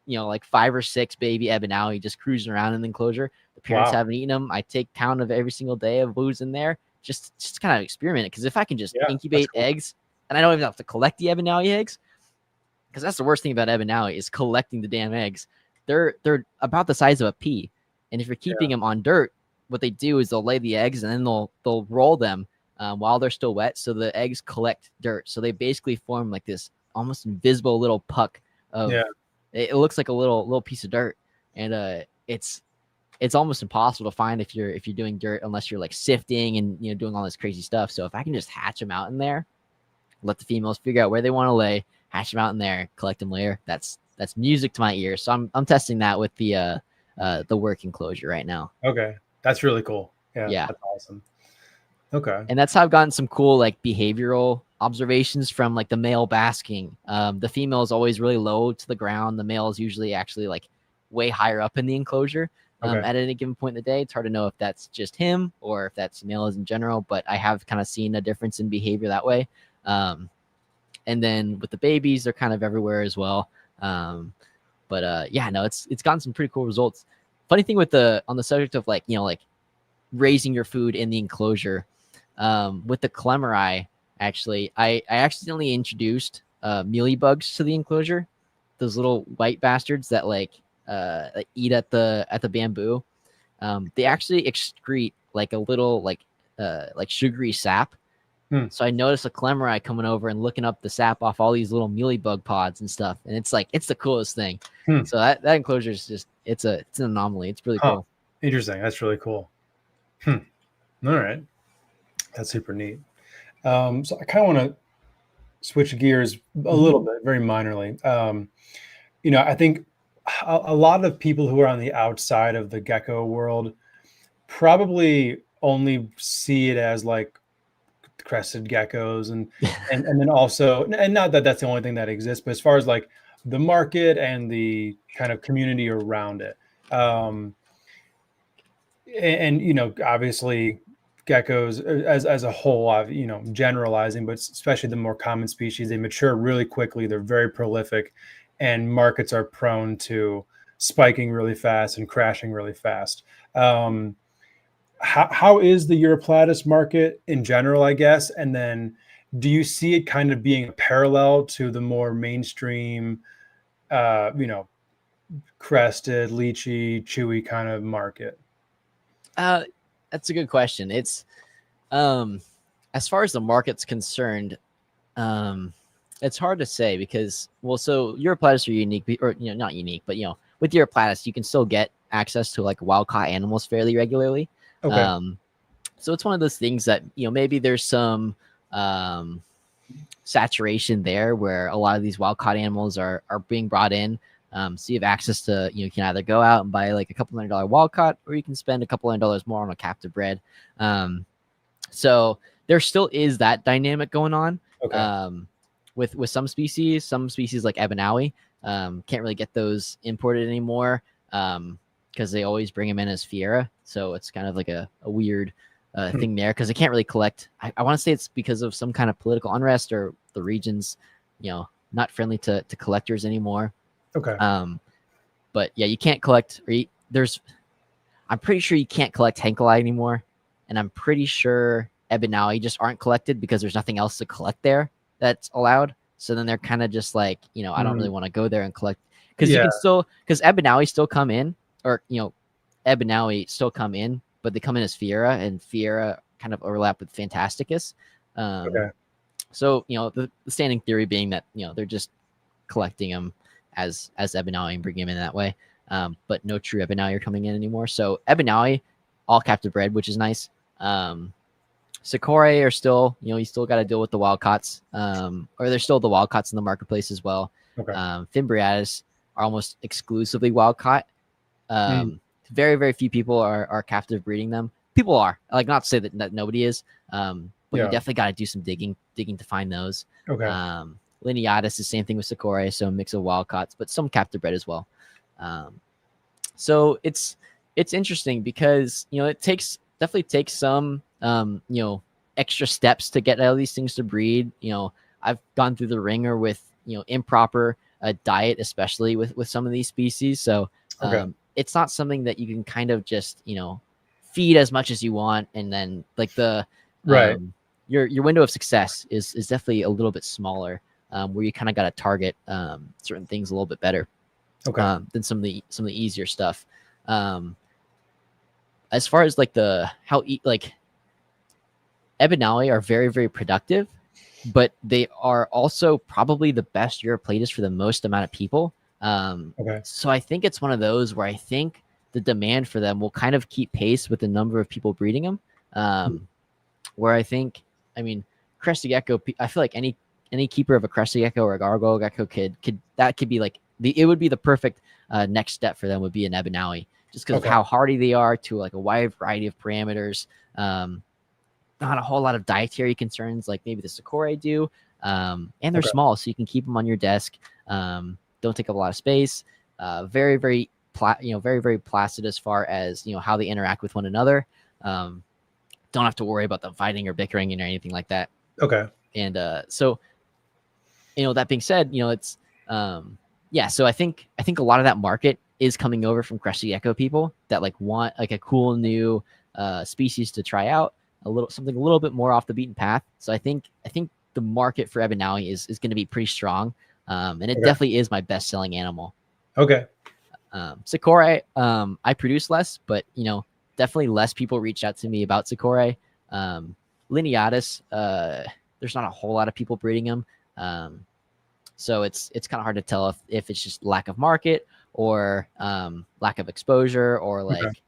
Speaker 3: 5 or 6 baby Ebanawi just cruising around in the enclosure. The parents haven't eaten them. I take count of every single day of who's in there, just kind of experiment it. Because if I can just incubate eggs, and I don't even have to collect the Ebanawi eggs. Because that's the worst thing about Ebanawi is collecting the damn eggs. They're about the size of a pea, and if you're keeping them on dirt, what they do is they'll lay the eggs and then they'll roll them while they're still wet, so the eggs collect dirt. So they basically form like this almost invisible little puck of. It looks like a little piece of dirt, and it's almost impossible to find if you're doing dirt unless you're like sifting and doing all this crazy stuff. So if I can just hatch them out in there, let the females figure out where they want to lay. Hatch them out in there, collect them later. That's music to my ears. So I'm testing that with the work enclosure right now.
Speaker 2: Okay, that's really cool. Yeah, that's awesome. Okay,
Speaker 3: and that's how I've gotten some cool like behavioral observations from like the male basking. The female is always really low to the ground. The male is usually actually like way higher up in the enclosure
Speaker 2: Okay.
Speaker 3: at any given point in the day. It's hard to know if that's just him or if that's males in general, but I have kind of seen a difference in behavior that way. And then with the babies, they're kind of everywhere as well. Yeah, no, it's gotten some pretty cool results. Funny thing with on the subject of like, like raising your food in the enclosure, with the Clemeri, actually, I accidentally introduced mealy bugs to the enclosure. Those little white bastards that eat at the bamboo. They actually excrete like a little like sugary sap. So I noticed a Clemeri coming over and looking up the sap off all these little mealy bug pods and stuff, and it's the coolest thing. So that enclosure is just it's an anomaly. It's really cool.
Speaker 2: Interesting. That's really cool. All right, that's super neat. So I kind of want to switch gears a little bit, very minorly. I think a lot of people who are on the outside of the gecko world probably only see it as like crested geckos and then also, and not that that's the only thing that exists, but as far as like the market and the kind of community around it, obviously geckos as a whole, generalizing, but especially the more common species, they mature really quickly, they're very prolific, and markets are prone to spiking really fast and crashing really fast. How is the Europlatus market in general, I guess? And then do you see it kind of being a parallel to the more mainstream, crested, leechy, chewy kind of market?
Speaker 3: That's a good question. It's as far as the market's concerned, it's hard to say because, so Europlatus are unique, or not unique, but with Europlatus you can still get access to like wild caught animals fairly regularly.
Speaker 2: Okay.
Speaker 3: So it's one of those things that maybe there's some saturation there where a lot of these wild caught animals are being brought in. So you have access to, you can either go out and buy like a couple $100 wild caught, or you can spend a couple $100 more on a captive bred. So there still is that dynamic going on.
Speaker 2: Okay.
Speaker 3: With some species like Ebanawi, can't really get those imported anymore because they always bring them in as Fiera. So it's kind of like a weird thing there because they can't really collect. I want to say it's because of some kind of political unrest or the region's, not friendly to collectors anymore.
Speaker 2: Okay.
Speaker 3: But yeah, you can't collect. I'm pretty sure you can't collect Henkeli anymore, and I'm pretty sure Ebanawi just aren't collected because there's nothing else to collect there that's allowed. So then they're kind of just like, I don't really want to go there and collect because you can still, because Ebanawi still come in, or Ebanawi still come in, but they come in as Fiera, and Fiera kind of overlap with Fantasticus.
Speaker 2: Okay.
Speaker 3: So the standing theory being that they're just collecting them as Ebanawi and bringing them in that way. But no true Ebanawi are coming in anymore. So Ebanawi, all captive bred, which is nice. Sakura are still, you still got to deal with the wildcats, or there's still the wildcats in the marketplace as well.
Speaker 2: Okay.
Speaker 3: Fimbriatus are almost exclusively wildcat. Very, very few people are captive breeding them. People are, like, not to say that nobody is, but you definitely got to do some digging to find those.
Speaker 2: Okay.
Speaker 3: Lineatus is the same thing with Sakura, so a mix of wildcats, but some captive bred as well. So it's interesting because it definitely takes some extra steps to get all these things to breed. I've gone through the ringer with improper diet, especially with some of these species. So it's not something that you can kind of just feed as much as you want, and then like your window of success is definitely a little bit smaller, where you kind of got to target certain things a little bit better than some of the easier stuff. As far as like Ebanawi are very, very productive, but they are also probably the best Europlatus for the most amount of people. So I think it's one of those where I think the demand for them will kind of keep pace with the number of people breeding them. Where I think, crested gecko, I feel like any keeper of a crested gecko or a gargoyle gecko could be like it would be the perfect next step for them would be an Ebanawi, just because of how hardy they are to like a wide variety of parameters. Not a whole lot of dietary concerns like maybe the Sakura do. And they're small, so you can keep them on your desk. Don't take up a lot of space. Very, very very, very placid as far as, how they interact with one another. Don't have to worry about them fighting or bickering or anything like that.
Speaker 2: Okay.
Speaker 3: And so, that being said, it's so I think a lot of that market is coming over from crested gecko people that like want like a cool new species to try out, something a little bit more off the beaten path. So I think the market for Ebanawi is going to be pretty strong, and it definitely is my best selling animal.
Speaker 2: Okay.
Speaker 3: Sakura, I produce less, but definitely less people reach out to me about Sakura. Lineatus, there's not a whole lot of people breeding them. So it's kind of hard to tell if it's just lack of market or lack of exposure or like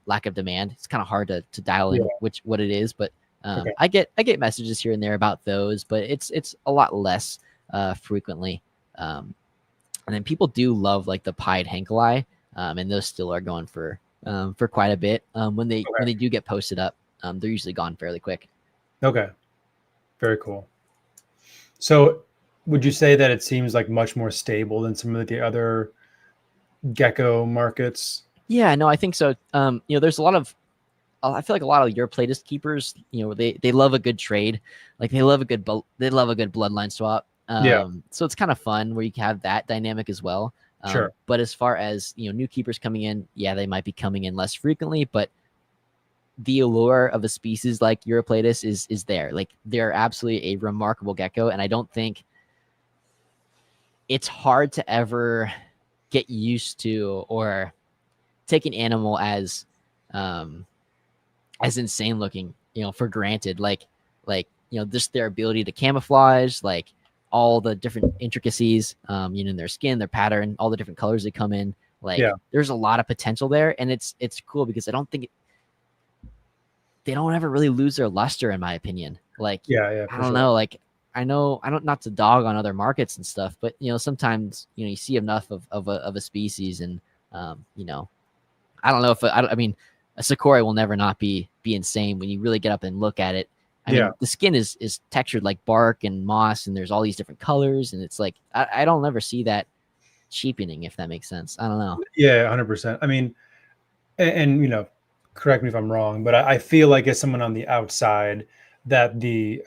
Speaker 3: lack of demand. It's kind of hard to dial in what it is, but I get messages here and there about those, but it's a lot less frequently. And then people do love like the pied hankali, and those still are going for quite a bit. When they do get posted up, they're usually gone fairly quick.
Speaker 2: Okay. Very cool. So would you say that it seems like much more stable than some of the other gecko markets?
Speaker 3: Yeah, no, I think so. There's a lot of, I feel like a lot of Europlatist keepers, they love a good trade. Like they love a good bloodline swap. So it's kind of fun where you can have that dynamic as well.
Speaker 2: Sure.
Speaker 3: But as far as, new keepers coming in, they might be coming in less frequently, but the allure of a species like Europlatus is there. Like they're absolutely a remarkable gecko. And I don't think it's hard to ever get used to or take an animal as insane looking, for granted, like, just their ability to camouflage, like all the different intricacies, in their skin, their pattern, all the different colors they come in. Like there's a lot of potential there. And it's cool because I don't think they don't ever really lose their luster, in my opinion. Like, I don't know. Like, I don't, not to dog on other markets and stuff, but sometimes, you see enough of a species and, I don't know if I mean, a Sakura will never not be insane when you really get up and look at it. I mean, the skin is textured like bark and moss, and there's all these different colors, and it's like I don't ever see that cheapening, if that makes sense. I don't know.
Speaker 2: Yeah, 100%. I mean, and correct me if I'm wrong, but I feel like as someone on the outside that the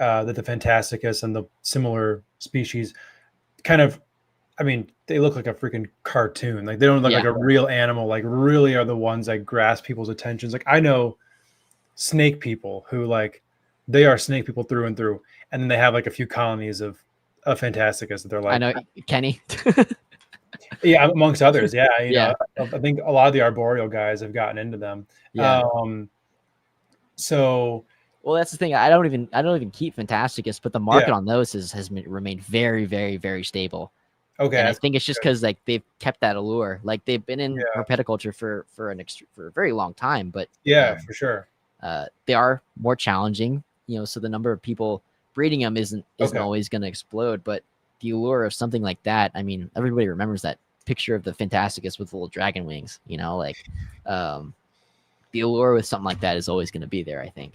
Speaker 2: Fantasticus and the similar species kind of, I mean, they look like a freaking cartoon. Like they don't look like a real animal. Like really are the ones that grasp people's attentions. Like I know snake people who like they are snake people through and through, and then they have like a few colonies of Fantasticus that they're like.
Speaker 3: I know Kenny.
Speaker 2: Yeah, amongst others. Yeah, I think a lot of the arboreal guys have gotten into them.
Speaker 3: Yeah.
Speaker 2: So.
Speaker 3: Well, that's the thing. I don't even keep Fantasticus, but the market on those has remained very, very, very stable.
Speaker 2: Okay.
Speaker 3: And I think it's just because like they've kept that allure. Like they've been in herpetoculture for a very long time, but
Speaker 2: for sure.
Speaker 3: They are more challenging. So the number of people breeding them isn't always going to explode. But the allure of something like that, I mean, everybody remembers that picture of the Fantasticus with little dragon wings. The allure with something like that is always going to be there, I think.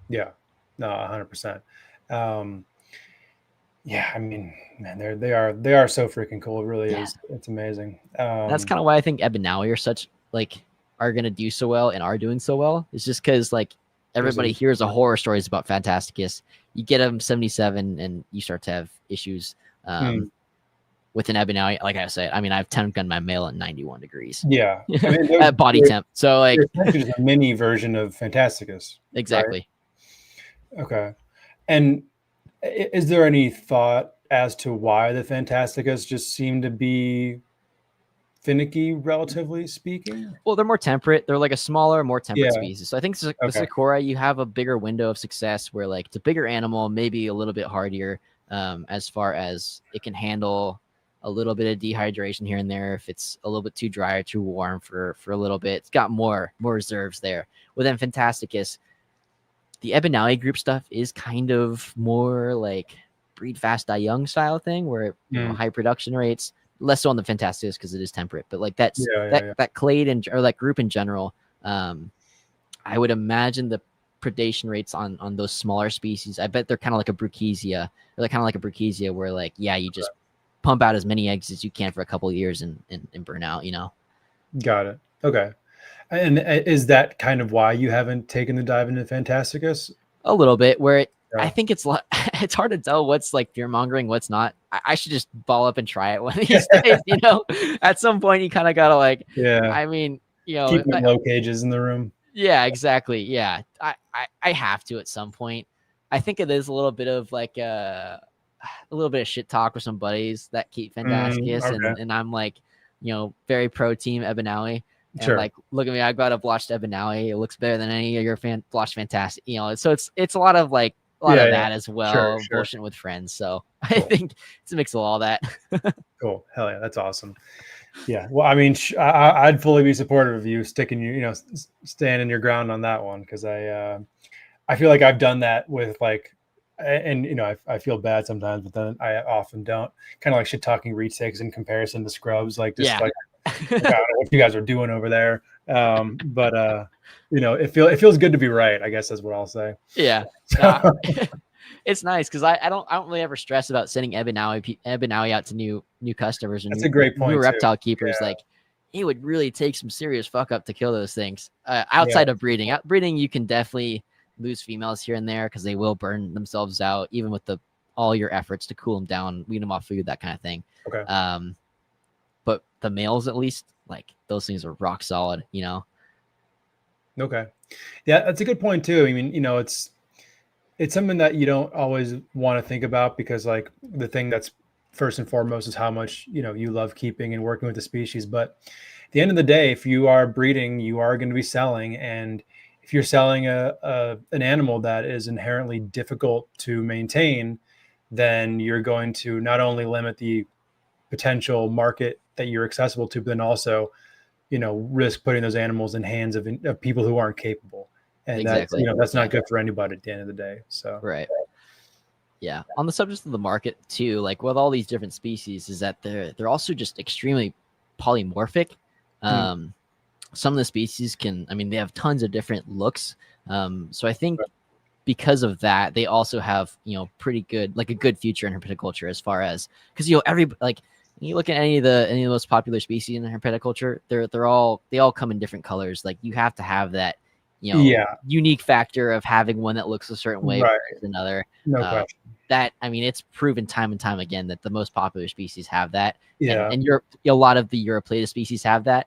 Speaker 2: Yeah, no, 100%. Yeah, I mean, man, they are so freaking cool. It really is. It's amazing.
Speaker 3: That's kind of why I think Ebanawi are going to do so well and are doing so well. It's just because like everybody hears the horror stories about Fantasticus. You get them 77 and you start to have issues with an Ebanawi. Like I said, I mean, I've temp gunned my male at 91 degrees.
Speaker 2: Yeah, I mean,
Speaker 3: at body temp. So like
Speaker 2: it's a mini version of Fantasticus.
Speaker 3: Exactly.
Speaker 2: Right? Okay. And is there any thought as to why the Fantasticus just seem to be finicky, relatively speaking?
Speaker 3: Well, they're more temperate. They're like a smaller, more temperate species. So I think the Sakura, you have a bigger window of success where like it's a bigger animal, maybe a little bit hardier as far as it can handle a little bit of dehydration here and there. If it's a little bit too dry or too warm for a little bit, it's got more reserves there. Within Fantasticus, the Ebanawi group stuff is kind of more like breed fast, die young style thing where high production rates, less so on the Fantasticus because it is temperate, but like that clade or that group in general, I would imagine the predation rates on those smaller species, I bet they're kind of like a Bruchesia. They're kind of like a Bruchesia where like, you just pump out as many eggs as you can for a couple of years and burn out,
Speaker 2: Got it. Okay. And is that kind of why you haven't taken the dive into Fantasticus?
Speaker 3: A little bit, where I
Speaker 2: Yeah.
Speaker 3: think it's it's hard to tell what's like fear mongering, what's not. I should just ball up and try it one of these days. You know, at some point you kind of gotta like.
Speaker 2: Yeah.
Speaker 3: I mean, you know,
Speaker 2: Keep them in low cages in the room.
Speaker 3: yeah, exactly. Yeah, I have to at some point. I think it is a little bit of like a little bit of shit talk with some buddies that keep Fantasticus,
Speaker 2: Okay.
Speaker 3: and I'm like, you know, very pro team Ebanawi. And
Speaker 2: Sure.
Speaker 3: like, look at me, I got a blotched Ebanawi. It looks better than any of your blotched Fantastic. You know, so it's a lot of like a lot of that as well,
Speaker 2: Sure.
Speaker 3: bullshitting with friends. So I think it's a mix of all that.
Speaker 2: Cool. Hell yeah, that's awesome. Yeah. Well, I mean, I'd fully be supportive of you sticking you know, standing your ground on that one, because I feel like I've done that with like, and you know, I feel bad sometimes, but then I often don't. Kind of like shit talking retics in comparison to scrubs, like just like I don't know what you guys are doing over there. But you know, it feels good to be right, I guess that's what I'll say.
Speaker 3: Yeah. It's nice because I don't really ever stress about sending Ebanawi out to new customers and
Speaker 2: That's a great point
Speaker 3: new
Speaker 2: too.
Speaker 3: reptile keepers.
Speaker 2: Yeah.
Speaker 3: Like, it would really take some serious fuck up to kill those things. Outside of breeding, breeding you can definitely lose females here and there because they will burn themselves out, even with all your efforts to cool them down, wean them off food, that kind of thing.
Speaker 2: Okay.
Speaker 3: But the males, at least, like those things are rock solid, you know.
Speaker 2: Okay. Yeah, that's a good point too. I mean, you know, it's something that you don't always want to think about, because like the thing that's first and foremost is how much, you know, you love keeping and working with the species. But at the end of the day, if you are breeding, you are going to be selling. And if you're selling an animal that is inherently difficult to maintain, then you're going to not only limit the potential market that you're accessible to, but then also, you know, risk putting those animals in hands of people who aren't capable. And
Speaker 3: Exactly.
Speaker 2: that's, you know, that's not good for anybody at the end of the day. So
Speaker 3: right. Yeah. On the subject of the market too, like with all these different species, is that they're also just extremely polymorphic. Some of the species they have tons of different looks. So I think because of that, they also have, you know, pretty good, like a good future in herpetoculture, as far as, because, you know, you look at any of the most popular species in herpetoculture, they all come in different colors. Like, you have to have that, you know, unique factor of having one that looks a certain way versus another.
Speaker 2: No question.
Speaker 3: That, I mean, it's proven time and time again that the most popular species have that.
Speaker 2: Yeah.
Speaker 3: And a lot of the Europlata species have that.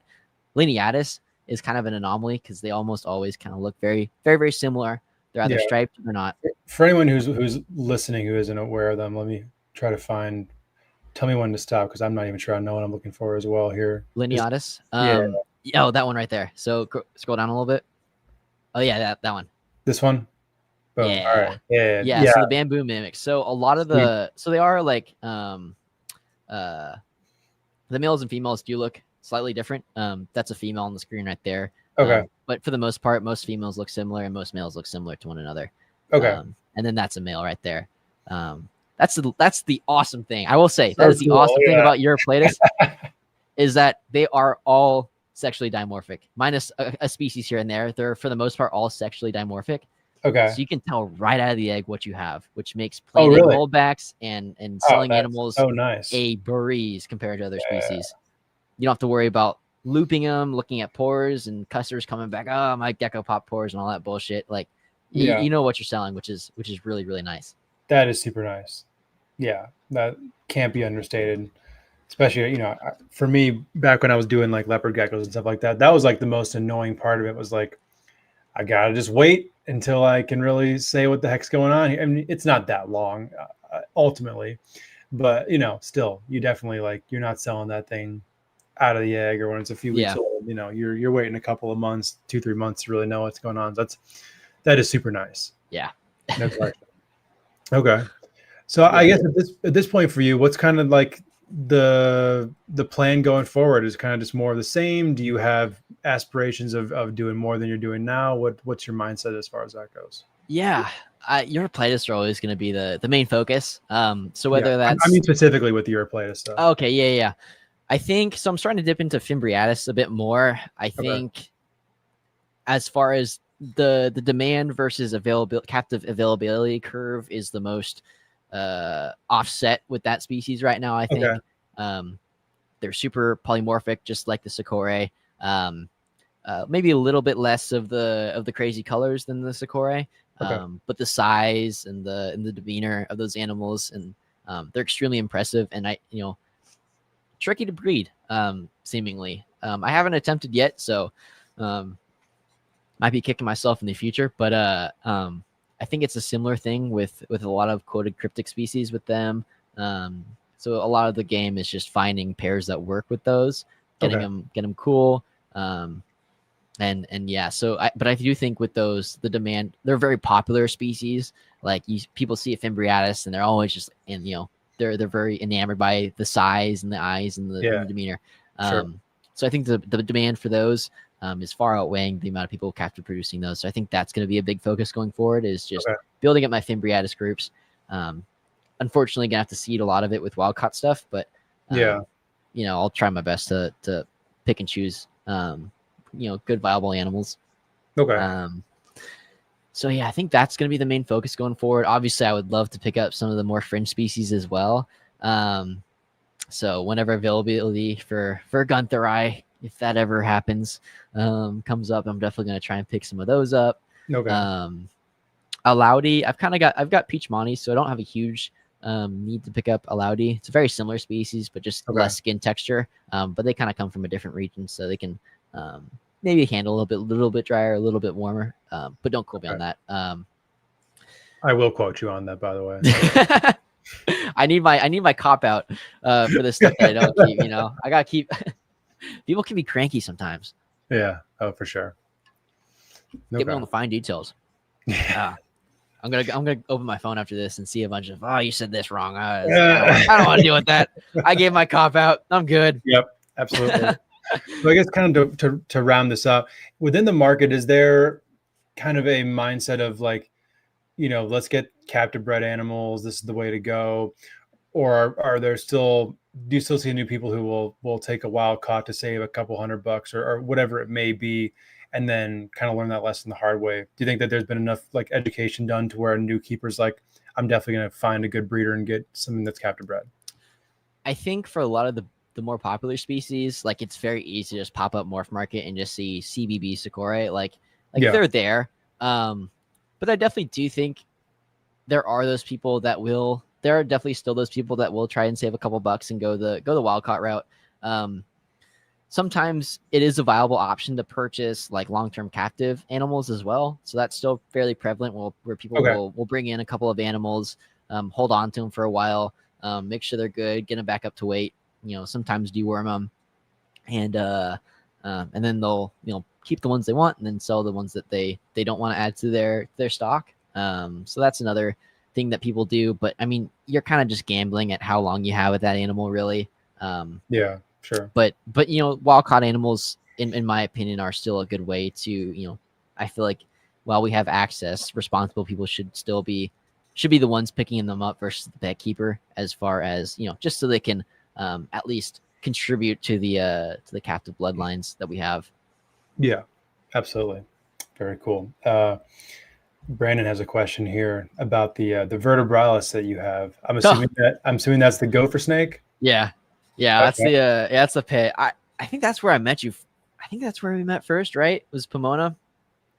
Speaker 3: Lineatus is kind of an anomaly because they almost always kind of look very, very, very similar. They're either striped or not.
Speaker 2: For anyone who's listening who isn't aware of them, let me try to tell me when to stop, because I'm not even sure I know what I'm looking for as well here.
Speaker 3: Lineatus. Oh, that one right there. So scroll down a little bit. Oh yeah, that one.
Speaker 2: This one? Boom.
Speaker 3: Yeah.
Speaker 2: All right. Yeah.
Speaker 3: So the bamboo mimics. So a lot of so they are like the males and females do look slightly different. That's a female on the screen right there.
Speaker 2: Okay.
Speaker 3: But for the most part, most females look similar and most males look similar to one another.
Speaker 2: Okay.
Speaker 3: And then that's a male right there. That's the awesome thing. I will say that is the awesome thing about Europlatus is that they are all sexually dimorphic, minus a species here and there. They're, for the most part, all sexually dimorphic.
Speaker 2: Okay.
Speaker 3: So you can tell right out of the egg what you have, which makes plating holdbacks and selling animals a breeze compared to other species. You don't have to worry about looping them, looking at pores, and customers coming back, oh, my gecko pop pores and all that bullshit. Like, you know what you're selling, which is really, really nice.
Speaker 2: That is super nice. Yeah, that can't be understated. Especially, you know, for me, back when I was doing like leopard geckos and stuff like that, that was like the most annoying part of it, was like, I gotta just wait until I can really say what the heck's going on. I mean, it's not that long ultimately, but you know, still, you definitely, like, you're not selling that thing out of the egg or when it's a few weeks old. You know, you're waiting a couple of months, 2-3 months to really know what's going on. That is super nice.
Speaker 3: Yeah.
Speaker 2: No question. Okay. So I guess at this point for you, what's kind of like the plan going forward? Is kind of just more of the same? Do you have aspirations of doing more than you're doing now? What's your mindset as far as that goes?
Speaker 3: Yeah, Europlatus are always going to be the main focus. So whether that's,
Speaker 2: I mean specifically with the Europlatus stuff.
Speaker 3: Okay, yeah. I think so. I'm starting to dip into Fimbriatus a bit more. I think as far as the demand versus captive availability curve is the most offset with that species right now. I think they're super polymorphic, just like the Sakore. Maybe a little bit less of the crazy colors than the Sakura, but the size and the demeanor of those animals, and they're extremely impressive. And tricky to breed, seemingly. I haven't attempted yet, so might be kicking myself in the future. But I think it's a similar thing with a lot of quoted cryptic species with them. So a lot of the game is just finding pairs that work with those, getting them cool. And yeah, but I do think with those, the demand, they're very popular species. Like people see a Fimbriatus and they're always just, and they're very enamored by the size and the eyes and the demeanor. So I think the demand for those is far outweighing the amount of people captive producing those. So I think that's going to be a big focus going forward, is just building up my Fimbriatus groups. Unfortunately, gonna have to seed a lot of it with wild caught stuff, but I'll try my best to pick and choose good viable animals. So yeah, I think that's going to be the main focus going forward. Obviously, I would love to pick up some of the more fringe species as well. So whenever availability for Gunther, if that ever happens, comes up, I'm definitely going to try and pick some of those up. Alaudi, I've got Peach Monty, so I don't have a huge need to pick up Alaudi. It's a very similar species, but just less skin texture. But they kind of come from a different region, so they can maybe handle a little bit drier, a little bit warmer. But don't quote me on that.
Speaker 2: I will quote you on that, by the way.
Speaker 3: I need my cop out for this stuff that I don't keep. I gotta keep. People can be cranky sometimes.
Speaker 2: Yeah. Oh, for sure.
Speaker 3: Get me on the fine details. I'm gonna open my phone after this and see a bunch of you said this wrong. I don't want to deal with that. I gave my cop out. I'm good.
Speaker 2: Yep, absolutely. So I guess kind of to round this up, within the market, is there kind of a mindset of like, let's get captive bred animals, this is the way to go, or are there do you still see new people who will take a wild caught to save a couple $100 or whatever it may be, and then kind of learn that lesson the hard way? Do you think that there's been enough like education done to where a new keeper's like, I'm definitely going to find a good breeder and get something that's captive bred?
Speaker 3: I think for a lot of the more popular species, like it's very easy to just pop up Morph Market and just see CBB Sakura, like they're there. But I definitely do think there are those people that will. There are definitely still those people that will try and save a couple bucks and go the wild caught route. Sometimes it is a viable option to purchase like long-term captive animals as well. So that's still fairly prevalent where people will bring in a couple of animals, hold on to them for a while, make sure they're good, get them back up to weight, sometimes deworm them, and then they'll, keep the ones they want and then sell the ones that they don't want to add to their stock. So that's another thing that people do, but I mean, you're kind of just gambling at how long you have with that animal, really.
Speaker 2: Yeah, sure.
Speaker 3: But wild caught animals, in my opinion, are still a good way to, I feel like while we have access, responsible people should be the ones picking them up versus the pet keeper, as far as, just so they can at least contribute to the captive bloodlines that we have. Yeah,
Speaker 2: absolutely. Very cool. Brandon has a question here about the vertebralis that you have. I'm assuming that's the gopher snake.
Speaker 3: Yeah. Okay. That's the pit. I think that's where I met you. I think that's where we met first, right? Was Pomona?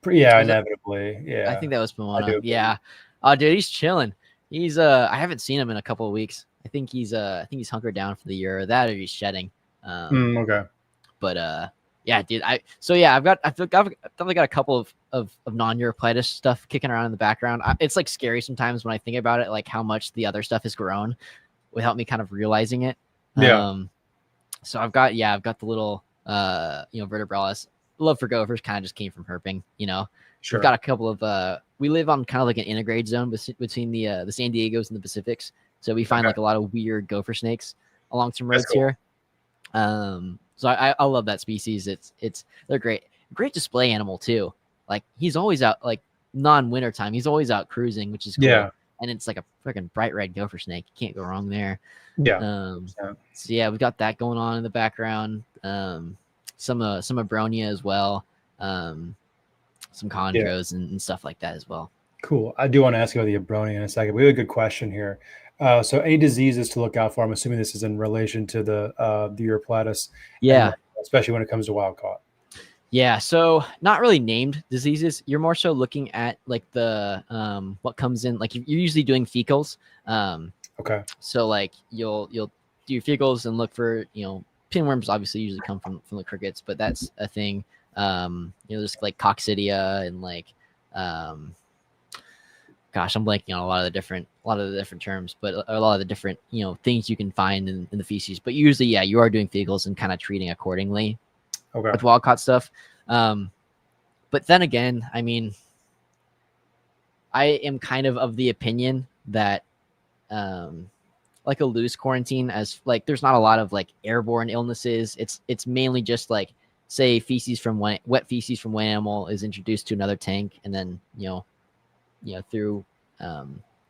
Speaker 2: Yeah, inevitably. Yeah,
Speaker 3: I think that was Pomona. Yeah. Oh, dude, he's chilling. He's I haven't seen him in a couple of weeks. I think he's hunkered down for the year, or that, or he's shedding.
Speaker 2: Okay.
Speaker 3: But yeah, dude. I've definitely got a couple of non-Europlitus stuff kicking around in the background. It's like scary sometimes when I think about it, like how much the other stuff has grown without me kind of realizing it.
Speaker 2: Yeah.
Speaker 3: So I've got the little vertebralis. Love for gophers kind of just came from herping.
Speaker 2: Sure.
Speaker 3: We've got a couple of we live on kind of like an integrate zone between the San Diegos and the Pacifics. So we find like a lot of weird gopher snakes along some roads here. So I love that species. They're great display animal too. Like he's always out, like non-winter time. He's always out cruising, which is cool. Yeah. And it's like a freaking bright red gopher snake. You can't go wrong there.
Speaker 2: Yeah.
Speaker 3: So yeah, we've got that going on in the background. Some Abronia as well. Some chondros and stuff like that as well.
Speaker 2: Cool. I do want to ask you about the Abronia in a second. We have a good question here. So any diseases to look out for? I'm assuming this is in relation to the Europlatus.
Speaker 3: Yeah.
Speaker 2: Especially when it comes to wild caught.
Speaker 3: Yeah, so not really named diseases. You're more so looking at like the what comes in. Like you're usually doing fecals.
Speaker 2: Okay.
Speaker 3: So like you'll do your fecals and look for pinworms. Obviously, usually come from the crickets, but that's a thing. Just like coccidia and like gosh, I'm blanking on a lot of the different terms, but a lot of the different things you can find in the feces. But usually, yeah, you are doing fecals and kind of treating accordingly.
Speaker 2: Okay.
Speaker 3: With wild caught stuff. But then again, I mean, I am kind of the opinion that like a loose quarantine, as like there's not a lot of like airborne illnesses. It's mainly just like say wet feces from one animal is introduced to another tank, and then through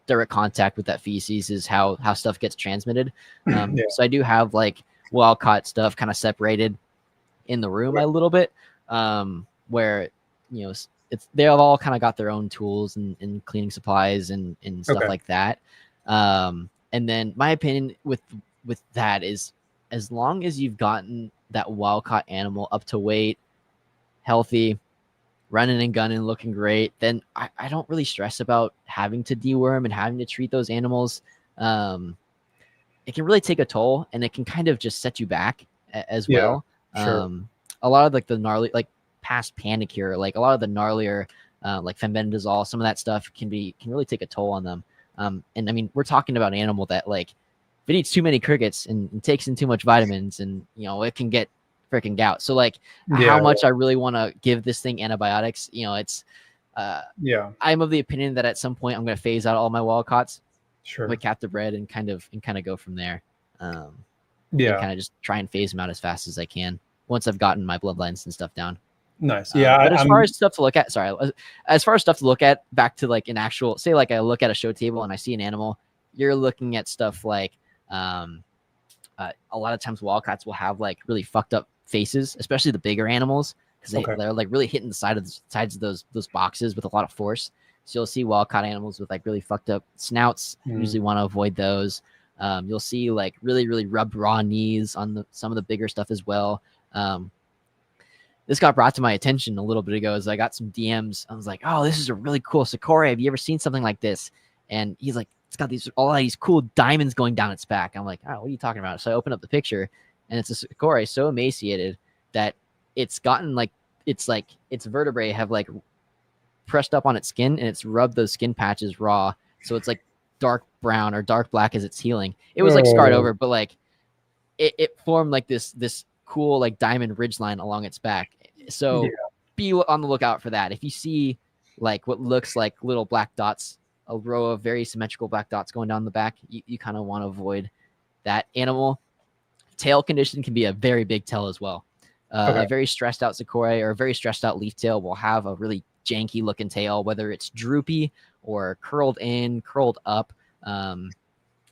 Speaker 3: direct contact with that feces is how stuff gets transmitted. So I do have like wild caught stuff kind of separated in the room a little bit, where they have all kind of got their own tools and cleaning supplies and stuff like that. And then my opinion with that is, as long as you've gotten that wild caught animal up to weight, healthy, running and gunning, looking great, then I don't really stress about having to deworm and having to treat those animals. It can really take a toll, and it can kind of just set you back as well.
Speaker 2: Sure.
Speaker 3: A lot of like the gnarly, like past Pandicure, like a lot of the gnarlier, like fenbendazole, some of that stuff can really take a toll on them. And I mean, we're talking about an animal that like if it eats too many crickets and takes in too much vitamins, and it can get freaking gout. So like how much I really want to give this thing antibiotics, it's I'm of the opinion that at some point I'm going to phase out all my wild caughts, with captive bred, and kind of go from there. And kind of just try and phase them out as fast as I can once I've gotten my bloodlines and stuff down.
Speaker 2: Nice. Yeah.
Speaker 3: But as far as stuff to look at, back to like an actual, say like I look at a show table and I see an animal, you're looking at stuff like a lot of times wildcats will have like really fucked up faces, especially the bigger animals, because they're like really hitting the sides of those boxes with a lot of force. So you'll see wild-caught animals with like really fucked up snouts. Usually want to avoid those. You'll see like really, really rubbed raw knees on some of the bigger stuff as well. This got brought to my attention a little bit ago as I got some DMs. I was like, oh, this is a really cool Sakura. Have you ever seen something like this? And he's like, it's got all these cool diamonds going down its back. I'm like, oh, what are you talking about? So I open up the picture, and it's a Sakura so emaciated that it's gotten like its vertebrae have like pressed up on its skin, and it's rubbed those skin patches raw. So it's like dark brown or dark black as it's healing. It was like scarred over, but like it formed like this cool like diamond ridge line along its back. So be on the lookout for that. If you see like what looks like little black dots, a row of very symmetrical black dots going down the back, you kind of want to avoid that animal. Tail condition can be a very big tell as well. A very stressed out Sakura or a very stressed out leaf tail will have a really janky looking tail, whether it's droopy or curled in, curled up.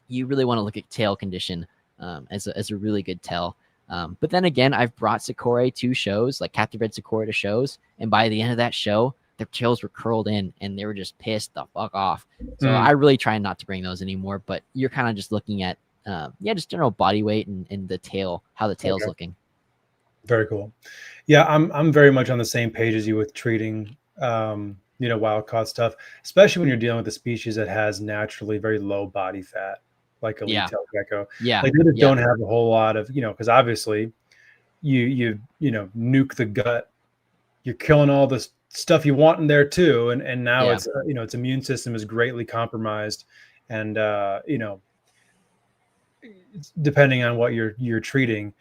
Speaker 3: You really want to look at tail condition as a really good tell. But then again, I've brought Sakura to shows, like captive bred Sakura to shows, and by the end of that show, their tails were curled in and they were just pissed the fuck off. So I really try not to bring those anymore, but you're kind of just looking at just general body weight and the tail, how the tail's looking.
Speaker 2: Very cool. Yeah, I'm very much on the same page as you with treating wild caught stuff, especially when you're dealing with a species that has naturally very low body fat, like a leaf-tailed gecko. Yeah, like they just don't have a whole lot of, because obviously you nuke the gut, you're killing all the stuff you want in there too, and now it's its immune system is greatly compromised, and depending on what you're treating,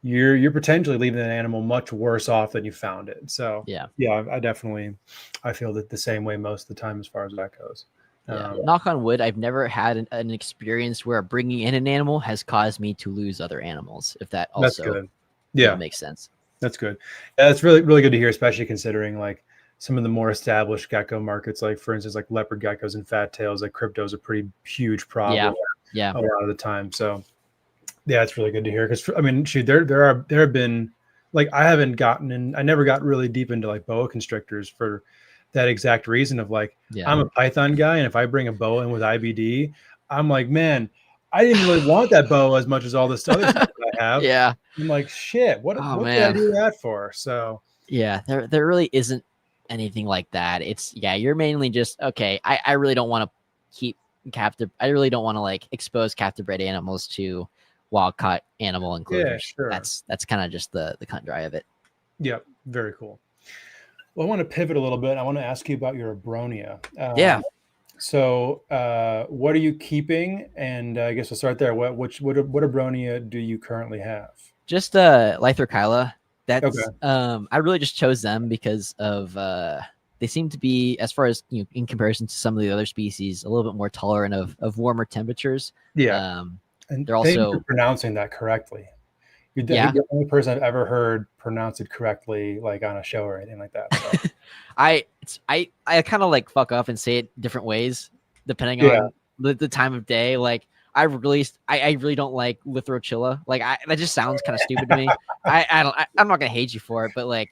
Speaker 2: you're potentially leaving an animal much worse off than you found it. So I feel that the same way most of the time as far as that goes.
Speaker 3: Knock on wood, I've never had an experience where bringing in an animal has caused me to lose other animals, if that also makes sense.
Speaker 2: That's good. Yeah, that's really, really good to hear, especially considering like some of the more established gecko markets, like for instance, like leopard geckos and fat tails, like cryptos, a pretty huge problem a lot of the time. So yeah, it's really good to hear, because I mean, shoot, there have been like I never got really deep into like boa constrictors for that exact reason of like I'm a python guy, and if I bring a boa in with IBD, I'm like, man, I didn't really want that boa as much as all this other stuff I have. I'm like, shit, what did I do that for? So
Speaker 3: Yeah, there really isn't anything like that. It's you're mainly just okay. I really don't want to keep captive. I really don't want to like expose captive bred animals to wild caught animal
Speaker 2: Yeah,
Speaker 3: enclosures.
Speaker 2: sure.
Speaker 3: That's kind of just the cut and dry of it.
Speaker 2: Yep, very cool. Well, I want to pivot a little bit. I want to ask you about your Abronia.
Speaker 3: Yeah.
Speaker 2: So, what are you keeping? And I guess we'll start there. What Abronia do you currently have?
Speaker 3: Just Lythrokyla. That's
Speaker 2: Okay.
Speaker 3: I really just chose them because of they seem to be, as far as in comparison to some of the other species, a little bit more tolerant of warmer temperatures.
Speaker 2: Yeah. And
Speaker 3: They're
Speaker 2: thank you
Speaker 3: also
Speaker 2: for pronouncing that correctly. You're
Speaker 3: Yeah.
Speaker 2: the only person I've ever heard pronounce it correctly, like on a show or anything like that. So.
Speaker 3: I kind of like fuck up and say it different ways depending
Speaker 2: Yeah.
Speaker 3: on the time of day. Like I really don't like Lythrochilla. Like that just sounds kind of stupid to me. I'm not gonna hate you for it, but like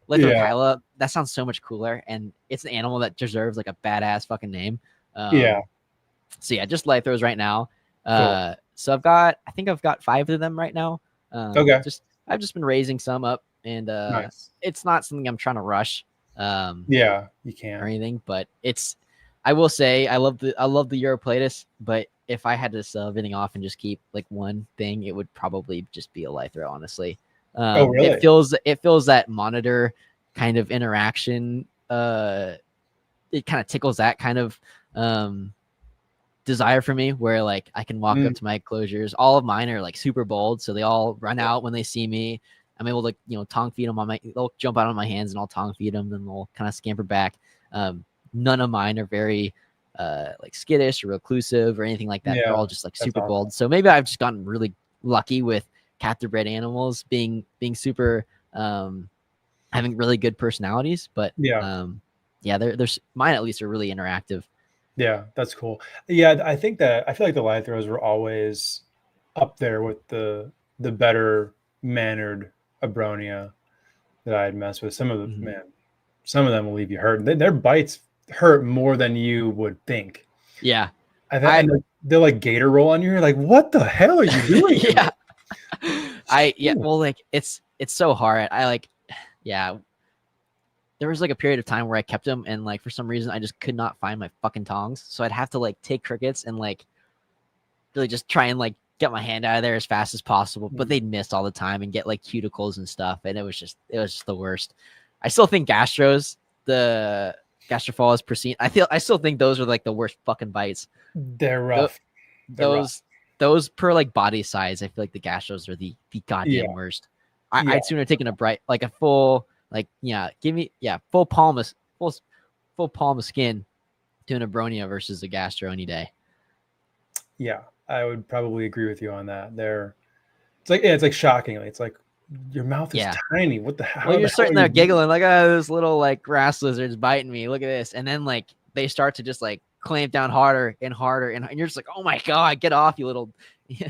Speaker 3: Lythrokyla, that sounds so much cooler, and it's an animal that deserves like a badass fucking name.
Speaker 2: Yeah.
Speaker 3: So yeah, just Lythros right now.
Speaker 2: Cool.
Speaker 3: So I think I've got 5 of them right now.
Speaker 2: Okay.
Speaker 3: I've just been raising some up, and
Speaker 2: Nice.
Speaker 3: it's not something I'm trying to rush.
Speaker 2: Yeah, you can.
Speaker 3: Or anything, but I will say I love the Europlatus, but if I had to sell everything off and just keep like one thing, it would probably just be a Lythro, honestly.
Speaker 2: Oh, really?
Speaker 3: It feels that monitor kind of interaction. It kind of tickles that kind of desire for me, where like I can walk up to my enclosures. All of mine are like super bold, so they all run out when they see me. I'm able to tongue feed them they'll jump out on my hands and I'll tongue feed them, then they'll kind of scamper back. None of mine are very like skittish or reclusive or anything like that. They're all just like super bold. So maybe I've just gotten really lucky with captive bred animals being super having really good personalities. But there's mine at least are really interactive.
Speaker 2: Yeah, that's cool. Yeah, I feel like the Lythros were always up there with the better mannered Abronia that I had messed with. Some of them, some of them will leave you hurt. Their bites hurt more than you would think.
Speaker 3: Yeah,
Speaker 2: they're like gator roll on you. You're like, what the hell are you doing?
Speaker 3: Well, like it's so hard. There was like a period of time where I kept them, and like for some reason I just could not find my fucking tongs, so I'd have to like take crickets and like really just try and like get my hand out of there as fast as possible, but they'd miss all the time and get like cuticles and stuff, and it was just the worst. I still think the Gastrophilus pristine, I still think those are like the worst fucking bites.
Speaker 2: They're rough.
Speaker 3: Those per like body size, I feel like the gastros are the goddamn worst. I'd sooner taken a full full palm of skin to an Abronia versus a gastro any day. Yeah,
Speaker 2: I would probably agree with you on that. It's like shockingly. It's like your mouth is tiny. What the hell?
Speaker 3: Well, you're sitting there giggling like, oh, those little like grass lizards biting me. Look at this. And then like they start to just like clamp down harder and harder, and you're just like, oh my god, get off, you little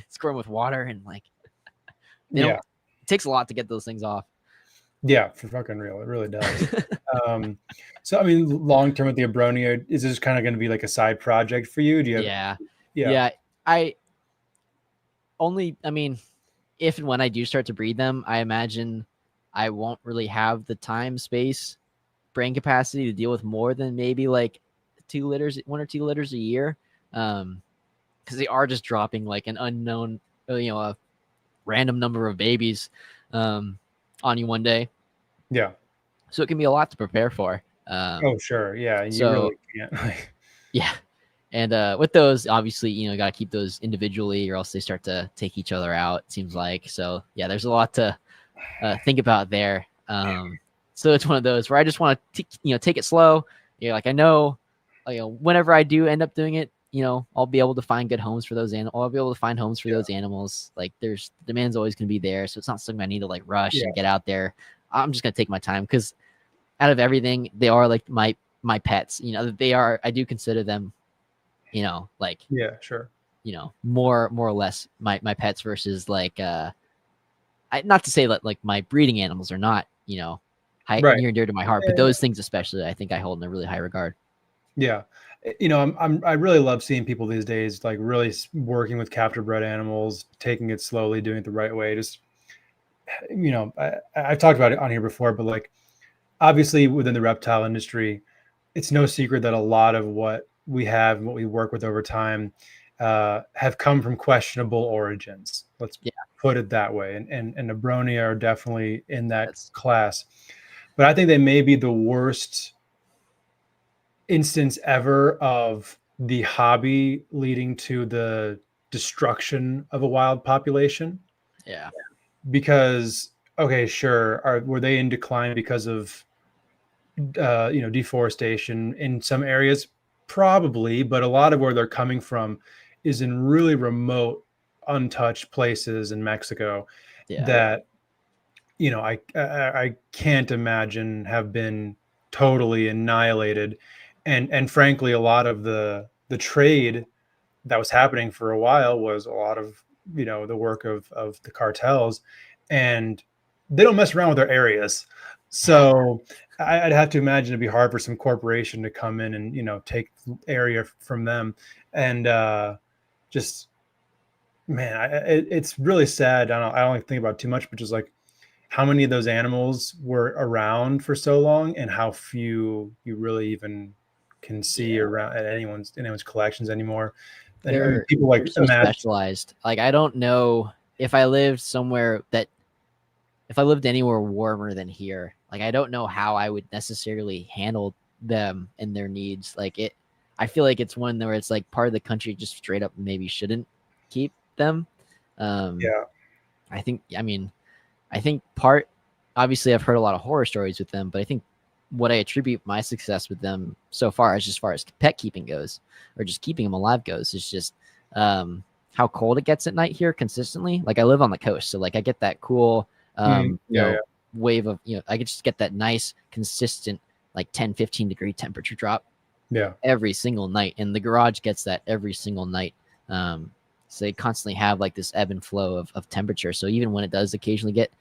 Speaker 3: squirm with water. And like it takes a lot to get those things off.
Speaker 2: Yeah, for fucking real. It really does. So, I mean, long term with the Abronia, is this kind of going to be like a side project for you? Do you have,
Speaker 3: yeah. I mean, if and when I do start to breed them, I imagine I won't really have the time, space, brain capacity to deal with more than maybe like 1 or 2 litters a year. Because they are just dropping like an unknown, a random number of babies on you one day.
Speaker 2: Yeah.
Speaker 3: So it can be a lot to prepare for.
Speaker 2: Oh, sure. Yeah. You really can't.
Speaker 3: Yeah. And with those, obviously, got to keep those individually or else they start to take each other out, it seems like. So, yeah, there's a lot to think about there. So it's one of those where I just want to, take it slow. Like I know, whenever I do end up doing it, I'll be able to find good homes for those animals. I'll be able to find homes for those animals. Like demand's always going to be there. So it's not something I need to like rush and get out there. I'm just going to take my time because out of everything, they are like my pets. I do consider them, like,
Speaker 2: yeah, sure.
Speaker 3: More or less my pets versus like, not to say that like my breeding animals are not, near and dear to my heart, but those things especially, I think I hold in a really high regard. Yeah.
Speaker 2: I really love seeing people these days, like really working with captive bred animals, taking it slowly, doing it the right way. Just, I've talked about it on here before, but like obviously within the reptile industry, it's no secret that a lot of what we have and what we work with over time have come from questionable origins. Let's
Speaker 3: Yeah.
Speaker 2: put it that way. And the Abronia are definitely in that
Speaker 3: That's
Speaker 2: class. But I think they may be the worst instance ever of the hobby leading to the destruction of a wild population.
Speaker 3: yeah.
Speaker 2: Because, okay, sure, were they in decline because of deforestation in some areas? Probably, but a lot of where they're coming from is in really remote, untouched places in Mexico
Speaker 3: Yeah.
Speaker 2: that I can't imagine have been totally annihilated. And frankly, a lot of the trade that was happening for a while was a lot of the work of the cartels, and they don't mess around with their areas. So I'd have to imagine it'd be hard for some corporation to come in and take area from them. And just, man, it's really sad. I don't think about it too much, but just like how many of those animals were around for so long and how few you really even can see around at anyone's collections anymore. And I mean, people like
Speaker 3: they're so specialized. Like, I don't know if I lived anywhere warmer than here, like, I don't know how I would necessarily handle them and their needs. I feel like it's one where it's like part of the country just straight up maybe shouldn't keep them. I think obviously I've heard a lot of horror stories with them, but I think what I attribute my success with them so far as pet keeping goes, or just keeping them alive goes, is just how cold it gets at night here consistently. Like, I live on the coast, so like I get that cool wave of, I could just get that nice consistent like 10-15 degree temperature drop every single night, and the garage gets that every single night. So they constantly have like this ebb and flow of temperature. So even when it does occasionally get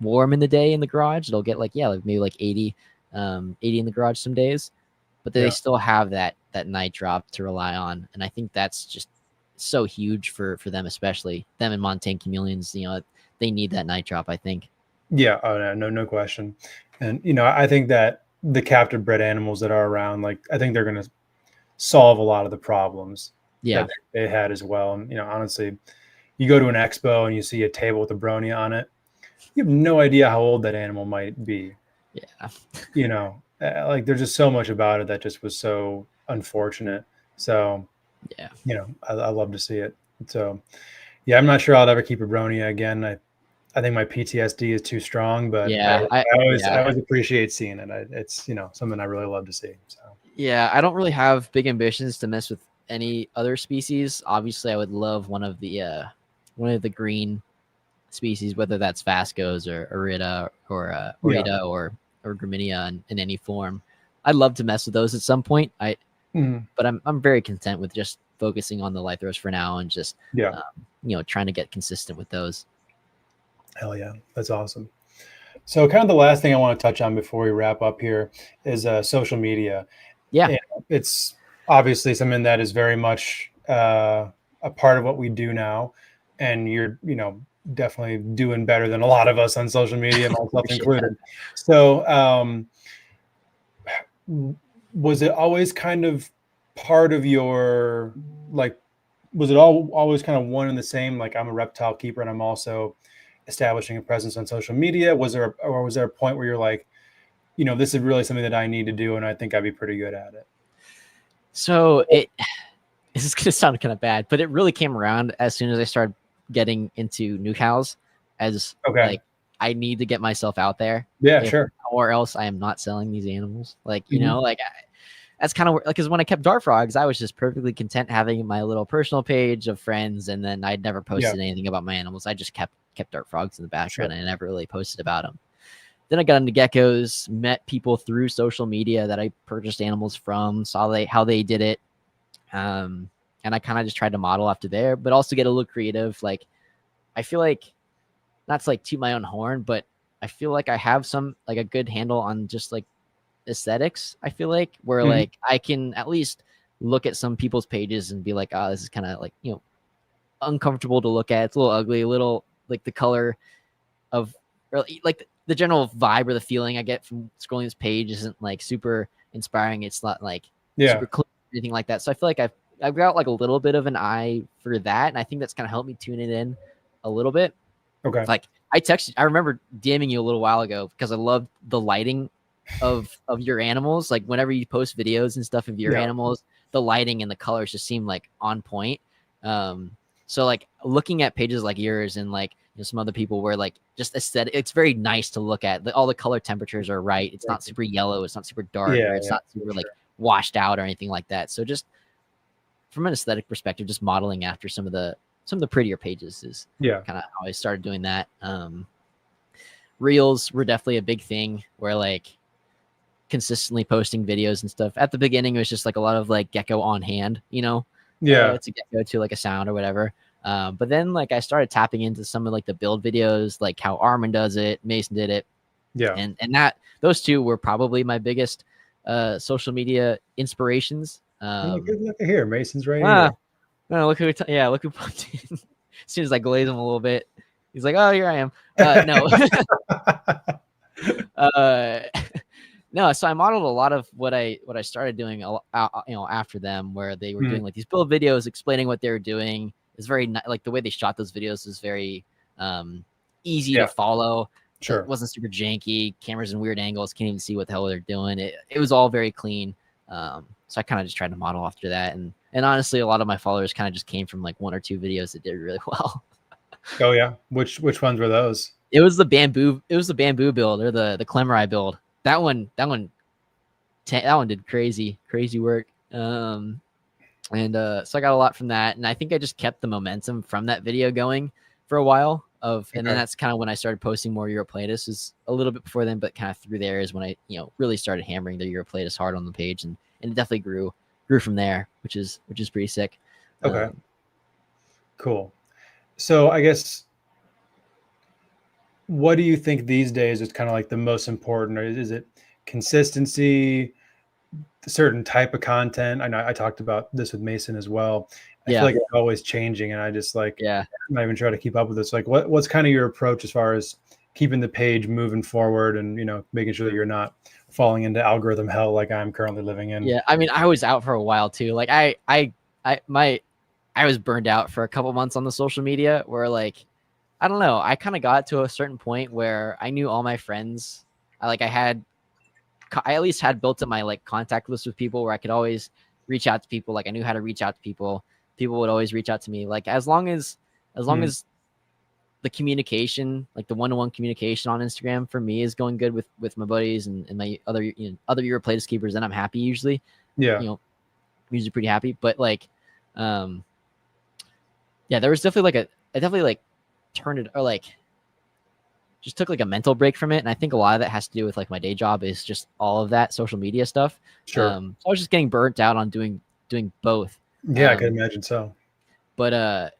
Speaker 3: warm in the day in the garage, it'll get like maybe like 80 in the garage some days, but they still have that night drop to rely on. And I think that's just so huge for them, especially them and montane chameleons. They need that night drop, I think.
Speaker 2: No question. And I think that the captive bred animals that are around, like, I think they're going to solve a lot of the problems that they had as well. And honestly, you go to an expo and you see a table with a Bronia on it, you have no idea how old that animal might be. Like, there's just so much about it that just was so unfortunate. So I love to see it. So I'm not sure I'll ever keep a Bronia again. I think my PTSD is too strong, but I always appreciate seeing it. It's something I really love to see. So
Speaker 3: I don't really have big ambitions to mess with any other species. Obviously, I would love one of the green species, whether that's Vascos or Arida or Orida or Graminia in any form. I'd love to mess with those at some point. But I'm very content with just focusing on the Lythros for now and just trying to get consistent with those.
Speaker 2: Hell yeah, that's awesome. So kind of the last thing I want to touch on before we wrap up here is social media. And it's obviously something that is very much a part of what we do now, and you're definitely doing better than a lot of us on social media, myself included. So was it always kind of part of your, like, was it always kind of one and the same? Like, I'm a reptile keeper and I'm also establishing a presence on social media. Was there a point where you're like, this is really something that I need to do and I think I'd be pretty good at it?
Speaker 3: So this is going to sound kind of bad, but it really came around as soon as I started getting into new cows, as like, I need to get myself out there.
Speaker 2: Sure.
Speaker 3: Or else I am not selling these animals. Like, that's kind of because when I kept dart frogs, I was just perfectly content having my little personal page of friends, and then I'd never posted anything about my animals. I just kept dart frogs in the background and I never really posted about them. Then I got into geckos, met people through social media that I purchased animals from, saw how they did it. And I kind of just tried to model after there, but also get a little creative. Like, I feel like, not to like toot my own horn, but I feel like I have a good handle on just like aesthetics. I feel like where like I can at least look at some people's pages and be like, oh, this is kind of like, uncomfortable to look at. It's a little ugly, a little like the color of, or like the general vibe or the feeling I get from scrolling this page isn't like super inspiring. It's not like super clean or anything like that. So I feel like I've got like a little bit of an eye for that, and I think that's kind of helped me tune it in a little bit.
Speaker 2: Okay.
Speaker 3: Like I remember DMing you a little while ago because I loved the lighting of your animals. Like whenever you post videos and stuff of your animals, the lighting and the colors just seem like on point. So like looking at pages like yours and like some other people where like just aesthetic, it's very nice to look at. All the color temperatures are right. It's not super yellow. It's not super dark. Or it's not super like washed out or anything like that. So just from an aesthetic perspective, just modeling after some of the prettier pages is kind of how I started doing that. Reels were definitely a big thing where like consistently posting videos and stuff. At the beginning, it was just like a lot of like gecko on hand, it's a gecko to like a sound or whatever. But then like I started tapping into some of like the build videos, like how Armin does it, Mason did it. And that those two were probably my biggest social media inspirations.
Speaker 2: Look at here, Mason's right here.
Speaker 3: No, look who popped in. As soon as I glaze him a little bit, he's like, "Oh, here I am." No, no. So I modeled a lot of what I started doing, after them, where they were doing like these build videos explaining what they were doing. It's very like the way they shot those videos is very easy to follow.
Speaker 2: Sure,
Speaker 3: it wasn't super janky. Cameras in weird angles, can't even see what the hell they're doing. It was all very clean. So I kind of just tried to model after that, and honestly, a lot of my followers kind of just came from like one or two videos that did really well.
Speaker 2: Oh yeah, which ones were those?
Speaker 3: It was the bamboo build or the Clemerai build. That one did crazy work. So I got a lot from that, and I think I just kept the momentum from that video going for a while. And then that's kind of when I started posting more Europlatus. Is a little bit before then, but kind of through there is when I really started hammering the Europlatus hard on the page, and it definitely grew from there, which is pretty sick.
Speaker 2: Okay, cool. So I guess, what do you think these days is kind of like the most important, or is it consistency, a certain type of content? I know I talked about this with Mason as well. I feel like it's always changing, and I just I'm not even trying to keep up with this. Like, what's kind of your approach as far as keeping the page moving forward, and making sure that you're not falling into algorithm hell like I'm currently living in?
Speaker 3: Yeah, I mean, I was out for a while too. Like I was burned out for a couple months on the social media where like, I don't know, I kind of got to a certain point where I knew all my friends. I at least had built up my like contact list with people where I could always reach out to people. Like I knew how to reach out to people. People would always reach out to me. Like as long as the communication, like the one-to-one communication on Instagram for me is going good with my buddies and my other Europlatus keepers, then I'm happy usually. Usually pretty happy. But like, there was definitely I definitely turned it, or like just took like a mental break from it. And I think a lot of that has to do with like my day job is just all of that social media stuff.
Speaker 2: Sure.
Speaker 3: So I was just getting burnt out on doing both.
Speaker 2: Yeah, I can imagine so.
Speaker 3: But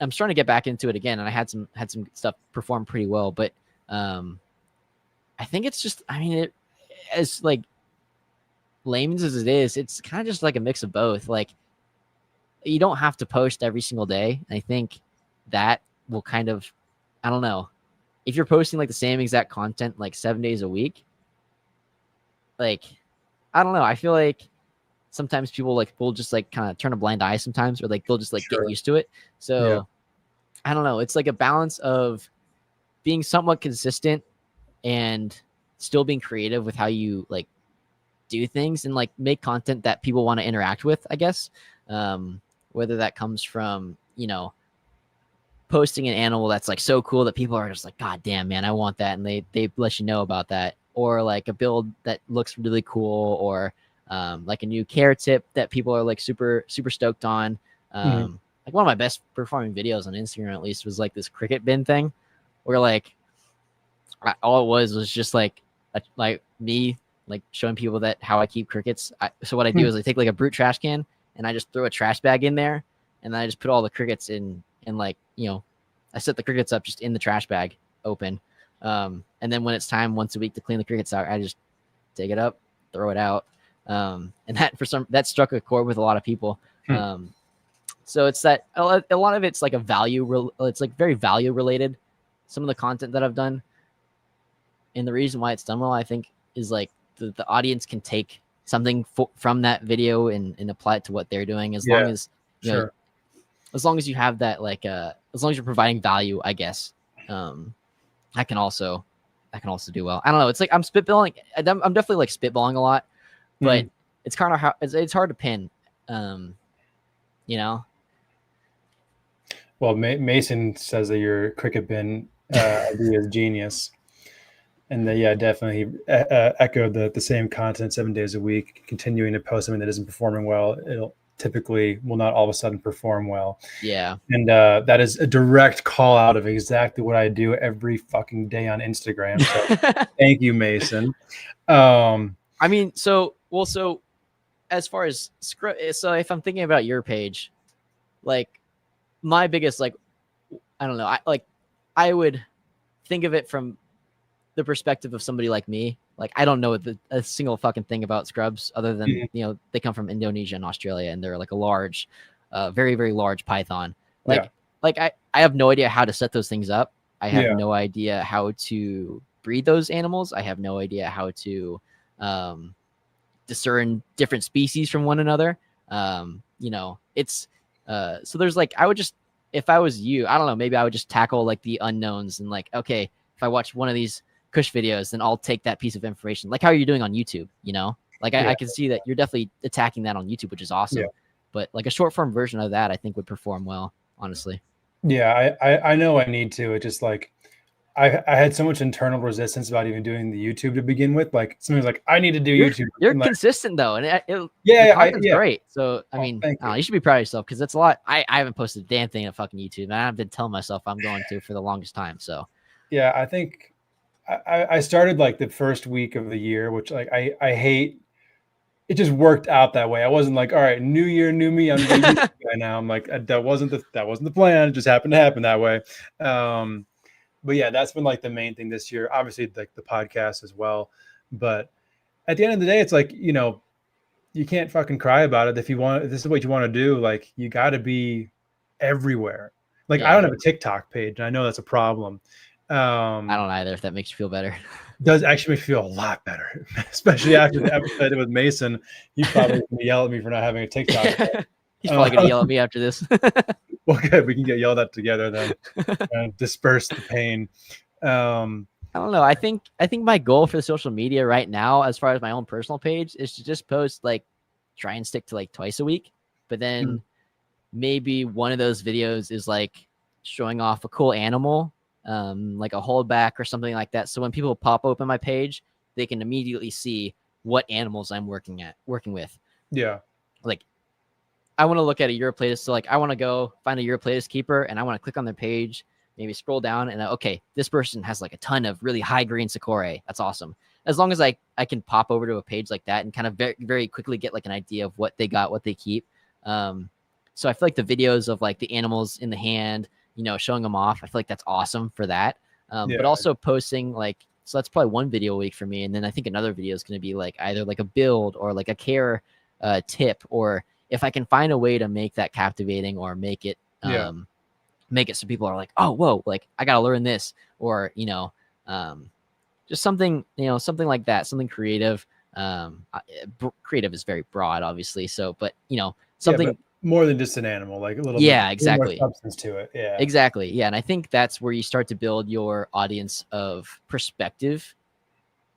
Speaker 3: I'm starting to get back into it again, and I had some stuff perform pretty well. But I think it's just, I mean, it as like layman's as it is, it's kind of just like a mix of both. Like you don't have to post every single day. And I think that will kind of, I don't know, if you're posting like the same exact content like 7 days a week, like I don't know, I feel like sometimes people like will just like kind of turn a blind eye sometimes, or like they'll just like get used to it. So I don't know, it's like a balance of being somewhat consistent and still being creative with how you like do things and like make content that people want to interact with, I guess. Whether that comes from posting an animal that's like so cool that people are just like, God damn, man, I want that, and they let you know about that, or like a build that looks really cool, or like a new care tip that people are like super stoked on. Like one of my best performing videos on Instagram, at least, was like this cricket bin thing, where like all it was just like me like showing people that how I keep crickets. So what I do is I take like a brute trash can and I just throw a trash bag in there, and then I just put all the crickets in, and like I set the crickets up just in the trash bag open, and then when it's time once a week to clean the crickets out, I just take it up, throw it out, and that struck a chord with a lot of people. So it's that a lot of it's like it's like very value related, some of the content that I've done. And the reason why it's done well, I think, is like the audience can take something from that video and apply it to what they're doing, as long as you know, as long as you have that, like as long as you're providing value, I guess. I can also do well. I don't know. It's like I'm spitballing. I'm definitely like spitballing a lot, but it's kind of it's hard to pin. You know.
Speaker 2: Well, Mason says that your cricket bin idea is genius, and that definitely echoed the same content 7 days a week, continuing to post something that isn't performing well. It'll typically will not all of a sudden perform well.
Speaker 3: Yeah.
Speaker 2: And that is a direct call out of exactly what I do every fucking day on Instagram. So thank you, Mason.
Speaker 3: I mean, so as far as so if I'm thinking about your page, like my biggest, like, I don't know, I would think of it from the perspective of somebody like me. Like, I don't know a single fucking thing about scrubs other than, you know, they come from Indonesia and Australia, and they're like a large, very, very large python. Like I have no idea how to set those things up. I have no idea how to breed those animals. I have no idea how to discern different species from one another. You know, it's so there's like, I would just, if I was you, I don't know, maybe I would just tackle like the unknowns, and like, okay, if I watch one of these Kush videos, then I'll take that piece of information, like how you're doing on YouTube, you know, like I can see that you're definitely attacking that on YouTube, which is awesome. But like a short form version of that, I think would perform well, honestly.
Speaker 2: Yeah, I know I need to. It just like I had so much internal resistance about even doing the YouTube to begin with. Like somebody's like, I need to do YouTube.
Speaker 3: You're
Speaker 2: like,
Speaker 3: consistent though, and the content's great. So I mean, you should be proud of yourself, because it's a lot. I haven't posted a damn thing on fucking YouTube, and I've been telling myself I'm going to for the longest time. So
Speaker 2: yeah, I think I started like the first week of the year, which like I hate. It just worked out that way. I wasn't like, all right, new year, new me. I'm doing YouTube right now. I'm like, that wasn't the plan. It just happened to happen that way. But yeah, that's been like the main thing this year. Obviously, like the podcast as well. But at the end of the day, it's like, you know, you can't fucking cry about it. If this is what you want to do, like you got to be everywhere. Like I don't have a TikTok page, and I know that's a problem.
Speaker 3: I don't either, if that makes you feel better.
Speaker 2: Does actually make me feel a lot better, especially after the episode I did with Mason. He's probably going to yell at me for not having a TikTok.
Speaker 3: He's probably going to yell at me after this.
Speaker 2: Well, good. We can get yelled at together then, and disperse the pain.
Speaker 3: I don't know. I think my goal for the social media right now, as far as my own personal page, is to just post, like, try and stick to like twice a week. But then maybe one of those videos is like showing off a cool animal, like a holdback or something like that. So when people pop open my page, they can immediately see what animals I'm working with.
Speaker 2: Yeah.
Speaker 3: Like, I want to look at a Europlatus. So like, I want to go find a Europlatus keeper, and I want to click on their page, maybe scroll down, and okay, this person has like a ton of really high green Sakura. That's awesome. As long as I can pop over to a page like that and kind of very, very quickly get like an idea of what they got, what they keep. So I feel like the videos of like the animals in the hand, you know, showing them off, I feel like that's awesome for that. But also posting like, so that's probably one video a week for me. And then I think another video is going to be like either like a build or like a care tip, or if I can find a way to make that captivating or make it so people are like, oh, whoa, like I got to learn this, or, you know, just something, you know, something like that, something creative. Creative is very broad, obviously. So, but you know, something
Speaker 2: more than just an animal, like a little
Speaker 3: exactly,
Speaker 2: more substance to it. Yeah,
Speaker 3: exactly. Yeah, and I think that's where you start to build your audience of prospective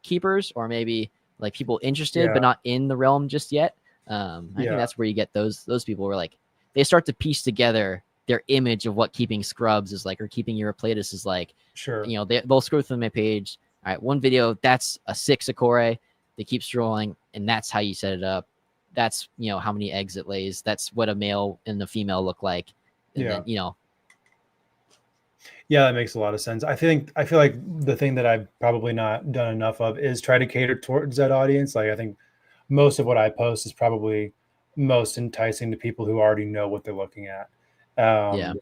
Speaker 3: keepers, or maybe like people interested but not in the realm just yet. I think that's where you get those people where like they start to piece together their image of what keeping scrubs is like, or keeping Europlatus is like.
Speaker 2: Sure.
Speaker 3: You know, they'll scroll through my page. All right, one video, that's a 6 Sakura. They keep scrolling, and that's how you set it up. That's, you know, how many eggs it lays. That's what a male and a female look like. And then, you know.
Speaker 2: Yeah, that makes a lot of sense. I feel like the thing that I've probably not done enough of is try to cater towards that audience. Like I think most of what I post is probably most enticing to people who already know what they're looking at.
Speaker 3: I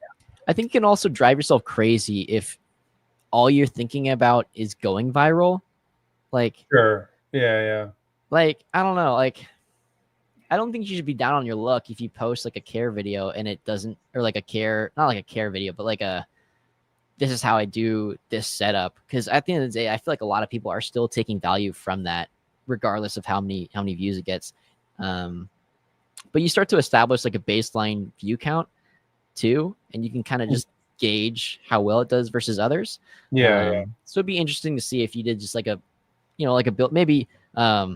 Speaker 3: think you can also drive yourself crazy if all you're thinking about is going viral. Like,
Speaker 2: sure. Yeah.
Speaker 3: Like, I don't know. Like, I don't think you should be down on your luck if you post like a care video and it doesn't, or like a care, not like a care video, but like this is how I do this setup. Because at the end of the day, I feel like a lot of people are still taking value from that, regardless of how many views it gets. But you start to establish like a baseline view count too, and you can kind of just gauge how well it does versus others.
Speaker 2: Yeah.
Speaker 3: So it'd be interesting to see if you did just like a, like a build, maybe, I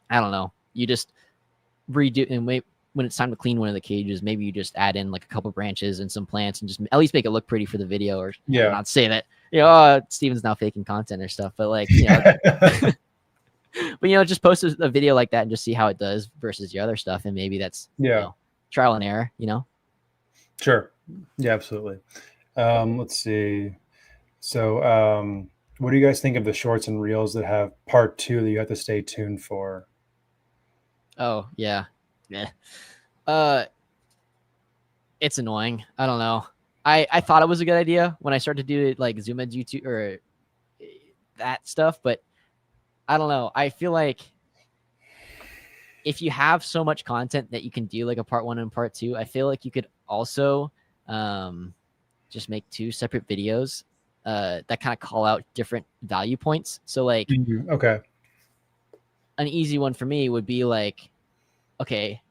Speaker 3: don't know, you just redo, and when it's time to clean one of the cages, maybe you just add in like a couple branches and some plants and just at least make it look pretty for the video, or not say that, Steven's now faking content or stuff, but like, but just post a video like that and just see how it does versus your other stuff. And maybe that's, trial and error,
Speaker 2: Sure. Yeah, absolutely. Let's see. So, what do you guys think of the shorts and reels that have part 2 that you have to stay tuned for?
Speaker 3: Oh, yeah. It's annoying. I don't know. I thought it was a good idea when I started to do like Zoom Ed's YouTube or that stuff, but I don't know. I feel like if you have so much content that you can do like a part 1 and part 2, I feel like you could also just make 2 separate videos that kind of call out different value points. So like,
Speaker 2: okay,
Speaker 3: an easy one for me would be like, okay,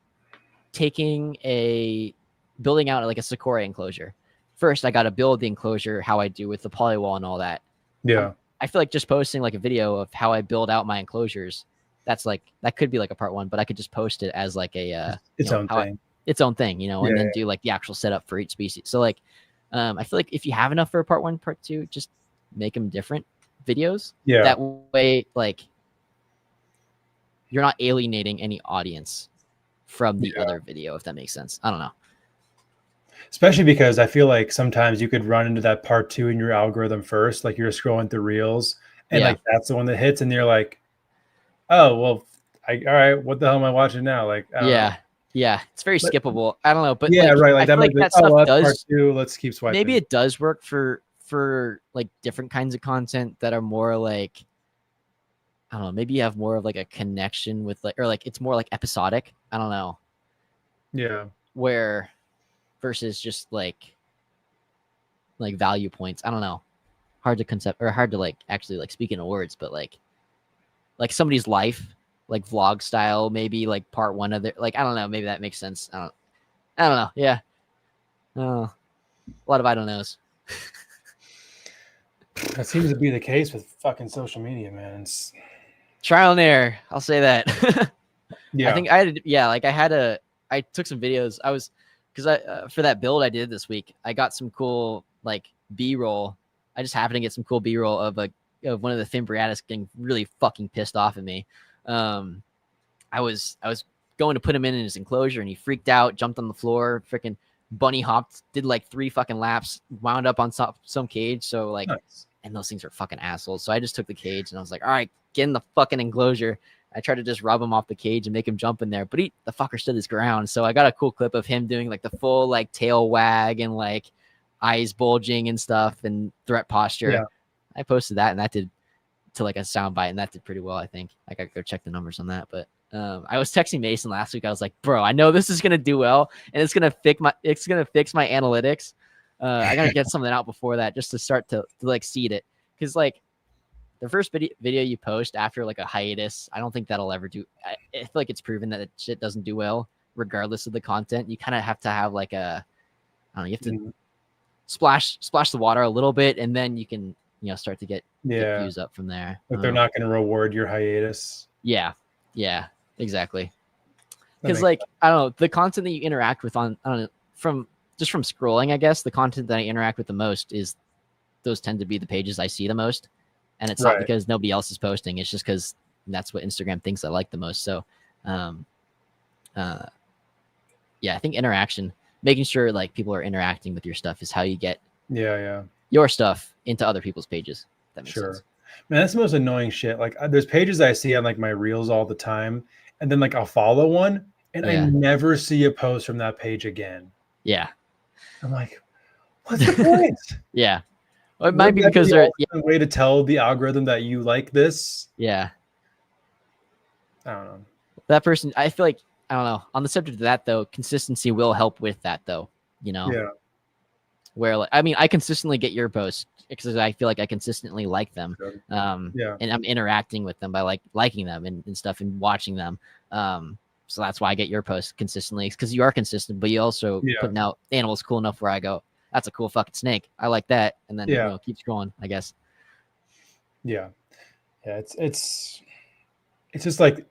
Speaker 3: building out like a Sakura enclosure. First, I got to build the enclosure how I do with the polywall and all that.
Speaker 2: Yeah.
Speaker 3: I feel like just posting like a video of how I build out my enclosures, that could be like a part 1, but I could just post it as like a
Speaker 2: its own thing,
Speaker 3: and then do like the actual setup for each species. So like, I feel like if you have enough for a part 1, part 2, just make them different videos.
Speaker 2: Yeah.
Speaker 3: That way, like, you're not alienating any audience from the other video, if that makes sense. I don't know.
Speaker 2: Especially because I feel like sometimes you could run into that part 2 in your algorithm first, like you're scrolling through reels and like that's the one that hits, and you're like, oh well, all right, what the hell am I watching now? Like,
Speaker 3: it's very skippable. I don't know, but
Speaker 2: right, like
Speaker 3: I feel like that stuff does.
Speaker 2: Part 2, let's keep swiping.
Speaker 3: Maybe it does work for like different kinds of content that are more like, I don't know, maybe you have more of like a connection with like, or like it's more like episodic. I don't know.
Speaker 2: Yeah.
Speaker 3: Where versus just like value points. I don't know. Hard to like actually like speak in words, but like somebody's life, like vlog style, maybe like part 1 of it. Like, I don't know. Maybe that makes sense. I don't know. Yeah. A lot of I don't knows.
Speaker 2: That seems to be the case with fucking social media, man. It's
Speaker 3: trial and error. I'll say that.
Speaker 2: Yeah.
Speaker 3: I think I took some videos. For that build I did this week, I got some cool like B-roll. I just happened to get some cool B-roll of one of the Thymbriatus getting really fucking pissed off at me. I was going to put him in his enclosure and he freaked out, jumped on the floor, freaking bunny hopped, did like 3 fucking laps, wound up on some cage. So like, nice. And those things are fucking assholes. So I just took the cage and I was like, all right, get in the fucking enclosure. I tried to just rub him off the cage and make him jump in there, but the fucker stood his ground. So I got a cool clip of him doing like the full like tail wag and like eyes bulging and stuff and threat posture. Yeah. I posted that and that did to like a soundbite, and that did pretty well. I think I got to go check the numbers on that. But I was texting Mason last week. I was like, bro, I know this is gonna do well, and it's gonna fix my analytics. I gotta get something out before that just to start to like seed it, because like the first video you post after like a hiatus, I don't think that'll ever do. I feel like it's proven that shit doesn't do well regardless of the content. You kind of have to have like I don't know, you have to splash the water a little bit, and then you can start to get views up from there.
Speaker 2: But they're not going to reward your hiatus.
Speaker 3: Yeah, exactly. Because like I don't know, the content that you interact with from scrolling, I guess the content that I interact with the most is those tend to be the pages I see the most. And it's not because nobody else is posting. It's just because that's what Instagram thinks I like the most. So, I think interaction, making sure like people are interacting with your stuff is how you get your stuff into other people's pages. That makes sense.
Speaker 2: Man, that's the most annoying shit. Like there's pages I see on like my reels all the time. And then like I'll follow one and I never see a post from that page again.
Speaker 3: Yeah.
Speaker 2: I'm like, what's the point?
Speaker 3: Yeah. Well, it might be because there's
Speaker 2: a way to tell the algorithm that you like this.
Speaker 3: Yeah.
Speaker 2: I don't know.
Speaker 3: That person, I feel like, I don't know. On the subject of that though, consistency will help with that though.
Speaker 2: Yeah.
Speaker 3: where like, I mean, I consistently get your posts because I feel like I consistently like them.
Speaker 2: Yeah.
Speaker 3: And I'm interacting with them by like liking them and stuff and watching them. So that's why I get your posts consistently, because you are consistent, but you also putting out animals cool enough where I go, that's a cool fucking snake. I like that. And then, you know, keeps going, I guess.
Speaker 2: Yeah. Yeah. It's just like,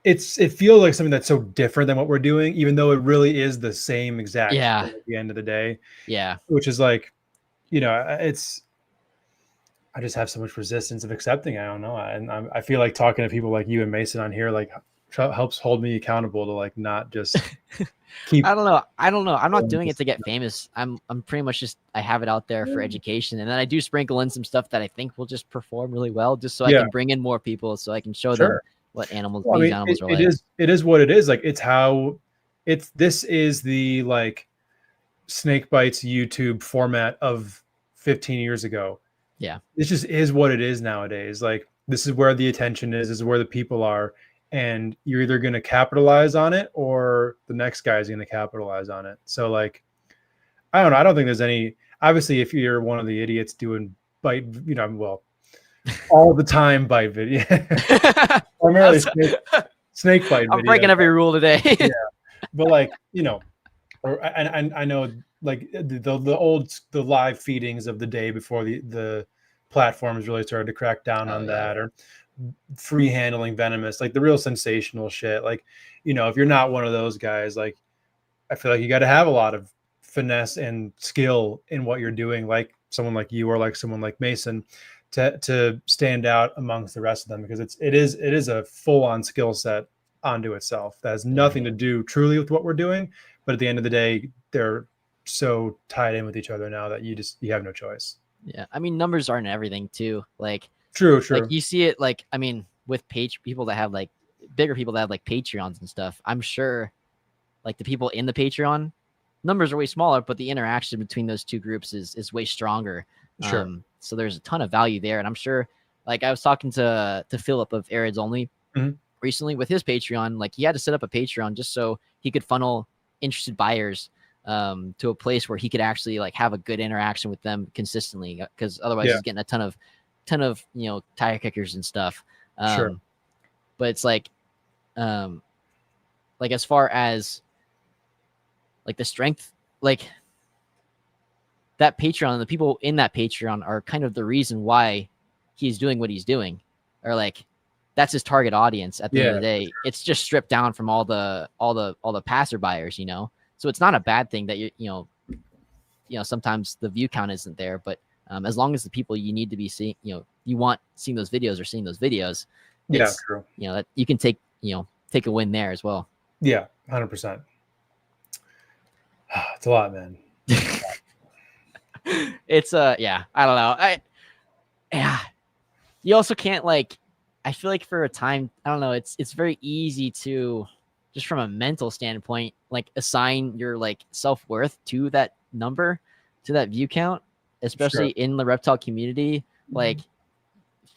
Speaker 2: it feels like something that's so different than what we're doing, even though it really is the same exact thing at the end of the day.
Speaker 3: Yeah.
Speaker 2: Which is like, you know, I just have so much resistance of accepting. I don't know. And I feel like talking to people like you and Mason on here, like helps hold me accountable to like, not just keep.
Speaker 3: I don't know. I'm not doing it to get famous. I'm pretty much just, I have it out there for education. And then I do sprinkle in some stuff that I think will just perform really well, just so I can bring in more people, so I can show them what animals,
Speaker 2: well,
Speaker 3: these animals are like.
Speaker 2: It is what it is. Like, this is the like snake bites YouTube format of 15 years ago.
Speaker 3: Yeah.
Speaker 2: This just is what it is nowadays. Like, this is where the attention is. This is where the people are. And you're either going to capitalize on it or the next guy is going to capitalize on it. So like, I don't know. I don't think there's any, obviously if you're one of the idiots doing bite, you know, well, all the time bite video, primarily snake bite
Speaker 3: I'm breaking every rule today.
Speaker 2: Yeah. But like, you know, and I know like the live feedings of the day before the platforms really started to crack down on that, or free handling venomous, like the real sensational shit. Like, you know, if you're not one of those guys, like, I feel like you got to have a lot of finesse and skill in what you're doing, like someone like you or like someone like Mason, to stand out amongst the rest of them, because it is a full-on skill set onto itself that has nothing to do truly with what we're doing, but at the end of the day they're so tied in with each other now that you have no choice.
Speaker 3: Yeah, I mean, numbers aren't everything too. Like,
Speaker 2: true.
Speaker 3: Like, you see it, like, I mean, with people that have like bigger people that have like Patreons and stuff, I'm sure like the people in the Patreon numbers are way smaller, but the interaction between those two groups is way stronger.
Speaker 2: Sure.
Speaker 3: So there's a ton of value there. And I'm sure, like, I was talking to Philip of Arids Only recently with his Patreon. Like, he had to set up a Patreon just so he could funnel interested buyers to a place where he could actually like have a good interaction with them consistently, because otherwise he's getting a ton of you know, tire kickers and stuff.
Speaker 2: Sure.
Speaker 3: But it's like as far as like the strength, like that Patreon, the people in that Patreon are kind of the reason why he's doing what he's doing, or like that's his target audience at the end of the day. It's just stripped down from all the passer buyers, you know? So it's not a bad thing that you know, sometimes the view count isn't there, but as long as the people you need to be seeing, you know, you want seeing those videos or seeing those videos,
Speaker 2: true.
Speaker 3: You know, that you can take a win there as well.
Speaker 2: Yeah, 100%. It's a lot, man.
Speaker 3: It's I don't know. You also can't, like, I feel like for a time, I don't know, it's very easy to, just from a mental standpoint, like assign your like self-worth to that number, to that view count, especially in the reptile community. Like,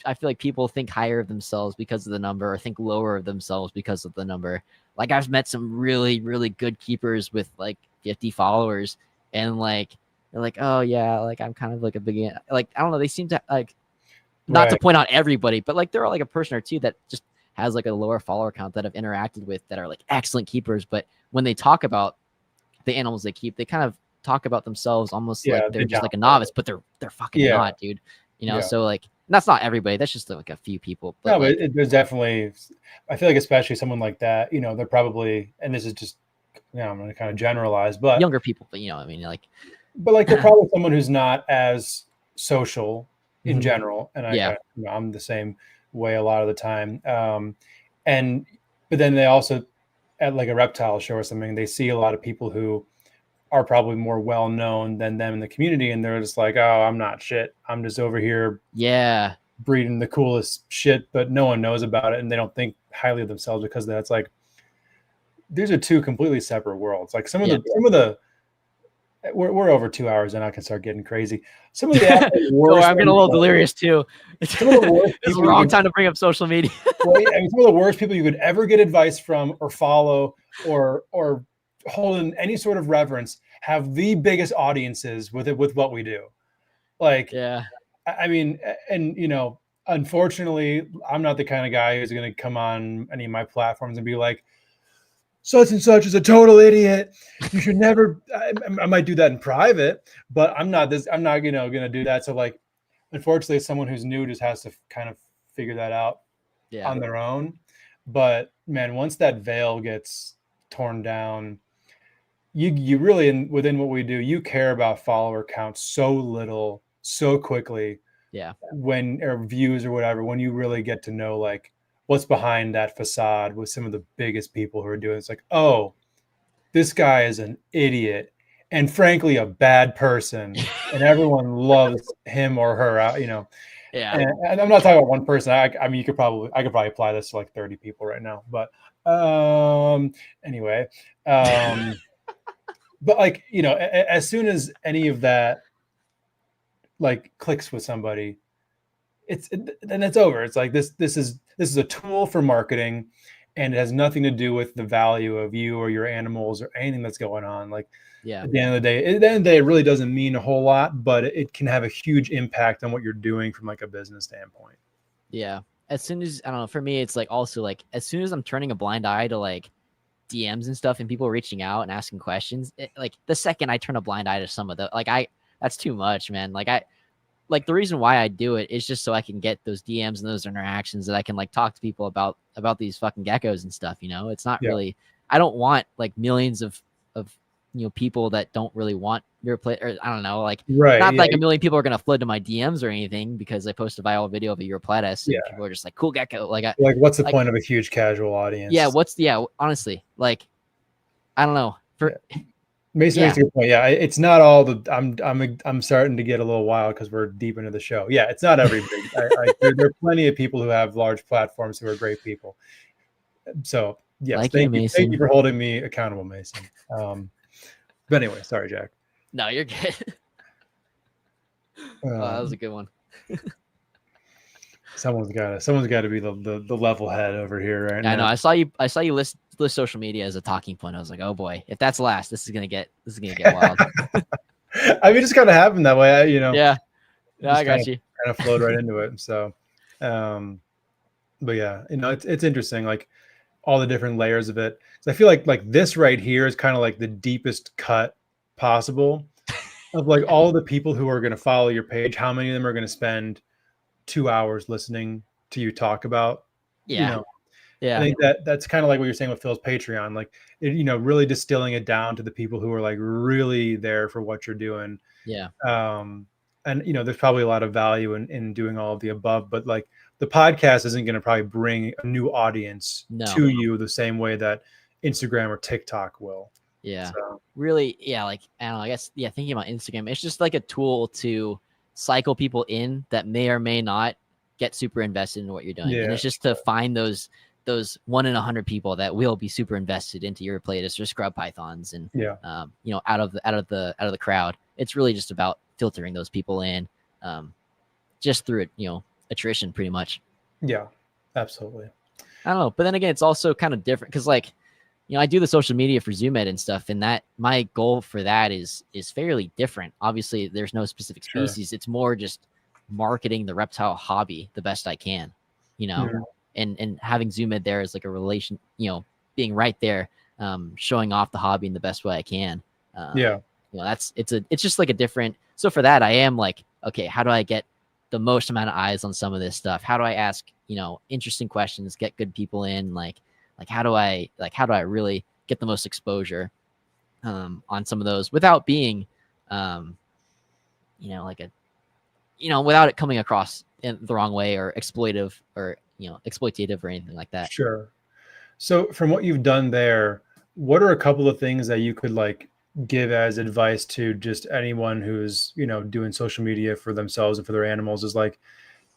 Speaker 3: I feel like people think higher of themselves because of the number, or think lower of themselves because of the number. Like, I've met some really, really good keepers with like 50 followers, and like, they're like, oh yeah, like I'm kind of like a big, like, I don't know, they seem to like, not to point out everybody, but like there are like a person or two that just has like a lower follower count that I've interacted with that are like excellent keepers. But when they talk about the animals they keep, they kind of talk about themselves almost like they're just like a novice, but they're fucking not, dude. You know, so like, that's not everybody. That's just like a few people. But
Speaker 2: no,
Speaker 3: like,
Speaker 2: but there's definitely, I feel like especially someone like that, you know, they're probably, and this is just, you know, I'm going to kind of generalize, but
Speaker 3: younger people, but you know, I mean, like,
Speaker 2: but like they're probably someone who's not as social in general. And I'm the same way a lot of the time. But then they also, at like a reptile show or something, they see a lot of people who are probably more well known than them in the community, and they're just like, oh, I'm not shit. I'm just over here breeding the coolest shit, but no one knows about it, and they don't think highly of themselves because of that. It's like, these are two completely separate worlds. Like some of the we're over 2 hours and I can start getting crazy. Some of the worst.
Speaker 3: I'm getting a little delirious too.
Speaker 2: Some of the worst.
Speaker 3: It's the wrong time to bring up social media.
Speaker 2: Well, I mean, some of the worst people you could ever get advice from or follow or hold in any sort of reverence have the biggest audiences with what we do. Like,
Speaker 3: Yeah.
Speaker 2: I mean, and unfortunately, I'm not the kind of guy who's going to come on any of my platforms and be like, such and such is a total idiot. You should never. I might do that in private, but I'm not going to do that. So like, unfortunately, someone who's new just has to kind of figure that out on their own. But man, once that veil gets torn down, you really, within what we do, you care about follower count so little, so quickly.
Speaker 3: Yeah.
Speaker 2: Or views or whatever, when you really get to know like what's behind that facade with some of the biggest people who are doing it. It's like, oh, this guy is an idiot and frankly a bad person, and everyone loves him or her out,
Speaker 3: Yeah.
Speaker 2: And I'm not talking about one person. I mean, I could probably apply this to like 30 people right now, but anyway, but like, as soon as any of that like clicks with somebody, then it's over. It's like this is a tool for marketing, and it has nothing to do with the value of you or your animals or anything that's going on. Like, at the end of the day, it really doesn't mean a whole lot, but it can have a huge impact on what you're doing from like a business standpoint.
Speaker 3: Yeah. As soon as, I don't know, for me, it's like also like as soon as I'm turning a blind eye to like DMs and stuff and people reaching out and asking questions, like the second I turn a blind eye to some of the, like that's too much, man. Like the reason why I do it is just so I can get those DMs and those interactions that I can like talk to people about these fucking geckos and stuff. It's not really, I don't want like millions of people that don't really want your play, or I don't know, like like a million people are gonna flood to my DMs or anything because I post a viral video of a Eurypletus. And people are just like, cool gecko. Like
Speaker 2: what's the point of a huge casual audience?
Speaker 3: Yeah, honestly, like I don't know.
Speaker 2: Mason makes a good point. Yeah, it's not all the. I'm starting to get a little wild because we're deep into the show. Yeah, it's not every big. There are plenty of people who have large platforms who are great people. So yes, thank you for holding me accountable, Mason. But anyway, sorry, Jack.
Speaker 3: No, you're good. That was a good one.
Speaker 2: Someone's got to be the level head over here right now.
Speaker 3: I know. I saw you list social media as a talking point. I was like, oh boy, if that's last, this is gonna get wild.
Speaker 2: I mean, it just kind of happened that way.
Speaker 3: Yeah, I got you.
Speaker 2: Kind of flowed right into it. So, but yeah, it's interesting, like all the different layers of it. So I feel like this right here is kind of like the deepest cut possible of like all the people who are going to follow your page. How many of them are going to spend 2 hours listening to you talk about?
Speaker 3: Yeah.
Speaker 2: I think that's kind of like what you're saying with Phil's Patreon, like really distilling it down to the people who are like really there for what you're doing.
Speaker 3: Yeah.
Speaker 2: And there's probably a lot of value in doing all of the above, but like the podcast isn't going to probably bring a new audience to you the same way that Instagram or TikTok will.
Speaker 3: Yeah. So. Really. Yeah. Like, I don't know, I guess, thinking about Instagram, it's just like a tool to cycle people in that may or may not get super invested in what you're doing. And it's just to find those 1 in 100 people that will be super invested into your Eurypletus or scrub pythons and out of the crowd. It's really just about filtering those people in just through attrition pretty much.
Speaker 2: Yeah, absolutely.
Speaker 3: I don't know, but then again, it's also kind of different because like I do the social media for ZoomEd and stuff, and that my goal for that is fairly different. Obviously there's no specific species. It's more just marketing the reptile hobby the best I can, and having ZoomEd there is like a relation, being right there, showing off the hobby in the best way I can. It's just like a different. So for that, I am like, okay, how do I get the most amount of eyes on some of this stuff? How do I ask, interesting questions, get good people in, like how do I really get the most exposure on some of those without being without it coming across in the wrong way or exploitative or anything like that.
Speaker 2: Sure. So from what you've done there, what are a couple of things that you could like give as advice to just anyone who's doing social media for themselves and for their animals, is like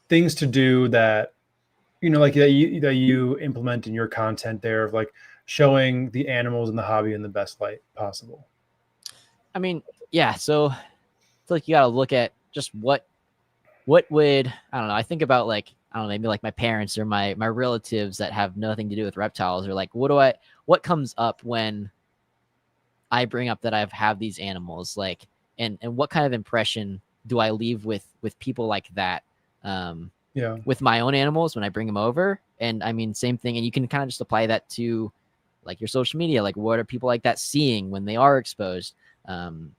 Speaker 2: things to do that like that you implement in your content there, of like showing the animals and the hobby in the best light possible?
Speaker 3: I mean, yeah. So I feel like you got to look at just what would, I don't know. I think about like, I don't know, maybe like my parents or my relatives that have nothing to do with reptiles, or like, what comes up when I bring up that I have these animals, like, and what kind of impression do I leave with people like that? With my own animals when I bring them over. And I mean, same thing. And you can kind of just apply that to like your social media. Like, what are people like that seeing when they are exposed to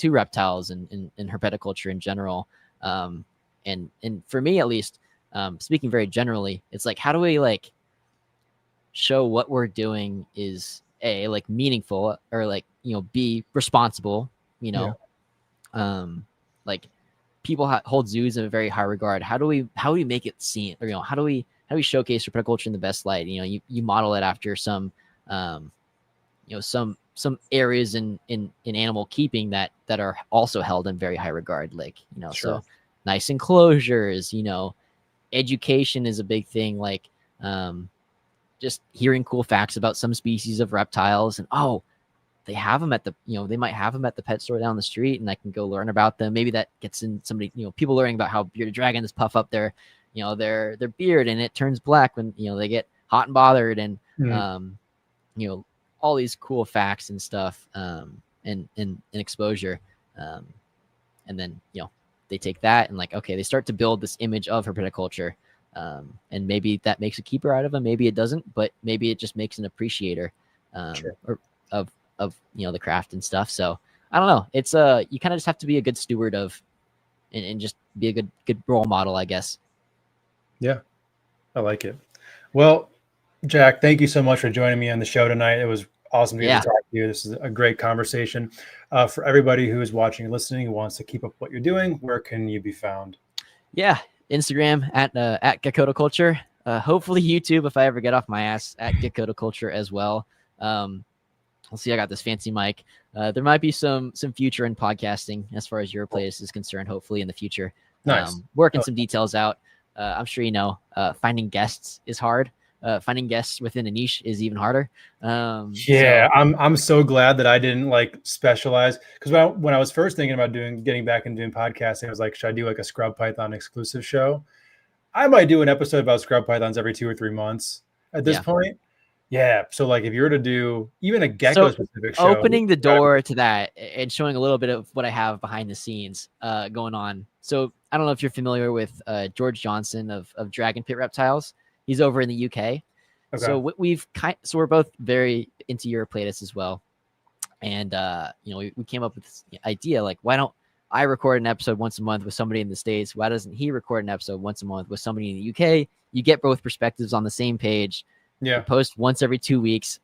Speaker 3: reptiles and herpetoculture in general? And for me, at least, speaking very generally, it's like, how do we like show what we're doing is A, like meaningful, or like, you know, B, responsible, you know? Like, people hold zoos in a very high regard. How do we make it seem, or, you know, how do we showcase herpetoculture in the best light? You know, you model it after some, you know, some areas in animal keeping that are also held in very high regard. Like, you know, so nice enclosures, you know, education is a big thing. Like, just hearing cool facts about some species of reptiles, and they have them at the, you know, they might have them at the pet store down the street, and I can go learn about them. Maybe that gets in somebody, you know, people learning about how bearded dragons puff up their, you know, their beard and it turns black when, you know, they get hot and bothered, and you know, all these cool facts and stuff, and exposure, and then, you know, they take that and like, okay, they start to build this image of herpetoculture, and maybe that makes a keeper out of them, maybe it doesn't, but maybe it just makes an appreciator or of you know, the craft and stuff. So I don't know, it's you kind of just have to be a good steward of, and just be a good role model, I guess. Yeah,
Speaker 2: I like it. Well, Jack, thank you so much for joining me on the show tonight. It was awesome to get to talk to you. This is a great conversation. For everybody who is watching and listening, who wants to keep up what you're doing, where can you be found?
Speaker 3: Instagram at Geckotoculture. Hopefully YouTube, if I ever get off my ass, at Geckotoculture as well. We'll see. I got this fancy mic. There might be some future in podcasting as far as your place is concerned, hopefully in the future.
Speaker 2: Nice.
Speaker 3: Working some details out. I'm sure you know, finding guests is hard. Finding guests within a niche is even harder.
Speaker 2: I'm so glad that I didn't like specialize, because when I was first thinking about getting back and doing podcasting, I was like, should I do like a scrub python exclusive show? I might do an episode about scrub pythons every 2 or 3 months at this point. Yeah. So like, if you were to do even a gecko specific show,
Speaker 3: opening the door to that and showing a little bit of what I have behind the scenes going on. So I don't know if you're familiar with George Johnson of Dragon Pit Reptiles. He's over in the UK. Okay. So so we're both very into Europlatus as well. And, you know, we came up with this idea, like, why don't I record an episode once a month with somebody in the States? Why doesn't he record an episode once a month with somebody in the UK? You get both perspectives on the same page.
Speaker 2: Yeah.
Speaker 3: Post once every 2 weeks,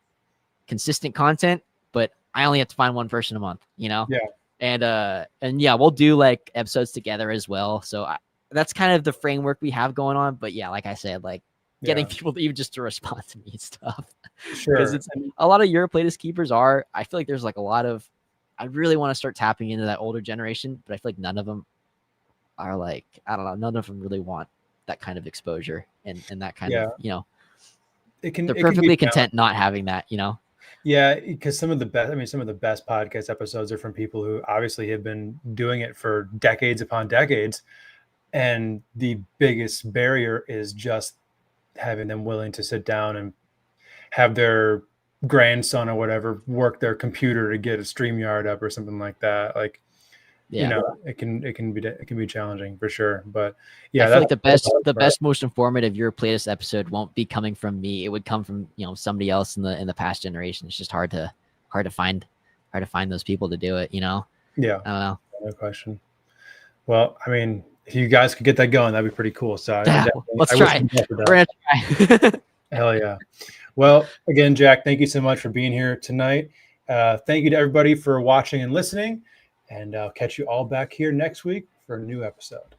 Speaker 3: consistent content, but I only have to find one person a month, you know?
Speaker 2: Yeah.
Speaker 3: And yeah, we'll do like episodes together as well. So that's kind of the framework we have going on. But yeah, like I said, like getting people to even just to respond to me and stuff.
Speaker 2: Sure.
Speaker 3: Because it's a lot of Europlatus keepers I feel like there's like a lot of, I really want to start tapping into that older generation, but I feel like none of them are like, I don't know, none of them really want that kind of exposure and that kind of, you know, they're perfectly content not having that, you know?
Speaker 2: Yeah, because some of the best podcast episodes are from people who obviously have been doing it for decades upon decades. And the biggest barrier is just having them willing to sit down and have their grandson or whatever work their computer to get a StreamYard up or something like that. Like, you know, it can be challenging for sure. But yeah,
Speaker 3: I feel like the best, most informative Europlatus episode won't be coming from me. It would come from, you know, somebody else in the past generation. It's just hard to find those people to do it, you know?
Speaker 2: Yeah.
Speaker 3: I don't know.
Speaker 2: No question. Well, I mean, if you guys could get that going, that'd be pretty cool. So
Speaker 3: let's try. We're gonna try.
Speaker 2: Hell yeah. Well, again, Jack, thank you so much for being here tonight. Thank you to everybody for watching and listening. And I'll catch you all back here next week for a new episode.